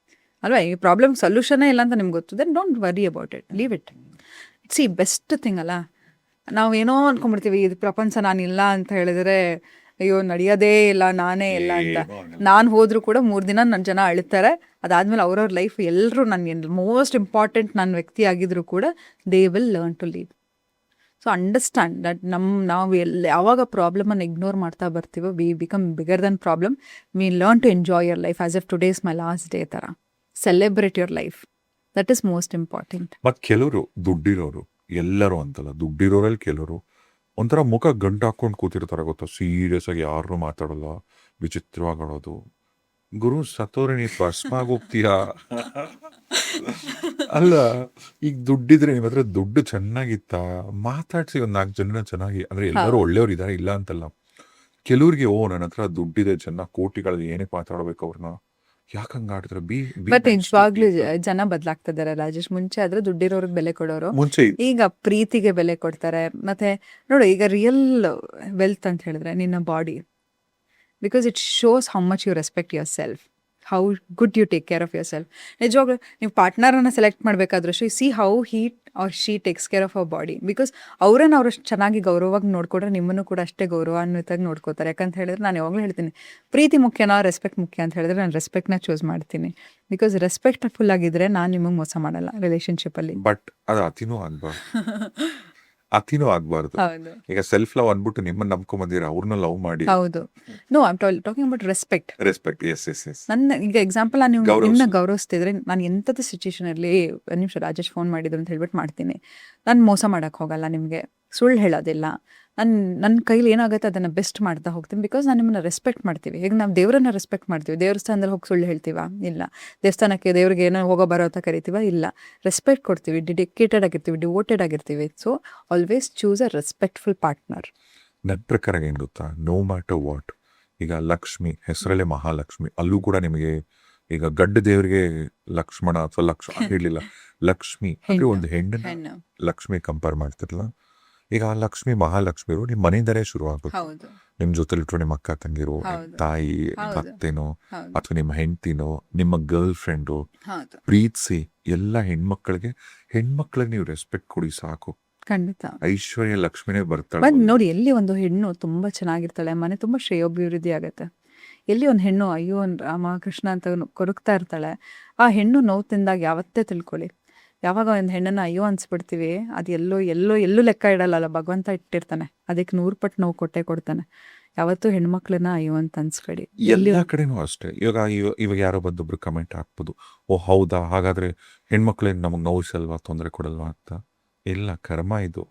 ಅಲ್ವಾ? ಈ ಪ್ರಾಬ್ಲಮ್ ಸೊಲ್ಯೂಷನೇ ಇಲ್ಲ ಅಂತ ನಿಮ್ಗೆ ಗೊತ್ತು, then don't worry about it, leave it. See best thing ಅಲ್ಲ. ನಾವೇನೋ ಅನ್ಕೊಂಡ್ಬಿಡ್ತೀವಿ, ಇದು ಪ್ರಪಂಚ ನಾನಿಲ್ಲ ಅಂತ ಹೇಳಿದ್ರೆ ಅಯ್ಯೋ ನಡೆಯೋದೇ ಇಲ್ಲ, ನಾನೇ ಇಲ್ಲ ಅಂತ. ಏನೂ ಆಗಲ್ಲ. ನಾನು ಹೋದ್ರೂ ಕೂಡ 3 ದಿನ ನನ್ನ ಜನ ಅಳ್ತಾರೆ. ಅದಾದ್ಮೇಲೆ ಅವ್ರವ್ರ ಲೈಫ್ ಎಲ್ಲರೂ ನನಗೆ ಮೋಸ್ಟ್ ಇಂಪಾರ್ಟೆಂಟ್ ನನ್ನ ವ್ಯಕ್ತಿ ಆಗಿದ್ರು ಕೂಡ they will learn to leave. So understand that ನಾವು ಯಾವಾಗ ಪ್ರಾಬ್ಲಮನ್ನು ಇಗ್ನೋರ್ ಮಾಡ್ತಾ ಬರ್ತೀವೋ we become bigger than problem. We learn to enjoy your life as if today is my last day ಥರ. Celebrate your life, that is most important. ಮತ್ ಕೆಲವರು ದುಡ್ಡಿರೋರು, ಎಲ್ಲರೂ ಅಂತಲ್ಲ, ದುಡ್ಡಿರೋರಲ್ಲಿ ಕೆಲವರು ಒಂಥರ ಮುಖ ಗಂಟು ಹಾಕೊಂಡು ಕೂತಿರ್ತಾರೆ ಗೊತ್ತಾ, ಸೀರಿಯಸ್ ಆಗಿ ಯಾರು ಮಾತಾಡಲ್ಲ, ವಿಚಿತ್ರವಾಗೋದು. ಗುರು ಸತ್ತೋರೆ ನೀ ಭಸ್ಮ ಆಗೋಗ್ತೀಯಾ? ಅಲ್ಲ, ಈಗ ದುಡ್ಡಿದ್ರೆ ನಿಮ್ಮ ಹತ್ರ ದುಡ್ಡು ಚೆನ್ನಾಗಿತ್ತ, ಮಾತಾಡ್ಸಿ ಒಂದ್ 4 ಜನ ಚೆನ್ನಾಗಿ. ಅಂದ್ರೆ ಎಲ್ಲರೂ ಒಳ್ಳೆಯವ್ರು ಇದಾರೆ, ಇಲ್ಲ ಅಂತಲ್ಲ. ಕೆಲವ್ರಿಗೆ ನನ್ನ ಹತ್ರ ದುಡ್ಡಿದೆ, ಚೆನ್ನಾಗಿ ಕೋಟಿಗಳಲ್ಲಿ ಏನಕ್ಕೆ ಮಾತಾಡ್ಬೇಕು ಅವ್ರನ್ನ, ಯಾಕೆ ಹಂಗ ಆಡಿದ್ರೆ ಬಟ್ ನಿಜವಾಗ್ಲೂ ಜನ ಬದಲಾಗ್ತಿದ್ದಾರೆ ರಾಜೇಶ್. ಮುಂಚೆ ಆದ್ರೆ ದುಡ್ಡಿರೋರ್ಗೆ ಬೆಲೆ ಕೊಡೋರು, ಮುಂಚೆ ಈಗ ಪ್ರೀತಿಗೆ ಬೆಲೆ ಕೊಡ್ತಾರೆ. ಮತ್ತೆ ನೋಡು, ಈಗ ರಿಯಲ್ ವೆಲ್ತ್ ಅಂತ ಹೇಳಿದ್ರೆ ನಿನ್ನ body, because it shows how much you respect yourself, how good you take care of yourself. ನಿಜವಾಗ್ಲೂ ನೀವು ಪಾರ್ಟ್ನರನ್ನು ಸೆಲೆಕ್ಟ್ ಮಾಡಬೇಕಾದ್ರೂ see how he or she takes care of our body, because ಅವ್ರನ್ನ ಅವ್ರು ಚೆನ್ನಾಗಿ ಗೌರವವಾಗಿ ನೋಡ್ಕೊಂಡ್ರೆ ನಿಮ್ಮನ್ನು ಕೂಡ ಅಷ್ಟೇ ಗೌರವಾನ್ವಿತಾಗಿ ನೋಡ್ಕೋತಾರೆ. ಯಾಕಂತ ಹೇಳಿದ್ರೆ ನಾನು ಯಾವಾಗಲೂ ಹೇಳ್ತೀನಿ, ಪ್ರೀತಿ ಮುಖ್ಯನಾ ರೆಸ್ಪೆಕ್ಟ್ ಮುಖ್ಯ ಅಂತ ಹೇಳಿದ್ರೆ ನಾನು ರೆಸ್ಪೆಕ್ಟ್ನ ಚೂಸ್ ಮಾಡ್ತೀನಿ. ಬಿಕಾಸ್ ರೆಸ್ಪೆಕ್ಟ್ಫುಲ್ ಆಗಿದ್ರೆ ನಾನು ನಿಮಗೆ ಮೋಸ ಮಾಡಲ್ಲ ರಿಲೇಶನ್ಶಿಪ್ಪಲ್ಲಿ. ಬಟ್ ಅದು ಅತಿನೂ ಆಗ್ಬಾರ್ದು. ಹೌದು ಈಗ ಸೆಲ್ಫ್ ಲವ್ ಅನ್ಬಿಟ್ಟು ನಿಮ್ಮನ್ನ ನಂಬ್ಕೊಂಡ್ ಬಂದಿರ, ಅವ್ರನ್ನ ಲವ್ ಮಾಡಿ. ಹೌದು. No I am talking about respect. Respect, yes yes yes. ನನ್ನ ಈಗ ಎಕ್ಸಾಂಪಲ್, ನಾನು ನೀವು ಗೌರವಿಸು. ನಿಮ್ಮನ್ನ ಗೌರವಿಸ್ತಿದ್ರೆ ನಾನು ಎಂಥದ್ದು ಸಿಚುಯೇಷನಲ್ಲಿ ಒಂದು ನಿಮಿಷ ರಾಜೇಶ್ ಫೋನ್ ಮಾಡಿದ್ರು ಅಂತ ಹೇಳ್ಬಿಟ್ಟು ಮಾಡ್ತೀನಿ. ನಾನು ಮೋಸ ಮಾಡೋಕ್ಕೆ ಹೋಗಲ್ಲ, ನಿಮಗೆ ಸುಳ್ಳು ಹೇಳೋದಿಲ್ಲ. ನನ್ನ ಕೈಲಿ ಏನಾಗುತ್ತೆ ಅದನ್ನು ಬೆಸ್ಟ್ ಮಾಡ್ತಾ ಹೋಗ್ತೀನಿ, ಬಿಕಾಸ್ ನಾನು ನಿಮ್ಮನ್ನ ರೆಸ್ಪೆಕ್ಟ್ ಮಾಡ್ತೀವಿ. ಈಗ ನಾವು ದೇವರನ್ನ ರೆಸ್ಪೆಕ್ಟ್ ಮಾಡ್ತೀವಿ, ದೇವಸ್ಥಾನದಲ್ಲಿ ಹೋಗಿ ಸುಳ್ಳು ಹೇಳ್ತೀವ? ಇಲ್ಲ. ದೇವಸ್ಥಾನಕ್ಕೆ ದೇವ್ರಿಗೆ ಏನೋ ಹೋಗೋ ಬರೋ ಅಂತ ಕರಿತೀವ? ಇಲ್ಲ. ರೆಸ್ಪೆಕ್ಟ್ ಕೊಡ್ತೀವಿ, ಡೆಡಿಕೇಟೆಡ್ ಆಗಿರ್ತೀವಿ, ಡಿವೋಟೆಡ್ ಆಗಿರ್ತೀವಿ. So always choose a respectful partner. ನನ್ನ ಪ್ರಕಾರ ಏನು ಗೊತ್ತಾ, ನೋ ಮ್ಯಾಟರ್ ವಾಟ್. ಈಗ ಲಕ್ಷ್ಮಿ ಹೆಸರಲ್ಲೇ ಮಹಾಲಕ್ಷ್ಮಿ, ಅಲ್ಲೂ ಕೂಡ ನಿಮಗೆ ಈಗ ಗಡ್ಡ ದೇವರಿಗೆ ಲಕ್ಷ್ಮಣ ಅಥವಾ ಹೇಳಿಲ್ಲ, ಲಕ್ಷ್ಮಿ ಅಂದ್ರೆ ಒಂದು ಹೆಣ್ಣನ್ನ ಲಕ್ಷ್ಮಿ ಕಂಪೇರ್ ಮಾಡ್ತಿರಲ್ಲ. ಈಗ ಆ ಲಕ್ಷ್ಮಿ ಮಹಾಲಕ್ಷ್ಮಿರು ನಿಮ್ಮ ಮನೆಯಿಂದಲೇ ಶುರು ಆಗುತ್ತೆ. ಹೌದು ನಿಮ್ ಜೊತೆಲಿಟ್ರು ನಿಮ್ಮ ಅಕ್ಕ ತಂಗಿರು, ಹೌದು. ತಾಯಿ, ಹೌದು. ಅತ್ತೆನೋ ಹೌದು ಅಥವಾ ನಿಮ್ಮ ಹೆಂಡತಿನೋ, ನಿಮ್ಮ ಗರ್ಲ್ ಫ್ರೆಂಡು ಹೌದು ಪ್ರೀತಿಸಿ. ಎಲ್ಲ ಹೆಣ್ಮಕ್ಳಿಗೆ ನೀವು ರೆಸ್ಪೆಕ್ಟ್ ಕೊಡಿ ಸಾಕು. ಖಂಡಿತ. ಐಶ್ವರ್ಯ ಲಕ್ಷ್ಮಿನೇ ಬರ್ತಾಳೆ. ಬಂದು ನೋಡಿ, ಎಲ್ಲಿ ಒಂದು ಹೆಣ್ಣು ತುಂಬ ಚೆನ್ನಾಗಿರ್ತಾಳೆ, ಮನೆ ತುಂಬ ಶ್ರೇಯೋಭಿವೃದ್ಧಿ ಆಗುತ್ತೆ. ಎಲ್ಲಿ ಒಂದು ಹೆಣ್ಣು ಅಯ್ಯೋ ರಾಮ ಕೃಷ್ಣ ಅಂತ ಕೊರಗ್ತಾ ಇರ್ತಾಳೆ, ಆ ಹೆಣ್ಣು ನೋವು ತಿಂದಾಗ ಯಾವತ್ತೇ ತಿಳ್ಕೊಳ್ಳಿ, ಯಾವಾಗ ಒಂದು ಹೆಣ್ಣನ್ನು ಅಯ್ಯೋ ಅನ್ಸ್ಬಿಡ್ತೀವಿ, ಅದು ಎಲ್ಲೂ ಲೆಕ್ಕ ಇಡಲ್ಲ, ಭಗವಂತ ಇಟ್ಟಿರ್ತಾನೆ, ಅದಕ್ಕೆ 100 ಪಟ್ಟು ನೋವು ಕೊಡ್ತಾನೆ. ಯಾವತ್ತೂ ಹೆಣ್ಮಕ್ಳನ್ನ ಅಯ್ಯೋ ಅಂತ ಅನ್ಸ್ಬೇಡಿ. ಎಲ್ಲ ಕಡೆನೂ ಅಷ್ಟೇ. ಇವಾಗ ಯಾರೋ ಬಂದೊಬ್ರು ಕಮೆಂಟ್ ಹಾಕ್ಬೋದು, ಓ ಹೌದಾ, ಹಾಗಾದ್ರೆ ಹೆಣ್ಮಕ್ಳೇನು ನಮಗೆ ನೋವಿಸಲ್ವಾ, ತೊಂದರೆ ಕೊಡಲ್ವಾ ಅಂತ. ಇಲ್ಲ, ಕರ್ಮ ಇದು.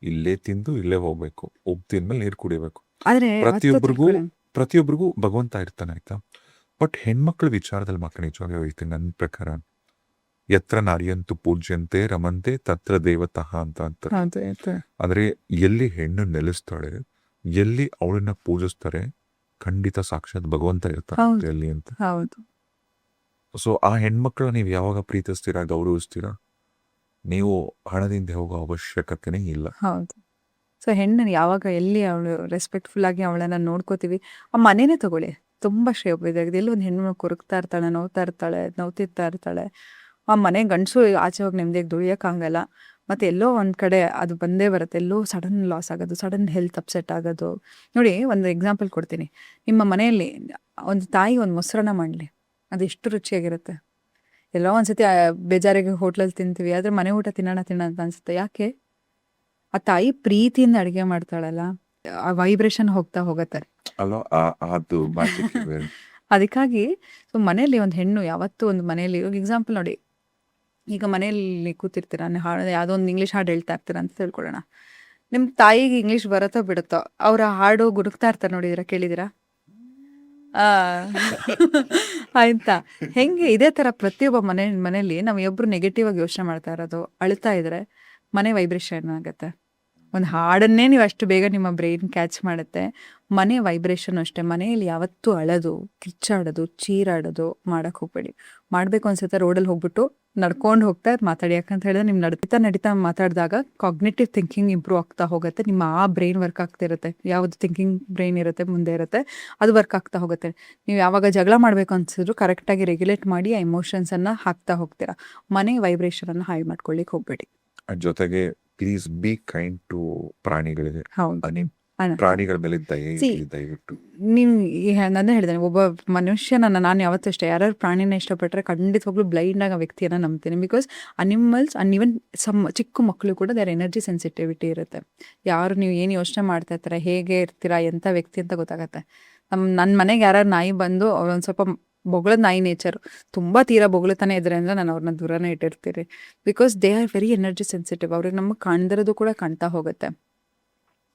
ಇಲ್ಲೇ ತಿಂದು ಇಲ್ಲೇ ಹೋಗ್ಬೇಕು, ತಿಂದ್ಮೇಲೆ ನೀರು ಕುಡಿಬೇಕು. ಆದ್ರೆ ಪ್ರತಿಯೊಬ್ಬರಿಗೂ ಭಗವಂತ ಇರ್ತಾನೆ, ಆಯ್ತಾ. ಬಟ್ ಹೆಣ್ಮಕ್ಳ ವಿಚಾರದಲ್ಲಿ ಮಕ್ಕಳು ನಿಜವಾಗಿ ಹೇಳ್ತೀನಿ, ನನ್ನ ಪ್ರಕಾರ ಯತ್ರ ನಾರ್ಯಂತು ಪೂಜ್ಯಂತೆ ರಮಂತೆ ತತ್ರ ದೇವತಃ ಅಂತ ಅಂದ್ರೆ ಎಲ್ಲಿ ಹೆಣ್ಣು ನೆಲೆಸ್ತಾಳೆ, ಎಲ್ಲಿ ಅವಳನ್ನ ಪೂಜಿಸ್ತಾರೆ, ಖಂಡಿತ ಸಾಕ್ಷಾತ್ ಭಗವಂತ ಇರ್ತಾನೆ ಎಲ್ಲಿ ಅಂತ. ಹೌದು. ಸೊ ಆ ಹೆಣ್ಮಕ್ಳ ನೀವು ಯಾವಾಗ ಪ್ರೀತಿಸ್ತೀರಾ, ಗೌರವಿಸ್ತೀರಾ, ನೀವು ಹಣದಿಂದ ಹೋಗೋ ಅವಶ್ಯಕತೆನೇ ಇಲ್ಲ. ಹೌದು. ಸೊ ಹೆಣ್ಣನ್ನು ಯಾವಾಗ ಎಲ್ಲಿ ಅವಳು ರೆಸ್ಪೆಕ್ಟ್ಫುಲ್ ಆಗಿ ಅವಳನ್ನ ನೋಡ್ಕೋತೀವಿ, ಆ ಮನೇನೆ ತಗೊಳ್ಳಿ, ತುಂಬ ಶ್ರೇಯೋಭಿವೃದ್ಧಿ. ಎಲ್ಲಿ ಒಂದು ಹೆಣ್ಣು ಕೊರಗ್ತಾ ಇರ್ತಾಳೆ, ನೋವ್ತಿರ್ತಾ ಇರ್ತಾಳೆ, ಆ ಮನೆ ಗಂಡಸು ಆಚೆ ಹೋಗಿ ನೆಮ್ಮದಿಯಾಗಿ ದುಡಿಯೋಕ್ಕಾಗಲ್ಲ. ಮತ್ತು ಎಲ್ಲೋ ಒಂದು ಕಡೆ ಅದು ಬಂದೇ ಬರುತ್ತೆ, ಎಲ್ಲೋ ಸಡನ್ ಲಾಸ್ ಆಗೋದು, ಸಡನ್ ಹೆಲ್ತ್ ಅಪ್ಸೆಟ್ ಆಗೋದು. ನೋಡಿ, ಒಂದು ಎಕ್ಸಾಂಪಲ್ ಕೊಡ್ತೀನಿ. ನಿಮ್ಮ ಮನೆಯಲ್ಲಿ ಒಂದು ತಾಯಿ ಒಂದು ಮೊಸರನ್ನ ಮಾಡಲಿ, ಅದು ಎಷ್ಟು ರುಚಿಯಾಗಿರುತ್ತೆ. ಎಲ್ಲೋ ಒಂದ್ಸತಿ ಬೇಜಾರಿಗೆ ಹೋಟ್ಲಲ್ಲಿ ತಿಂತೀವಿ, ಆದರೆ ಮನೆ ಊಟ ತಿನ್ನೋಣ ಅಂತ ಅನ್ಸುತ್ತೆ. ಯಾಕೆ? ಆ ತಾಯಿ ಪ್ರೀತಿಯಿಂದ ಅಡುಗೆ ಮಾಡ್ತಾಳಲ್ಲ, ಆ ವೈಬ್ರೇಷನ್ ಹೋಗುತ್ತೆ ಅಲ್ವಾ, ಅದು ಅದಕ್ಕಾಗಿ ಸೊ ಮನೆಯಲ್ಲಿ ಒಂದು ಹೆಣ್ಣು ಯಾವತ್ತೂ ಒಂದು ಮನೆಯಲ್ಲಿ, ಎಕ್ಸಾಂಪಲ್ ನೋಡಿ, ಈಗ ಮನೆಯಲ್ಲಿ ಕೂತಿರ್ತೀರ, ಯಾವುದೋ ಒಂದು ಇಂಗ್ಲೀಷ್ ಹಾಡು ಹೇಳ್ತಾ ಇರ್ತೀರ ಅಂತ ತಿಳ್ಕೊಳ್ಳೋಣ. ನಿಮ್ಮ ತಾಯಿಗೆ ಇಂಗ್ಲೀಷ್ ಬರುತ್ತೋ ಬಿಡುತ್ತೋ, ಅವರ ಹಾಡು ಗುಡುಕ್ತಾ ಇರ್ತಾರೆ, ನೋಡಿದಿರಾ, ಕೇಳಿದಿರಾ? ಆಯ್ತಾ? ಹೆಂಗೆ ಇದೇ ಥರ ಪ್ರತಿಯೊಬ್ಬ ಮನೆಯಲ್ಲಿ ನಾವು ಒಬ್ಬರು ನೆಗೆಟಿವ್ ಆಗಿ ಯೋಚನೆ ಮಾಡ್ತಾ ಇರೋದು, ಅಳ್ತಾ ಇದ್ರೆ ಮನೆ ವೈಬ್ರೇಷನ್ ಆಗುತ್ತೆ. ಒಂದು ಹಾಡನ್ನೇ ನೀವು ಅಷ್ಟು ಬೇಗ ನಿಮ್ಮ ಬ್ರೈನ್ ಕ್ಯಾಚ್ ಮಾಡುತ್ತೆ. ಮನೆ ವೈಬ್ರೇಷನ್ ಅಷ್ಟೇ. ಮನೆಯಲ್ಲಿ ಯಾವತ್ತೂ ಅಳೋದು, ಕಿಚ್ಚಾಡೋದು, ಚೀರಾಡೋದು ಮಾಡಕ್ಕೆ ಹೋಗ್ಬೇಡಿ. ಮಾಡಬೇಕು ಅನ್ಸುತ್ತೆ ರೋಡಲ್ಲಿ ಹೋಗ್ಬಿಟ್ಟು ನಡ್ಕೊಂಡು ಹೋಗ್ತಾ ಮಾತಾಡಿ. ಯಾಕಂತ ಹೇಳಿದ್ರೆ ನೀವು ನಡೀತಾ ಮಾತಾಡಿದಾಗ ಕಾಗ್ನೇಟಿವ್ ಥಿಂಕಿಂಗ್ ಇಂಪ್ರೂವ್ ಆಗ್ತಾ ಹೋಗುತ್ತೆ. ನಿಮ್ಮ ಆ ಬ್ರೈನ್ ವರ್ಕ್ ಆಗ್ತಿರುತ್ತೆ. ಯಾವುದು ಥಿಂಕಿಂಗ್ ಬ್ರೈನ್ ಇರುತ್ತೆ ಮುಂದೆ ಇರುತ್ತೆ, ಅದು ವರ್ಕ್ ಆಗ್ತಾ ಹೋಗುತ್ತೆ. ನೀವು ಯಾವಾಗ ಜಗಳ ಮಾಡಬೇಕು ಅನ್ಸಿದ್ರು ಕರೆಕ್ಟಾಗಿ ರೆಗ್ಯುಲೇಟ್ ಮಾಡಿ ಆ ಎಮೋಷನ್ಸನ್ನು ಹಾಕ್ತಾ ಹೋಗ್ತೀರಾ. ಮನೆ ವೈಬ್ರೇಷನನ್ನು ಹಾಳು ಮಾಡ್ಕೊಳ್ಳಿಕ್ಕೆ ಹೋಗ್ಬೇಡಿ. ಅದ್ ಜೊತೆಗೆ ಪ್ಲೀಸ್ ಬಿ ಕೈಂಡ್ ಟು ಪ್ರಾಣಿಗಳಿಗೆ. ಹೌದು. ನೀವು ಅಲ್ಲ. ಪ್ರಾಣಿಗಳ ಮೇಲೆ ದಯೆ See, ಇರ್ಲಿ ದಯವಿಟ್ಟು. ನೀವು ನಾನು ಹೇಳಿದ್ದೇನೆ, ಒಬ್ಬ ಮನುಷ್ಯನ ನಾನು ಯಾವತ್ತೂ ಅಷ್ಟೇ ಯಾರು ಪ್ರಾಣಿನ ಇಷ್ಟಪಟ್ಟರೆ ಖಂಡಿತವಾಗ್ಲೂ ಬ್ಲೈಂಡಾಗಿ ಆ ವ್ಯಕ್ತಿಯನ್ನು ನಂಬ್ತೀನಿ. ಬಿಕಾಸ್ ಅನಿಮಲ್ಸ್ ಅಂಡ್ ಈವನ್ ಚಿಕ್ಕ ಮಕ್ಕಳು ಕೂಡ ದೇರ್ ಎನರ್ಜಿ ಸೆನ್ಸಿಟಿವಿಟಿ ಇರುತ್ತೆ. ಯಾರು ನೀವು ಏನು ಯೋಚನೆ ಮಾಡ್ತಾ ಇರ್ತಾರೆ, ಹೇಗೆ ಇರ್ತೀರಾ, ಎಂಥ ವ್ಯಕ್ತಿ ಅಂತ ಗೊತ್ತಾಗತ್ತೆ. ನನ್ನ ಮನೆಗೆ ಯಾರು ನಾಯಿ ಬಂದು ಒಂದು ಸ್ವಲ್ಪ ಬೊಗಳದ ನಾಯಿ ನೇಚರು ತುಂಬ ತೀರಾ ಬೊಗಳುತ್ತಾನೆ ಇದ್ರೆ ಅಂದರೆ ನಾನು ಅವ್ರನ್ನ ದೂರನೇ ಇಟ್ಟಿರ್ತೀನಿ. Because they are very energy sensitive. ಅವ್ರಿಗೆ ನಮಗೆ ಕಾಣ್ದಿರೋದು ಕೂಡ ಕಾಣ್ತಾ ಹೋಗುತ್ತೆ.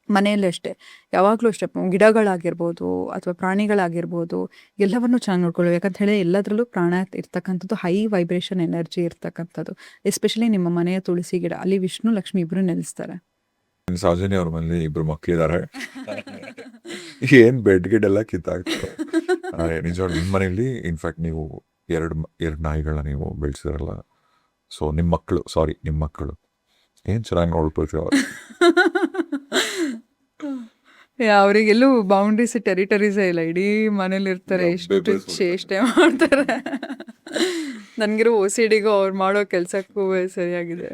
ಮನೆಯಲ್ಲೂ ಅಷ್ಟೇ, ಯಾವಾಗಲೂ ಅಷ್ಟೇ, ಗಿಡಗಳಾಗಿರ್ಬೋದು ಅಥವಾ ಪ್ರಾಣಿಗಳಾಗಿರ್ಬೋದು ಎಲ್ಲವನ್ನು ಚೆನ್ನಾಗಿ ನೋಡ್ಕೊಳ್ಳಿ. ಯಾಕಂತ ಹೇಳಿ ಎಲ್ಲದರಲ್ಲೂ ಪ್ರಾಣ ಇರ್ತಕ್ಕಂಥದ್ದು ಹೈ ವೈಬ್ರೇಷನ್ ಎನರ್ಜಿ ಇರ್ತಕ್ಕಂಥದ್ದು. ಎಸ್ಪೆಷಲಿ ನಿಮ್ಮ ಮನೆಯ ತುಳಸಿ ಗಿಡ, ಅಲ್ಲಿ ವಿಷ್ಣು ಲಕ್ಷ್ಮಿ ಇಬ್ಬರು ನೆಲೆಸ್ತಾರೆ. ಸೌಜನ್ಯ ಅವ್ರ ಮನೇಲಿ 2 ಮಕ್ಕಳಿದ್ದಾರೆ. ಏನ್ ಬೆಡ್ ಗಿಡ್ ಎಲ್ಲ ಕಿತ್ತಾಗ್ತಾರೆ. ನಿಜ ನಿಮ್ಮ ಮನೇಲಿ ಇನ್ಫ್ಯಾಕ್ಟ್ ನೀವು ಎರಡು ನಾಯಿಗಳನ್ನ ನೀವು ಬೆಳೆಸಿದಾರಲ್ಲ. ಸೊ ನಿಮ್ಮ ಮಕ್ಕಳು ಏನ್ ಚೆನ್ನಾಗಿ ನೋಡ್ಬೋದು ಅವ್ರು. ಅವರಿಗೆಲ್ಲೂ ಬೌಂಡ್ರೀಸ್ ಟೆರಿಟರೀಸೇ ಇಲ್ಲ. ಇಡೀ ಮನೇಲಿ ಇರ್ತಾರೆ, ಎಷ್ಟು ಚೇಷ್ಟೆ ಮಾಡ್ತಾರೆ. ನನಗಿರೋ OCDಗೂ ಅವ್ರು ಮಾಡೋ ಕೆಲಸಕ್ಕೂ ಸರಿಯಾಗಿದೆ.